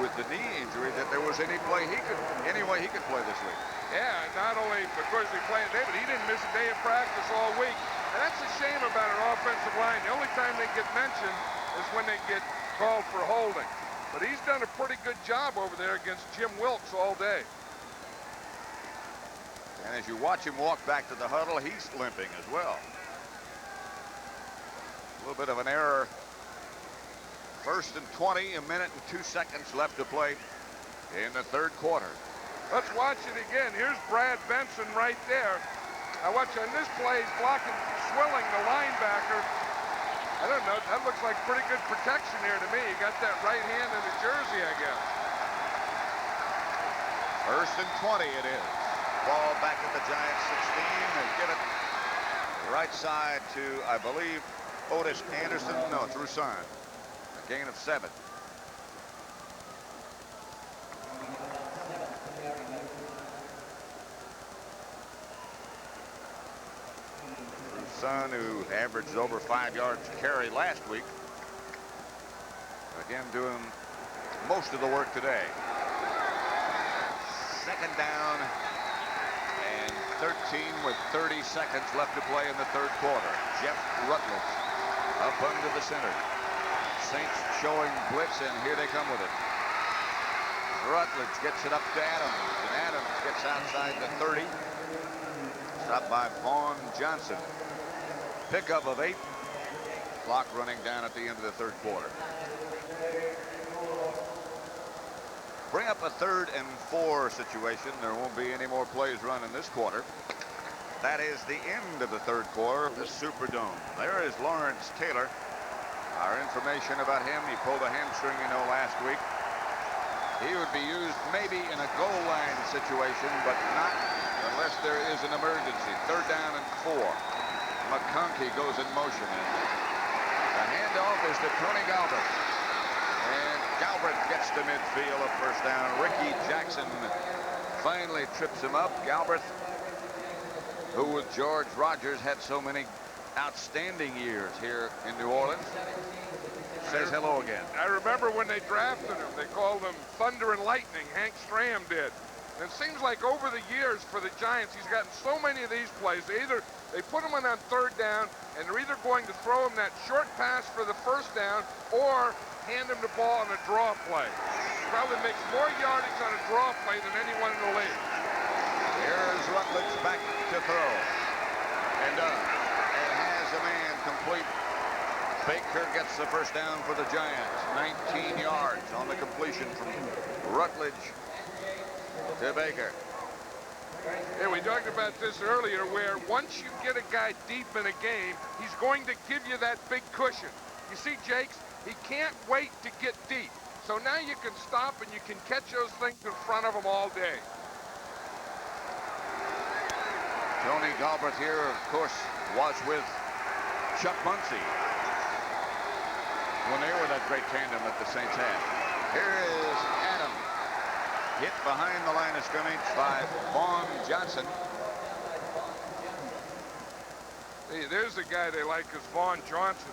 with the knee injury, that there was any way he could play this week. Yeah, not only because he played today, but he didn't miss a day of practice all week. And that's a shame about an offensive line. The only time they get mentioned is when they get called for holding. But he's done a pretty good job over there against Jim Wilkes all day. And as you watch him walk back to the huddle, he's limping as well. A little bit of an error. 1st and 20, a minute and 2 seconds left to play in the 3rd quarter. Let's watch it again. Here's Brad Benson right there. Now watch on this play, he's blocking Swilling, the linebacker. I don't know, that looks like pretty good protection here to me. He got that right hand in the jersey, I guess. 1st and 20 it is. Ball back at the Giants 16. They get it right side to, I believe, Otis Anderson. No, it's Rusan. A gain of 7. Rusan, who averaged over 5 yards carry last week. Again, doing most of the work today. 2nd down. 13 with 30 seconds left to play in the 3rd quarter. Jeff Rutledge up under the center. Saints showing blitz, and here they come with it. Rutledge gets it up to Adams, and Adams gets outside the 30. Stopped by Vaughn Johnson. Pickup of 8. Clock running down at the end of the 3rd quarter. Bring up a 3rd and 4 situation. There won't be any more plays run in this quarter. That is the end of the 3rd quarter of the Superdome. There is Lawrence Taylor. Our information about him, he pulled a hamstring, you know, last week. He would be used maybe in a goal line situation, but not unless there is an emergency. 3rd down and 4. McConkey goes in motion. And the handoff is to Tony Galvin. And Galbraith gets to midfield, a first down. Ricky Jackson finally trips him up. Galbraith, who with George Rogers had so many outstanding years here in New Orleans, says hello again. I remember when they drafted him, they called him Thunder and Lightning. Hank Stram did. And it seems like over the years for the Giants, he's gotten so many of these plays. They put him on third down, and they're either going to throw him that short pass for the first down or hand him the ball on a draw play. He probably makes more yardage on a draw play than anyone in the league. Here's Rutledge back to throw. And has a man complete. Baker gets the first down for the Giants. 19 yards on the completion from Rutledge to Baker. Hey, we talked about this earlier, where once you get a guy deep in a game, he's going to give you that big cushion. You see, Jakes, he can't wait to get deep. So now you can stop and you can catch those things in front of him all day. Tony Galbraith here, of course, was with Chuck Muncie when they were that great tandem that the Saints had. Here is Adam, hit behind the line of scrimmage by Vaughn Johnson. Hey, there's the guy they like, is Vaughn Johnson.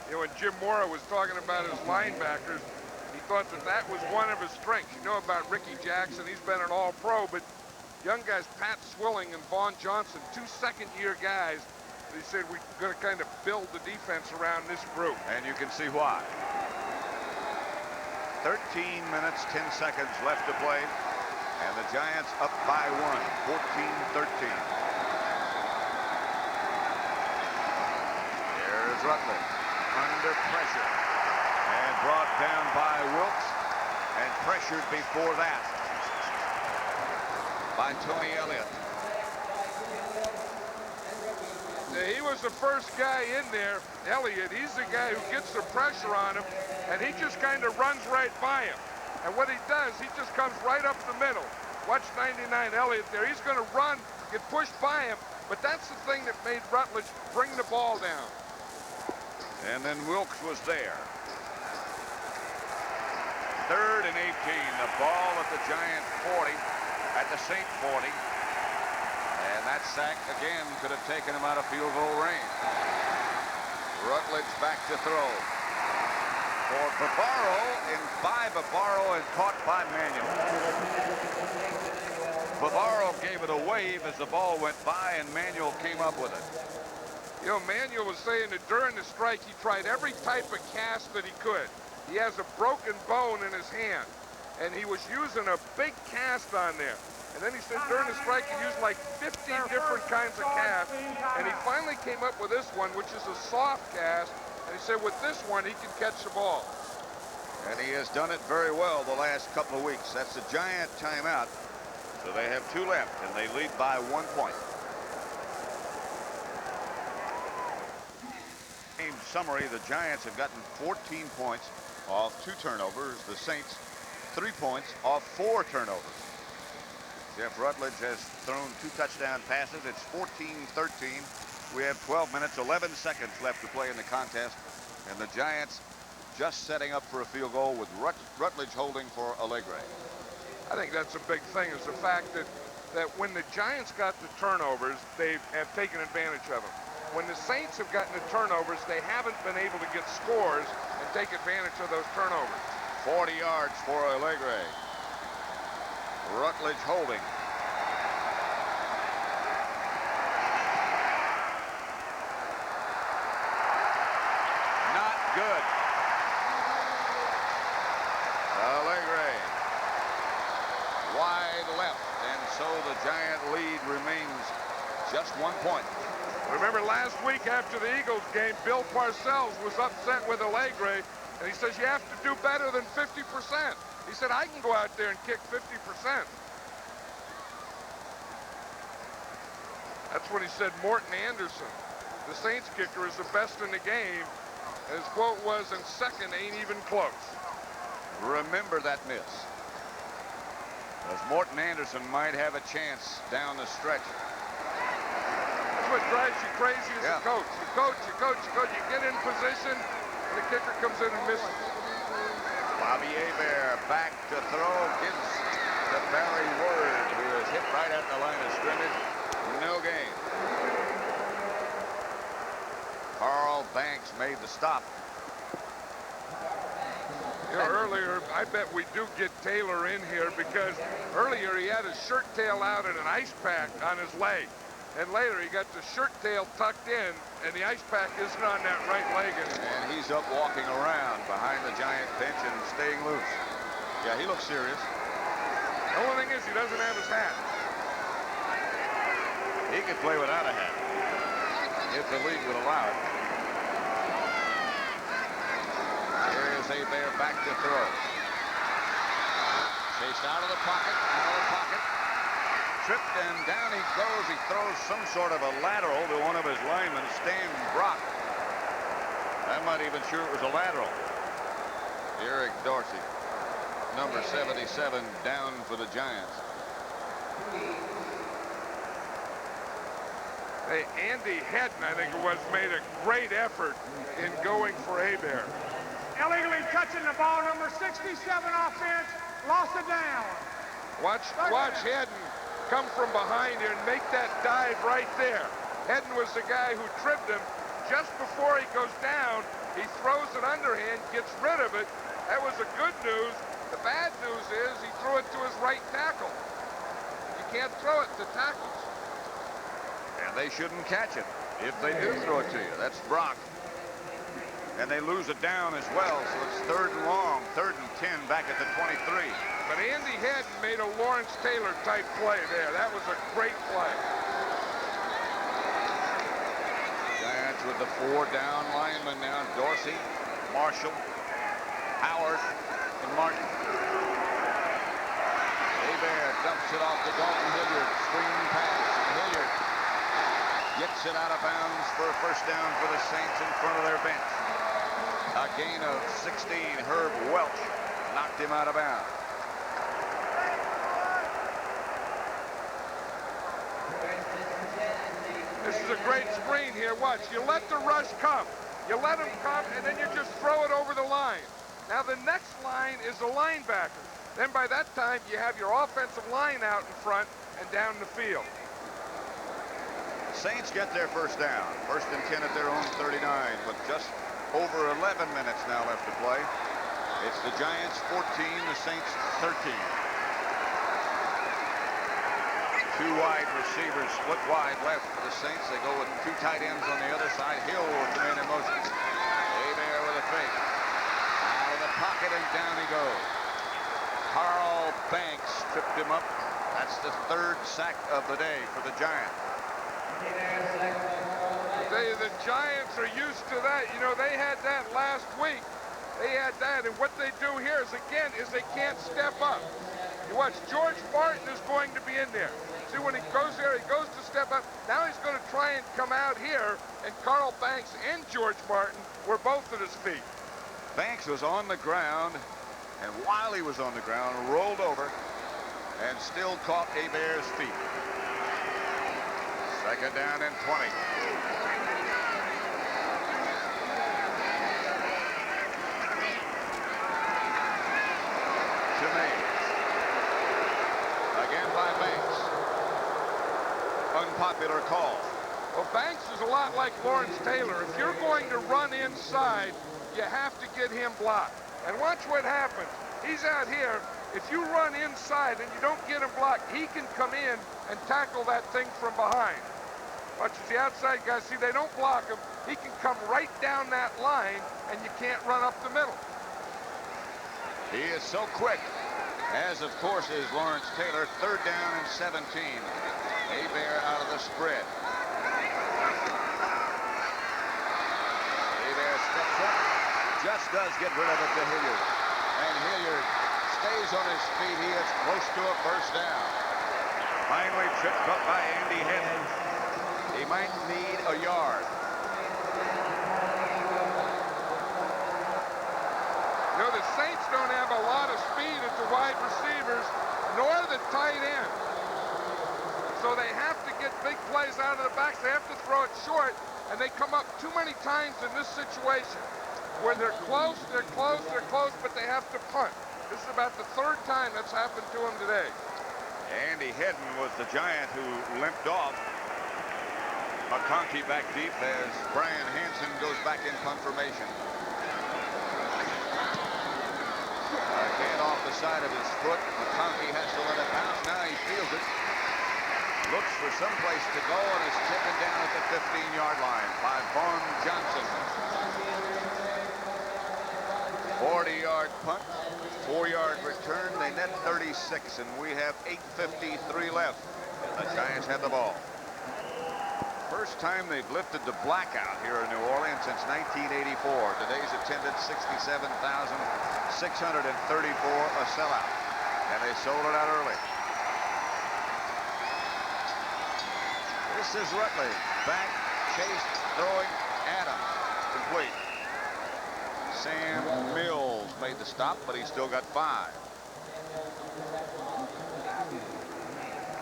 You know, when Jim Mora was talking about his linebackers, he thought that was one of his strengths. You know about Ricky Jackson, he's been an all-pro, but young guys, Pat Swilling and Vaughn Johnson, two second-year guys, they said we're going to kind of build the defense around this group. And you can see why. 13 minutes, 10 seconds left to play, and the Giants up by 1, 14-13. Here's Rutledge under pressure and brought down by Wilkes, and pressured before that by Tony Elliott. He was the first guy in there, Elliott. He's the guy who gets the pressure on him, and he just kind of runs right by him. And what he does, he just comes right up the middle. Watch 99 Elliott there. He's going to run, get pushed by him, but that's the thing that made Rutledge bring the ball down. And then Wilkes was there. 3rd and 18. The ball at the Giant 40, at the Saint 40. And that sack, again, could have taken him out of field goal range. Rutledge back to throw. For Bavaro, and by Bavaro, and caught by Manuel. Bavaro gave it a wave as the ball went by, and Manuel came up with it. You know, Manuel was saying that during the strike, he tried every type of cast that he could. He has a broken bone in his hand, and he was using a big cast on there. And then he said during the strike, he used like 15 different kinds of casts, and he finally came up with this one, which is a soft cast, and he said with this one, he can catch the ball. And he has done it very well the last couple of weeks. That's a Giant timeout, so they have 2 left, and they lead by 1 point. In summary, the Giants have gotten 14 points off 2 turnovers. The Saints 3 points off 4 turnovers. Jeff Rutledge has thrown 2 touchdown passes. It's 14-13. We have 12 minutes, 11 seconds left to play in the contest. And the Giants just setting up for a field goal with Rutledge holding for Allegre. I think that's a big thing, is the fact that when the Giants got the turnovers, they have taken advantage of them. When the Saints have gotten the turnovers, they haven't been able to get scores and take advantage of those turnovers. 40 yards for Allegre. Rutledge holding. Not good. Allegre wide left, and so the Giant lead remains just 1 point. Remember last week after the Eagles game, Bill Parcells was upset with Allegre, and he says you have to do better than 50%. He said, I can go out there and kick 50%. That's what he said. Morten Andersen, the Saints kicker, is the best in the game. And his quote was, and second ain't even close. Remember that miss, as Morten Andersen might have a chance down the stretch. That's what drives you crazy as a coach. You coach, you get in position, and the kicker comes in and misses. Bobby Hebert back to throw, gives to Barry Word, who is hit right at the line of scrimmage. No gain. Carl Banks made the stop. You know, earlier, I bet we do get Taylor in here because earlier he had his shirt tail out and an ice pack on his leg. And later he got the shirt tail tucked in and the ice pack isn't on that right leg anymore. And he's up walking around behind the Giant bench and staying loose. Yeah, he looks serious. The only thing is he doesn't have his hat. He could play without a hat if the league would allow it. Here's Hebert back to throw. Chased out of the pocket, tripped, and down he goes. He throws some sort of a lateral to one of his linemen, Stan Brock. I'm not even sure it was a lateral. Eric Dorsey, number 77, down for the Giants. Hey, Andy Hedden, I think it was, made a great effort in going for Hebert. Illegally touching the ball, number 67 offense, lost it down. Watch Hedden come from behind here and make that dive right there. Hedden was the guy who tripped him. Just before he goes down, he throws an underhand, gets rid of it. That was the good news. The bad news is he threw it to his right tackle. You can't throw it to tackles. And they shouldn't catch it if they do throw it to you. That's Brock. And they lose it down as well, so it's 3rd and long, 3rd and 10 back at the 23. But Andy Hedden made a Lawrence Taylor type play there. That was a great play. Giants with the 4 down linemen now. Dorsey, Marshall, Howard, and Martin. Hebert dumps it off to Dalton Hilliard. Screen pass. Hilliard gets it out of bounds for a first down for the Saints in front of their bench. A gain of 16. Herb Welch knocked him out of bounds. This is a great screen here. Watch. You let the rush come. You let him come, and then you just throw it over the line. Now the next line is the linebacker. Then by that time, you have your offensive line out in front and down the field. Saints get their first down. 1st and 10 at their own 39, but just over 11 minutes now left to play. It's the Giants 14, the Saints 13. 2 wide receivers split wide left for the Saints. They go with 2 tight ends on the other side. Hill will come in motion. Hebert with a fake. Out of the pocket and down he goes. Carl Banks tripped him up. That's the 3rd sack of the day for the Giants. The Giants are used to that. You know, they had that last week. They had that, and what they do here is, again, is they can't step up. You watch, George Martin is going to be in there. See, when he goes there, he goes to step up. Now he's going to try and come out here, and Carl Banks and George Martin were both at his feet. Banks was on the ground, and while he was on the ground, rolled over and still caught Hebert's feet. 2nd down and 20. Again by Banks. Unpopular call. Well, Banks is a lot like Lawrence Taylor. If you're going to run inside, you have to get him blocked. And watch what happens. He's out here. If you run inside and you don't get him blocked, he can come in and tackle that thing from behind. Watch as the outside guys, see, they don't block him. He can come right down that line, and you can't run up the middle. He is so quick, as of course is Lawrence Taylor. 3rd down and 17. Hebert out of the spread. Hebert steps up, just does get rid of it to Hilliard. And Hilliard stays on his feet. He is close to a first down. Finally tripped up by Andy Hedden. He might need a yard. You know, the Saints don't have a lot of speed at the wide receivers, nor the tight end. So they have to get big plays out of the backs. They have to throw it short, and they come up too many times in this situation. where they're close, but they have to punt. This is about the third time that's happened to them today. Andy Hedden was the Giant who limped off. McConkey back deep as Brian Hansen goes back in punt formation. Hand off the side of his foot. McConkey has to let it bounce. Now he feels it. Looks for some place to go and is taken down at the 15-yard line by Vaughn Johnson. 40-yard punt, 4-yard return. They net 36, and we have 8:53 left. The Giants have the ball. First time they've lifted the blackout here in New Orleans since 1984. Today's attendance 67,634, a sellout, and they sold it out early. This is Rutledge, back, chased, throwing, Adams, complete. Sam Mills made the stop, but he's still got 5.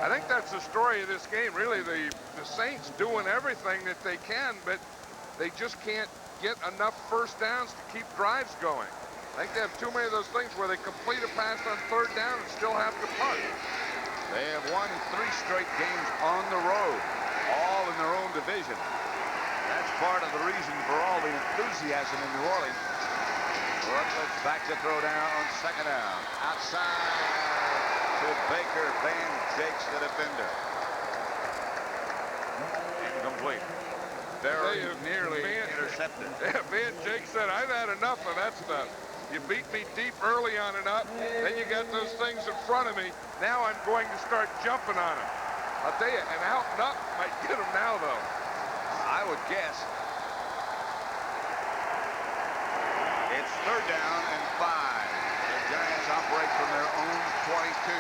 I think that's the story of this game. Really, the Saints doing everything that they can, but they just can't get enough first downs to keep drives going. I think they have too many of those things where they complete a pass on 3rd down and still have to punt. They have won 3 straight games on the road, all in their own division. That's part of the reason for all the enthusiasm in New Orleans. Rutledge back to throw down on 2nd down. Outside to Baker. Van Jakes, the defender. Incomplete. Very nearly intercepted. Yeah, Van Jakes said, I've had enough of that stuff. You beat me deep early on and up. Then you got those things in front of me. Now I'm going to start jumping on them. I'll tell you, an out and up might get them now, though. I would guess. It's 3rd down and 5. The Giants operate from their own 22.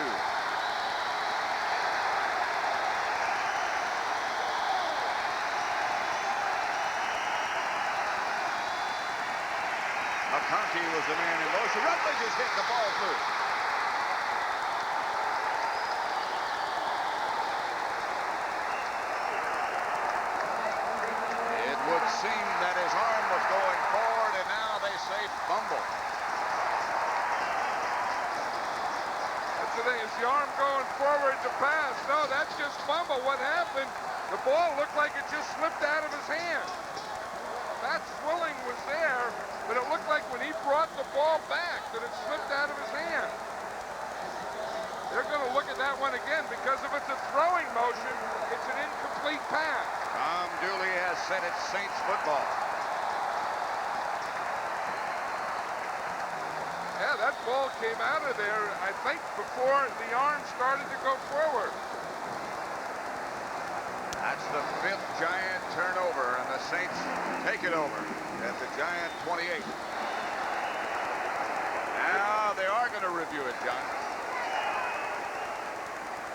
McConkey was the man in motion. Rutledge has hit the ball through. It would seem that his arm was going forward, and now they say fumble. That's the thing. Is the arm going forward to pass? No, that's just fumble. What happened? The ball looked like it just slipped out of his hand. That Swilling was there, but it looked like when he brought the ball back that it slipped out of his hand. They're going to look at that one again because if it's a throwing motion, it's an incomplete pass. Tom Dooley has said it's Saints football. Yeah, that ball came out of there, I think, before the arm started to go forward. That's the 5th Giant turnover, and the Saints take it over at the Giant 28. Now they are going to review it, John.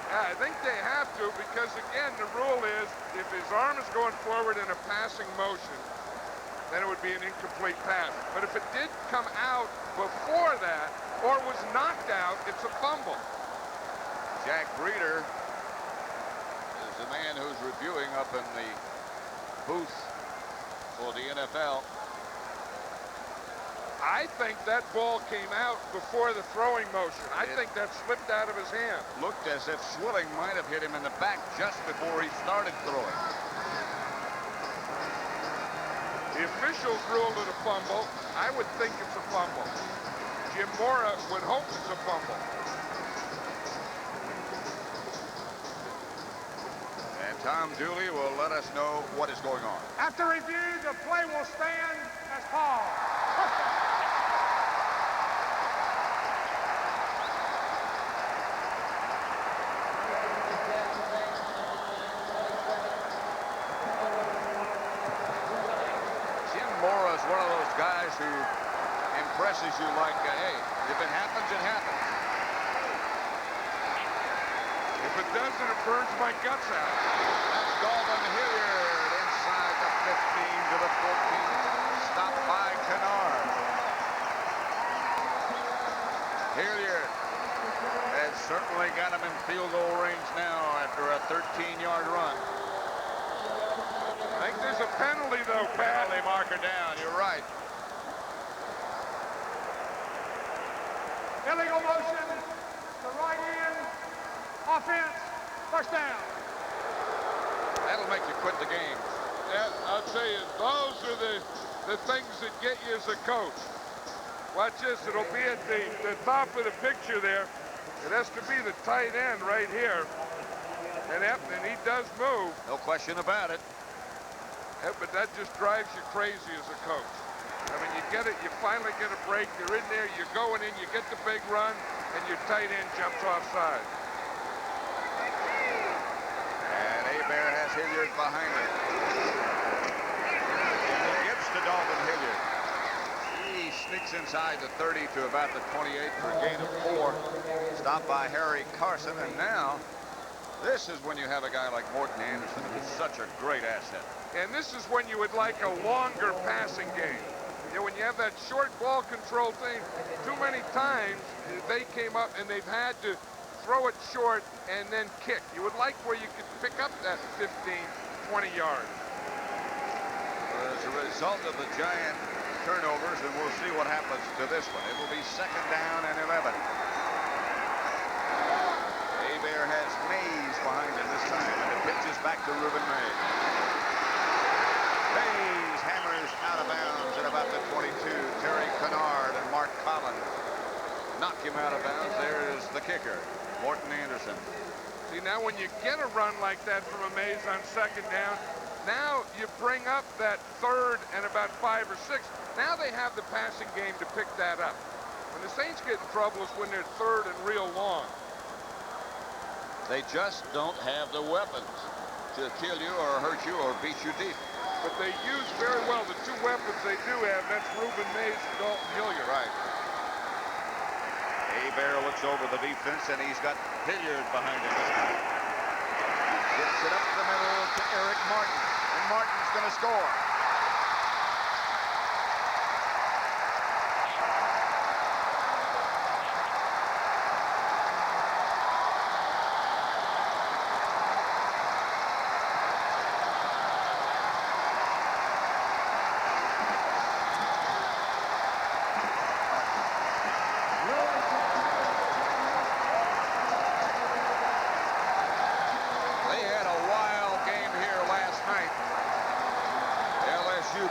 Yeah, I think they have to because, again, the rule is if his arm is going forward in a passing motion, then it would be an incomplete pass. But if it did come out before that or was knocked out, it's a fumble. Jack Breeder is the man who's reviewing up in the booth for the NFL. I think that ball came out before the throwing motion. I think that slipped out of his hand. Looked as if Swilling might have hit him in the back just before he started throwing. The officials ruled it a fumble. I would think it's a fumble. Jim Mora would hope it's a fumble. And Tom Dooley will let us know what is going on. After review, the play will stand as called. One of those guys who impresses you like, hey, if it happens, it happens. If it doesn't, it burns my guts out. That's Dalton Hilliard inside the 15 to the 14. Stopped by Kennard. Hilliard has certainly got him in field goal range now after a 13-yard run. I think there's a penalty, though, Pat. Penalty marker down. You're right. Illegal motion to right end. Offense. First down. That'll make you quit the game. Yeah, I'll tell you, those are the things that get you as a coach. Watch this, it'll be at the top of the picture there. It has to be the tight end right here. And he does move. No question about it. Yeah, but that just drives you crazy as a coach. I mean, you get it, you finally get a break, you're in there, you're going in, you get the big run, and your tight end jumps offside. And Hebert has Hilliard behind him. And he gives to Dalton Hilliard. He sneaks inside the 30 to about the 28 for a gain of 4. Stopped by Harry Carson, and now this is when you have a guy like Morten Andersen, who's such a great asset. And this is when you would like a longer passing game. You know, when you have that short ball control thing, too many times they came up and they've had to throw it short and then kick. You would like where you could pick up that 15, 20 yards. As a result of the giant turnovers, and we'll see what happens to this one. It will be 2nd down and 11. Hebert has Mays behind him this time, and the pitch is back to Rueben Mays. Mays hammers out of bounds at about the 22. Terry Kennard and Mark Collins knock him out of bounds. There's the kicker, Morten Andersen. See, now when you get a run like that from a Mays on 2nd down, now you bring up that 3rd and about 5 or 6. Now they have the passing game to pick that up. When the Saints get in trouble is when they're 3rd and real long. They just don't have the weapons to kill you or hurt you or beat you deep. But they use very well the 2 weapons they do have. That's Rueben Mays and Dalton Hilliard. Right. Hebert looks over the defense, and he's got Hilliard behind him this time. Gets it up the middle to Eric Martin, and Martin's going to score.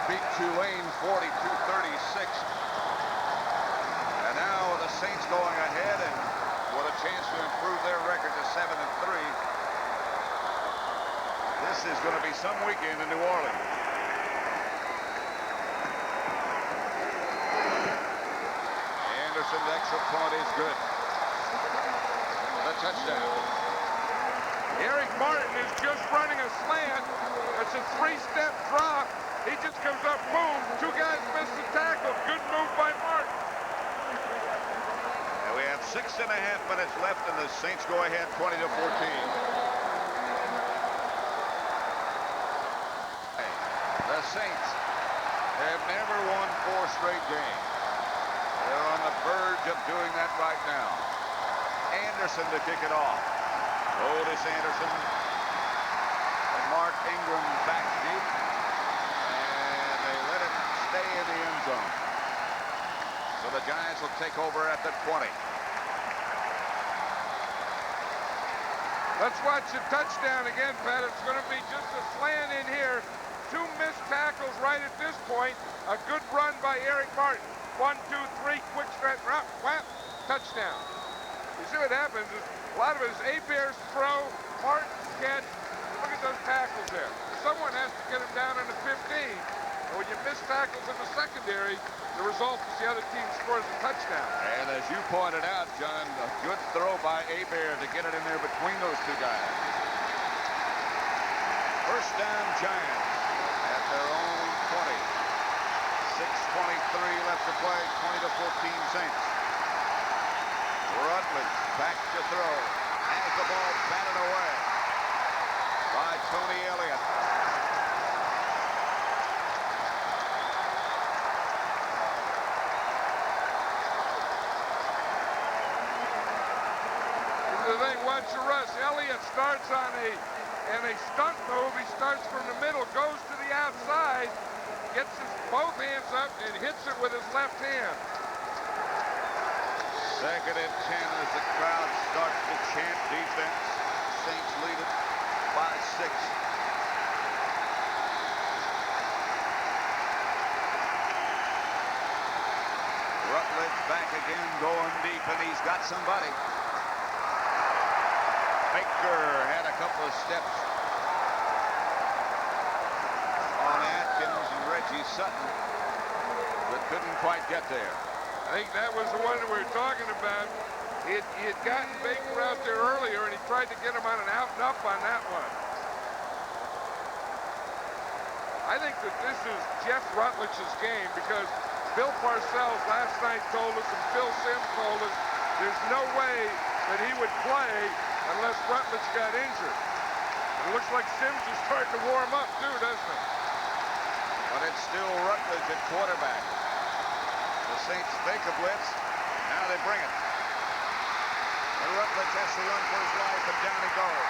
Beat Tulane 42-36. And now the Saints going ahead and with a chance to improve their record to 7-3. This is going to be some weekend in New Orleans. Anderson's extra point is good. The touchdown. Eric Martin is just running a slant. It's a 3-step drop. He just comes up, boom, 2 guys miss the tackle. Good move by Martin. And we have 6.5 minutes left, and the Saints go ahead 20-14. The Saints have never won 4 straight games. They're on the verge of doing that right now. Andersen to kick it off. Otis Anderson and Mark Ingram back deep. Stay in the end zone. So the Giants will take over at the 20. Let's watch the touchdown again, Pat. It's going to be just a slant in here. 2 missed tackles right at this point. A good run by Eric Martin. 1, 2, 3, quick stretch, whap, touchdown. You see what happens is a lot of it is Hebert's throw, Martin's catch. Look at those tackles there. Someone has to get him down in the 15. When you miss tackles in the secondary, the result is the other team scores a touchdown. And as you pointed out, John, a good throw by Hebert to get it in there between those 2 guys. First down, Giants at their own 20. 6:23 left to play, 20-14 Saints. Rutledge back to throw. Has the ball batted away by Tony Elliott. Watch the rush. Elliott starts on a stunt move. He starts from the middle, goes to the outside, gets his both hands up and hits it with his left hand. Second and 10 as the crowd starts to chant defense. Saints lead it by 6. Rutledge back again, going deep, and he's got somebody. Baker had a couple of steps on Atkins and Reggie Sutton, but couldn't quite get there. I think that was the one that we were talking about. He had gotten Baker out there earlier, and he tried to get him on an out and up on that one. I think that this is Jeff Rutledge's game, because Bill Parcells last night told us, and Phil Simms told us, there's no way that he would play unless Rutledge got injured. It looks like Simms is starting to warm up too, doesn't it? But it's still Rutledge at quarterback. The Saints fake a blitz. Now they bring it. And Rutledge has to run for his life, and down he goes.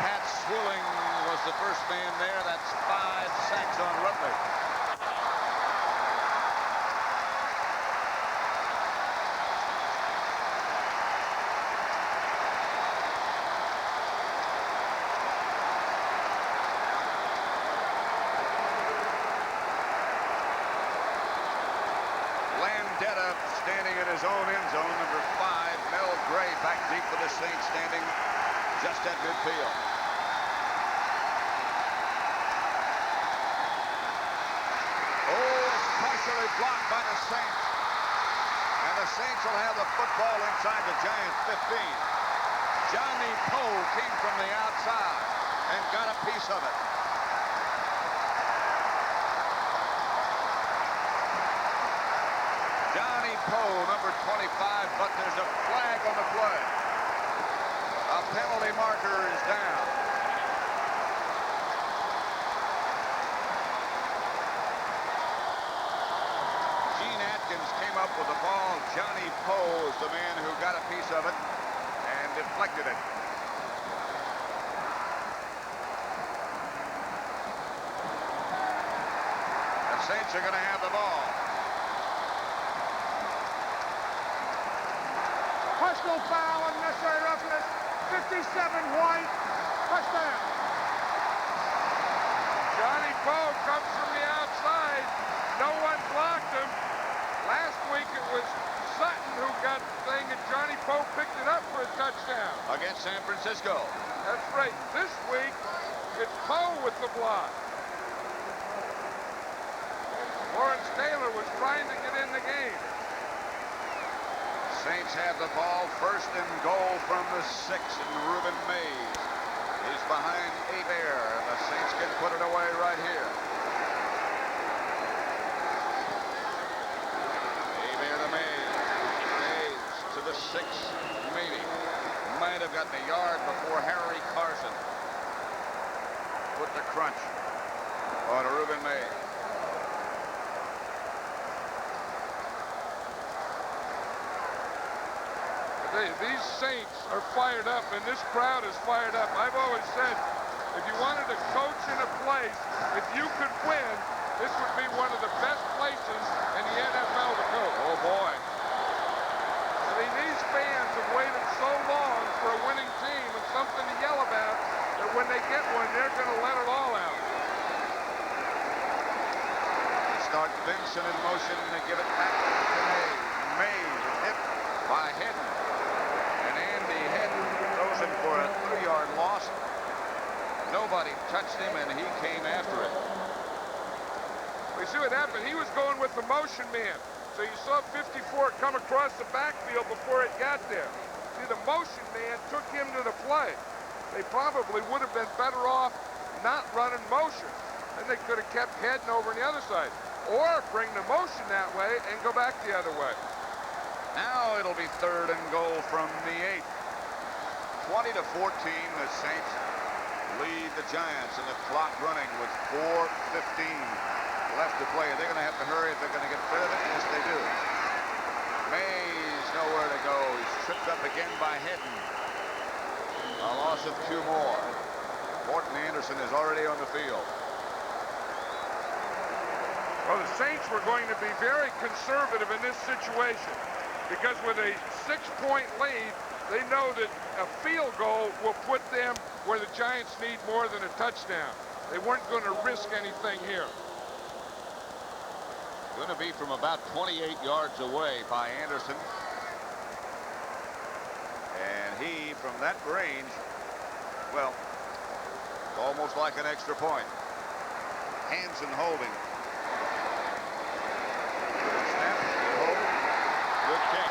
Pat Swilling was the first man there. That's 5 sacks on Rutledge. Standing in his own end zone, number 5, Mel Gray, back deep for the Saints, standing just at midfield. Oh, it's partially blocked by the Saints. And the Saints will have the football inside the Giants' 15. Johnny Poe came from the outside and got a piece of it. Johnny Poe, number 25, but there's a flag on the play. A penalty marker is down. Gene Atkins came up with the ball. Johnny Poe is the man who got a piece of it and deflected it. The Saints are going to have the ball. Personal foul, unnecessary roughness, 57 White, touchdown. Johnny Poe comes from the outside. No one blocked him. Last week it was Sutton who got the thing, and Johnny Poe picked it up for a touchdown. Against San Francisco. That's right. This week, it's Poe with the block. Lawrence Taylor was trying to get in the game. Saints have the ball, first and goal from the 6, and Reuben Mays is behind Hebert, and the Saints can put it away right here. Hebert to Mays. Mays to the 6, maybe. Might have gotten a yard before Harry Carson put the crunch on Reuben Mays. These Saints are fired up, and this crowd is fired up. I've always said, if you wanted to coach in a place, if you could win, this would be one of the best places in the NFL to coach. Oh, boy. I mean, these fans have waited so long for a winning team and something to yell about that when they get one, they're going to let it all out. They start Benson in motion and they give it back to Mays. Mays hit by Hedden. For a 3-yard loss. Nobody touched him, and he came after it. We see what happened. He was going with the motion man. So you saw 54 come across the backfield before it got there. See, the motion man took him to the play. They probably would have been better off not running motion. Then they could have kept heading over on the other side. Or bring the motion that way and go back the other way. Now it'll be 3rd and goal from the 8. 20-14, the Saints lead the Giants, and the clock running with 4:15 left to play. They're going to have to hurry if they're going to get rid of it. Yes, they do. Mays nowhere to go. He's tripped up again by Hedden. A loss of 2 more. Morton Anderson is already on the field. Well, the Saints were going to be very conservative in this situation because with a 6-point lead, they know that a field goal will put them where the Giants need more than a touchdown. They weren't going to risk anything here. Going to be from about 28 yards away by Anderson. And he, from that range, well, almost like an extra point. Hansen holding. Good snap, good hold, good kick.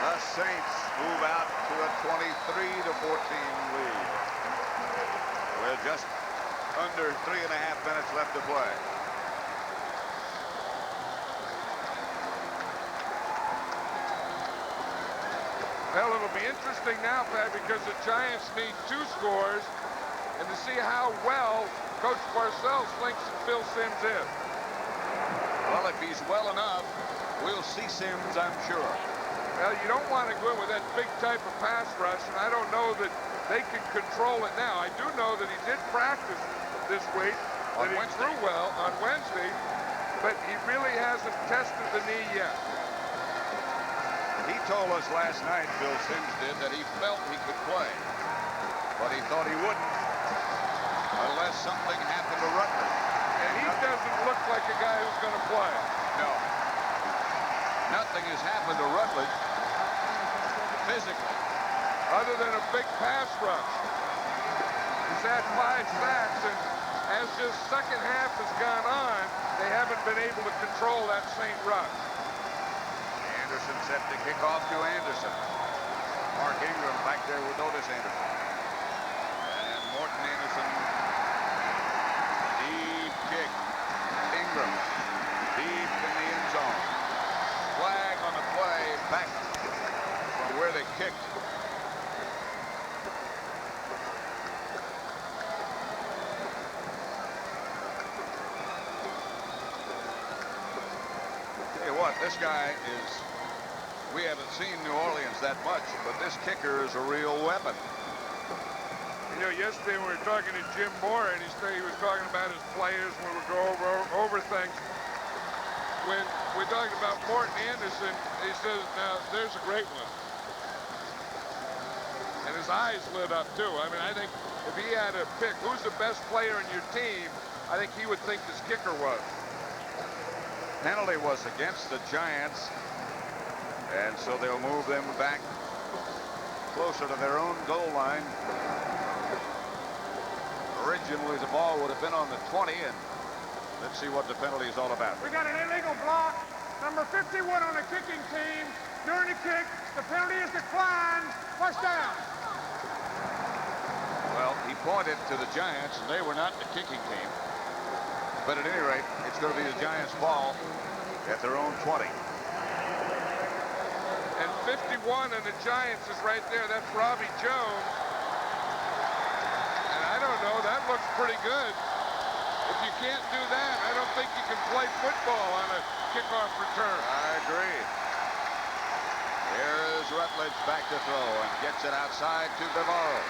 The Saints move out to a 23-14 lead with just under 3.5 minutes left to play. Well, it'll be interesting now, Pat, because the Giants need 2 scores and to see how well Coach Parcells thinks Phil Simms is. Well, if he's well enough, we'll see Simms, I'm sure. Well, you don't want to go in with that big type of pass rush, and I don't know that they can control it now. I do know that he did practice this week, that he threw well on Wednesday, but he really hasn't tested the knee yet. He told us last night, Phil Simms did, that he felt he could play, but he thought he wouldn't unless something happened to Rutledge. And he doesn't look like a guy who's going to play. No. Nothing has happened to Rutledge physically. Other than a big pass rush. He's had 5 sacks, and as this second half has gone on, they haven't been able to control that Saint rush. Anderson set to kick off to Anderson. Mark Ingram back there with Otis Anderson. And Morten Anderson. Deep kick. Ingram. Deep in the end zone. Flag on the play back from where they kicked. Tell you what, this guy is, we haven't seen New Orleans that much, but this kicker is a real weapon. You know, yesterday we were talking to Jim Moore, and he was talking about his players when we go over things. When we're talking about Morten Anderson, he says, now, there's a great one. And his eyes lit up, too. I mean, I think if he had to pick who's the best player in your team, I think he would think this kicker was. Penalty was against the Giants, and so they'll move them back closer to their own goal line. Originally, the ball would have been on the 20, and let's see what the penalty is all about. We got an illegal block. Number 51 on the kicking team. During the kick, the penalty is declined. First down. Well, he pointed to the Giants, and they were not the kicking team. But at any rate, it's going to be the Giants' ball at their own 20. And 51 and the Giants is right there. That's Robbie Jones. And I don't know, that looks pretty good. If you can't do that, I don't think you can play football on a kickoff return. I agree. Here's Rutledge back to throw and gets it outside to Navarro.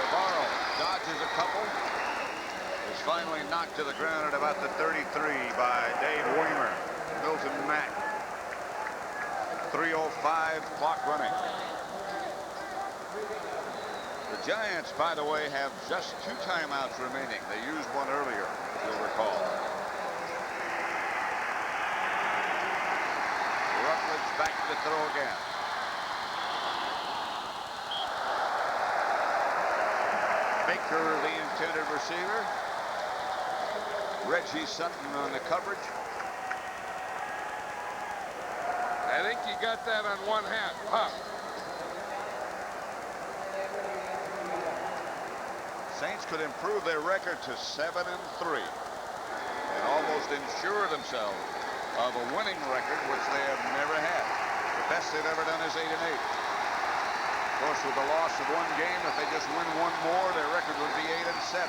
Navarro dodges a couple. Is finally knocked to the ground at about the 33 by Dave Weimer. Milton Mack. 3:05 clock running. The Giants, by the way, have just 2 timeouts remaining. They used one earlier, you'll recall. Rutledge back to throw again. Baker, the intended receiver. Reggie Sutton on the coverage. I think you got that on one half. Huh. Saints could improve their record to 7-3 and almost ensure themselves of a winning record, which they have never had. The best they've ever done is 8-8. Of course, with the loss of 1 game, if they just win 1 more, their record would be 8-7.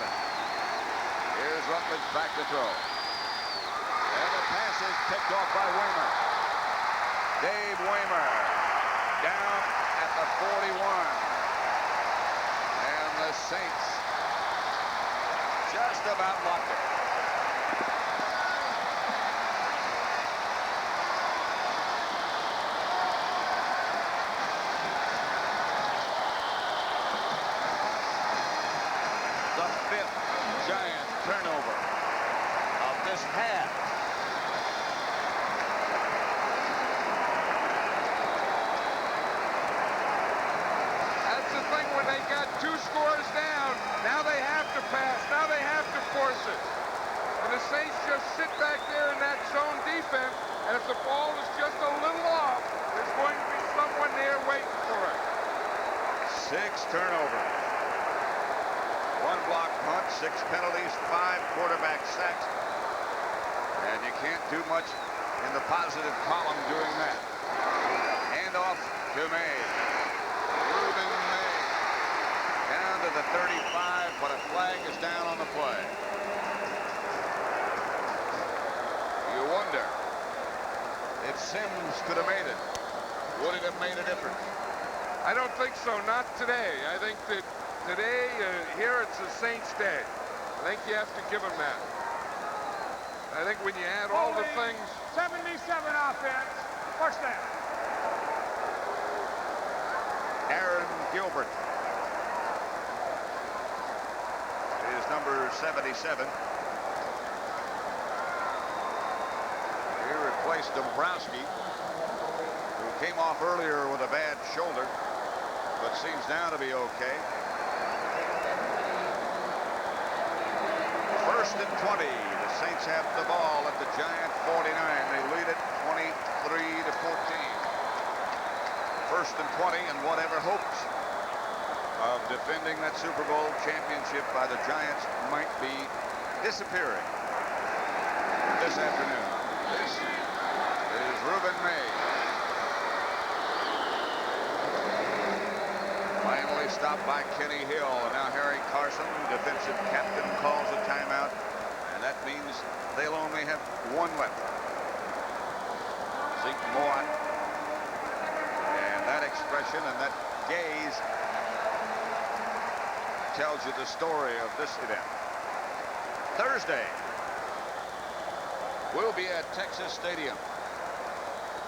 Here's Rutledge back to throw. And the pass is picked off by Weimer. Dave Weimer down at the 41. And the Saints just about locked it. The 5th Giant turnover of this half. That's the thing when they got 2 scores down. Now they have to pass. Now they have to force it. And the Saints just sit back there in that zone defense. And if the ball is just a little off, there's going to be someone there waiting for it. 6 turnovers. 1 block punt, 6 penalties, 5 quarterback sacks. And you can't do much in the positive column doing that. Handoff to May. Reuben May down to the 35, but a flag is down on the play. You wonder if Sims could have made it. Would it have made a difference? I don't think so. Not today. I think that today, here it's a Saints day. I think you have to give them that. I think when you add all the things... 77 offense, first down. Aaron Gilbert is number 77. He replaced Dombrowski, who came off earlier with a bad shoulder, but seems now to be okay. 1st and 20. The Saints have the ball at the Giant 49. They lead it 23 to 14. 1st and 20, and whatever hopes of defending that Super Bowl championship by the Giants might be disappearing this afternoon. This is Reuben May. Finally stopped by Kenny Hill, and now Harry Carson, defensive captain, calls a timeout, and that means they'll only have 1 left. Zeke Moat, and that expression and that gaze tells you the story of this event. Thursday, we'll be at Texas Stadium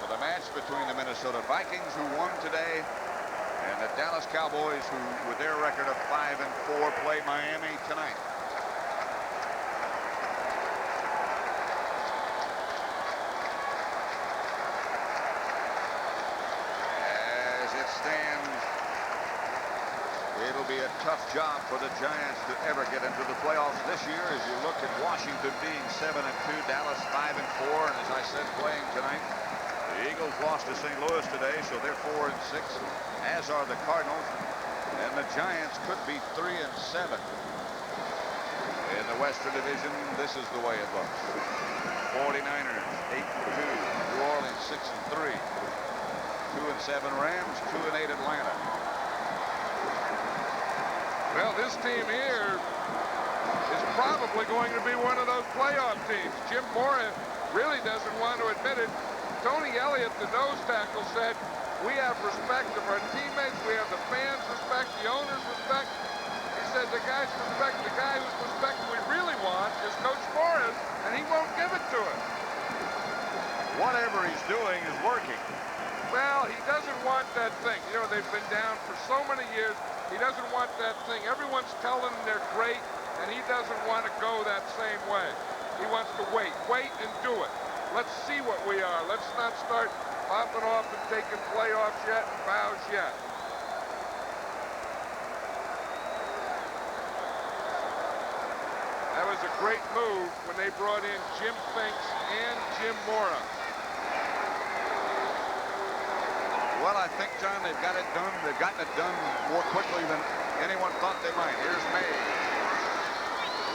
for the match between the Minnesota Vikings, who won today, and the Dallas Cowboys, who, with their record of 5-4, play Miami tonight. As it stands, it'll be a tough job for the Giants to ever get into the playoffs this year. As you look at Washington being 7-2, Dallas 5-4, and as I said, playing tonight. The Eagles lost to St. Louis today, so they're 4-6, as are the Cardinals, and the Giants could be 3-7. In the Western Division, this is the way it looks. 49ers 8-2, New Orleans 6-3, 2-7 Rams, 2-8 Atlanta. Well, this team here is probably going to be one of those playoff teams. Jim Mora really doesn't want to admit it. Tony Elliott, the nose tackle, said, we have respect of our teammates, we have the fans' respect, the owners' respect. He said the guys respect, the guy whose respect we really want is Coach Morris, and he won't give it to us. Whatever he's doing is working. Well, he doesn't want that thing. You know, they've been down for so many years. He doesn't want that thing. Everyone's telling him they're great, and he doesn't want to go that same way. He wants to wait and do it. Let's see what we are. Let's not start popping off and taking playoffs yet and bows yet. That was a great move when they brought in Jim Finks and Jim Mora. Well, I think, John, they've got it done. They've gotten it done more quickly than anyone thought they might. Here's May.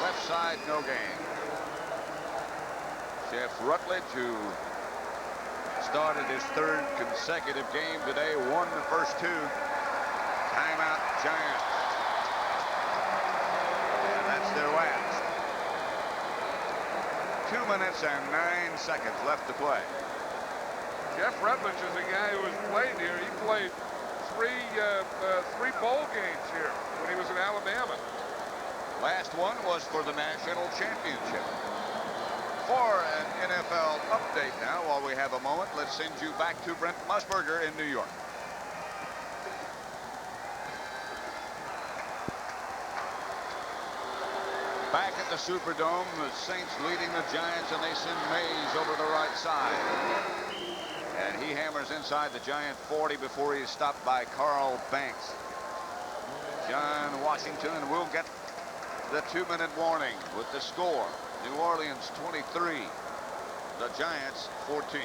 Left side, no gain. Jeff Rutledge, who started his 3rd consecutive game today, won the first 2. Timeout, Giants. And that's their last. 2 minutes and 9 seconds left to play. Jeff Rutledge is a guy who has played here. He played 3 3 bowl games here when he was in Alabama. Last one was for the national championship. For an NFL update now, while we have a moment, let's send you back to Brent Musburger in New York. Back at the Superdome, the Saints leading the Giants, and they send Mays over the right side. And he hammers inside the Giant 40 before he is stopped by Carl Banks. John Washington will get the 2-minute warning with the score. New Orleans 23, the Giants 14.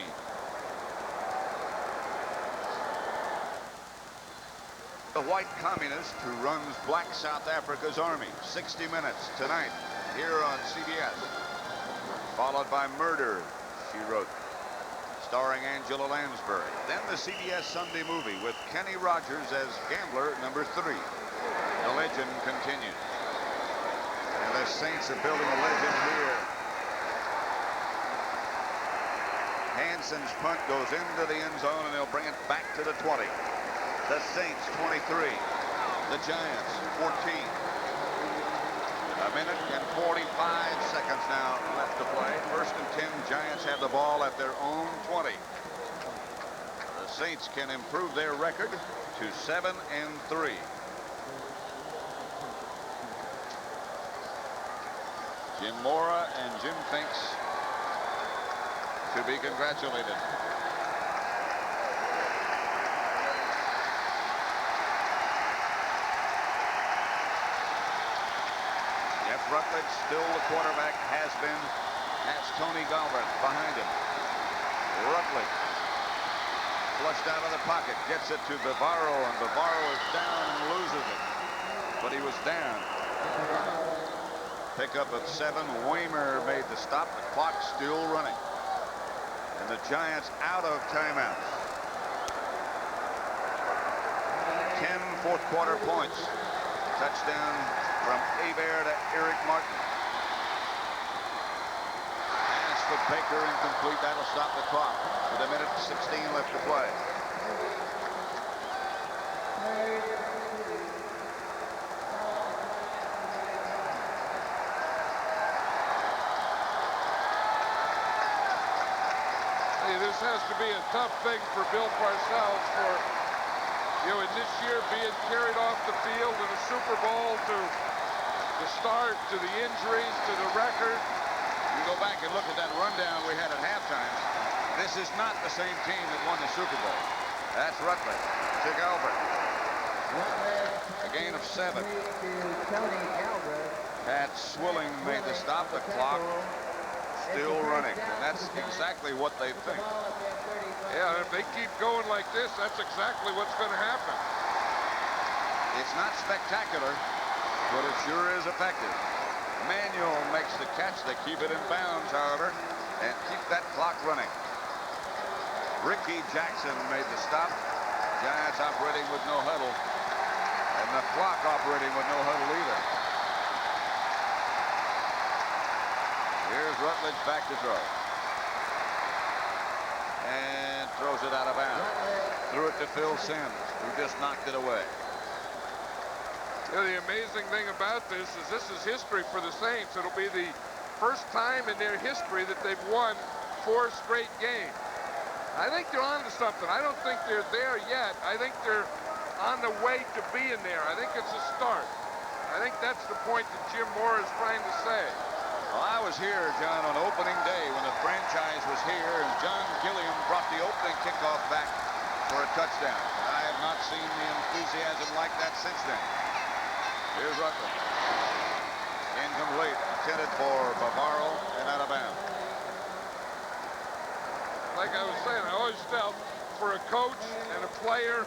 The white communist who runs black South Africa's army. 60 minutes tonight here on CBS. Followed by Murder, she wrote, starring Angela Lansbury. Then the CBS Sunday movie with Kenny Rogers as gambler number 3. The legend continues. And the Saints are building a legend here. Hanson's punt goes into the end zone, and they'll bring it back to the 20. The Saints 23, the Giants 14. A minute and 45 seconds now left to play. First and 10, Giants have the ball at their own 20. The Saints can improve their record to 7-3. Jim Mora and Jim Finks to be congratulated. Jeff Rutledge, still the quarterback, has been. That's Tony Galbraith behind him. Rutledge flushed out of the pocket, gets it to Bavaro, and Bavaro is down and loses it. But he was down. Pickup of 7. Weimer made the stop. The clock still running. And the Giants out of timeouts. 10 fourth quarter points. Touchdown from Hebert to Eric Martin. Pass for Baker incomplete. That'll stop the clock with a minute and 16 left to play. This has to be a tough thing for Bill Parcells for, in this year being carried off the field in a Super Bowl to the start, to the injuries, to the record. You go back and look at that rundown we had at halftime. This is not the same team that won the Super Bowl. That's Rutledge to Galbraith. A gain of 7. Pat Swilling made the stop. The clock still running, and that's exactly what they think. Yeah, if they keep going like this, that's exactly what's going to happen. It's not spectacular, but it sure is effective. Manuel makes the catch. They keep it in bounds, however, and keep that clock running. Ricky Jackson made the stop. Giants operating with no huddle, and the clock operating with no huddle either. Here's Rutledge back to throw. And throws it out of bounds. Threw it to Phil Simms, who just knocked it away. The amazing thing about this is history for the Saints. It'll be the first time in their history that they've won 4 straight games. I think they're on to something. I don't think they're there yet. I think they're on the way to being there. I think it's a start. I think that's the point that Jim Moore is trying to say. Well, I was here, John, on opening day when the franchise was here, and John Gilliam brought the opening kickoff back for a touchdown. I have not seen the enthusiasm like that since then. Here's Rutledge. Incomplete. Intended for Bavaro and out of bounds. Like I was saying, I always felt for a coach and a player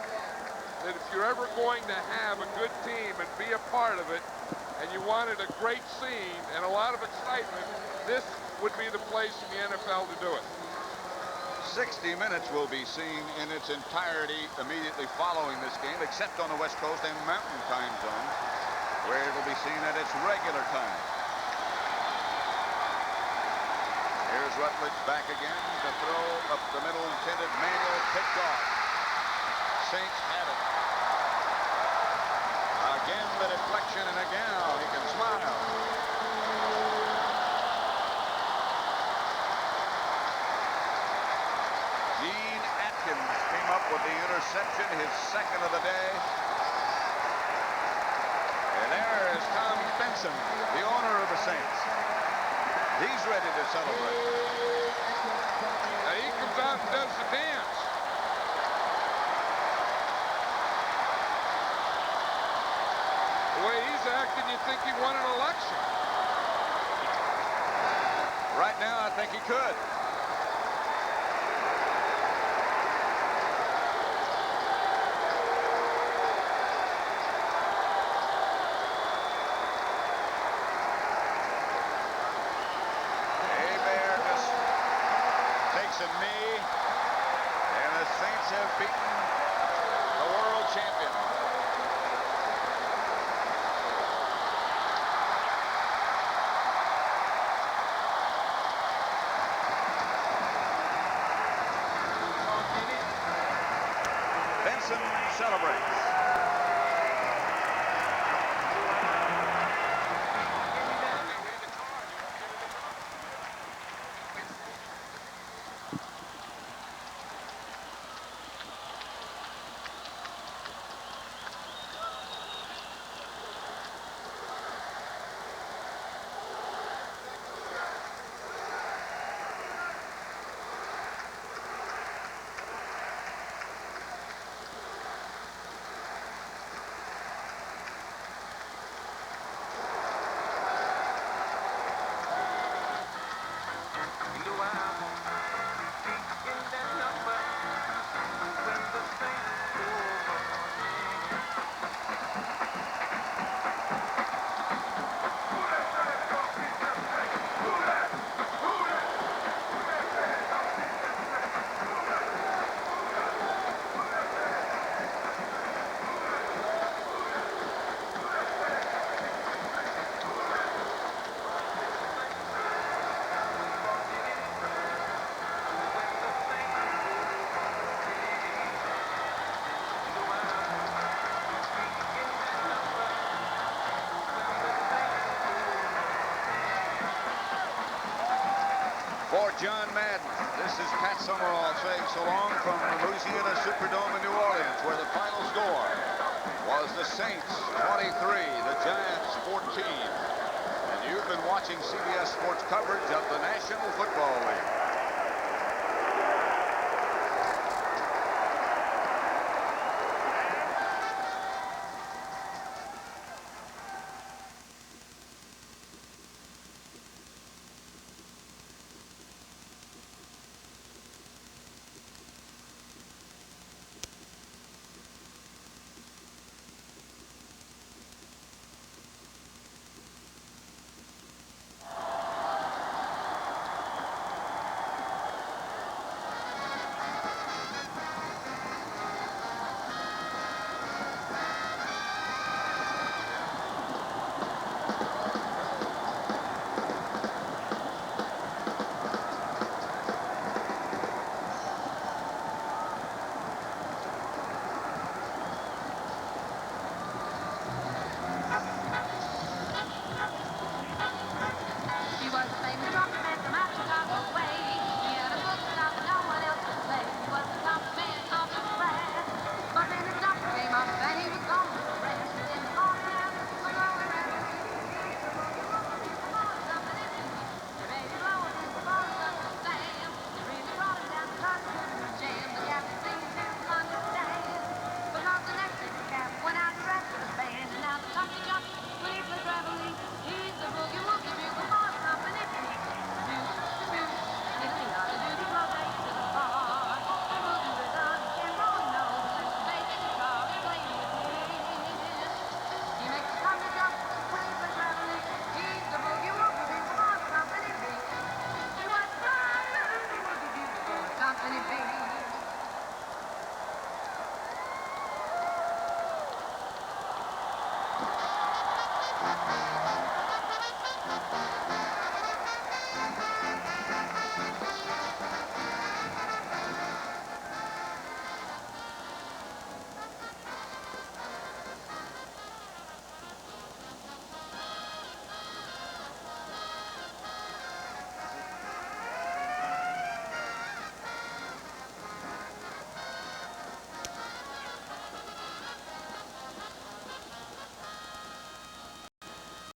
that if you're ever going to have a good team and be a part of it, and you wanted a great scene and a lot of excitement, this would be the place in the NFL to do it. 60 minutes will be seen in its entirety immediately following this game, except on the West Coast and Mountain Time Zone, where it will be seen at its regular time. Here's Rutledge back again. The throw up the middle, intended. Manuel picked off. Saints have it. the deflection, and again he can smile. Gene Atkins came up with the interception, his second of the day. And there is Tom Benson, the owner of the Saints. He's ready to celebrate. Now he comes out and does the dance. The way he's acting, you think he won an election. Right now, I think he could. A knee, and the Saints have beaten the world champion. Benson celebrates. For John Madden, this is Pat Summerall saying so long from the Louisiana Superdome in New Orleans, where the final score was the Saints 23, the Giants 14. And you've been watching CBS Sports coverage of the National Football League.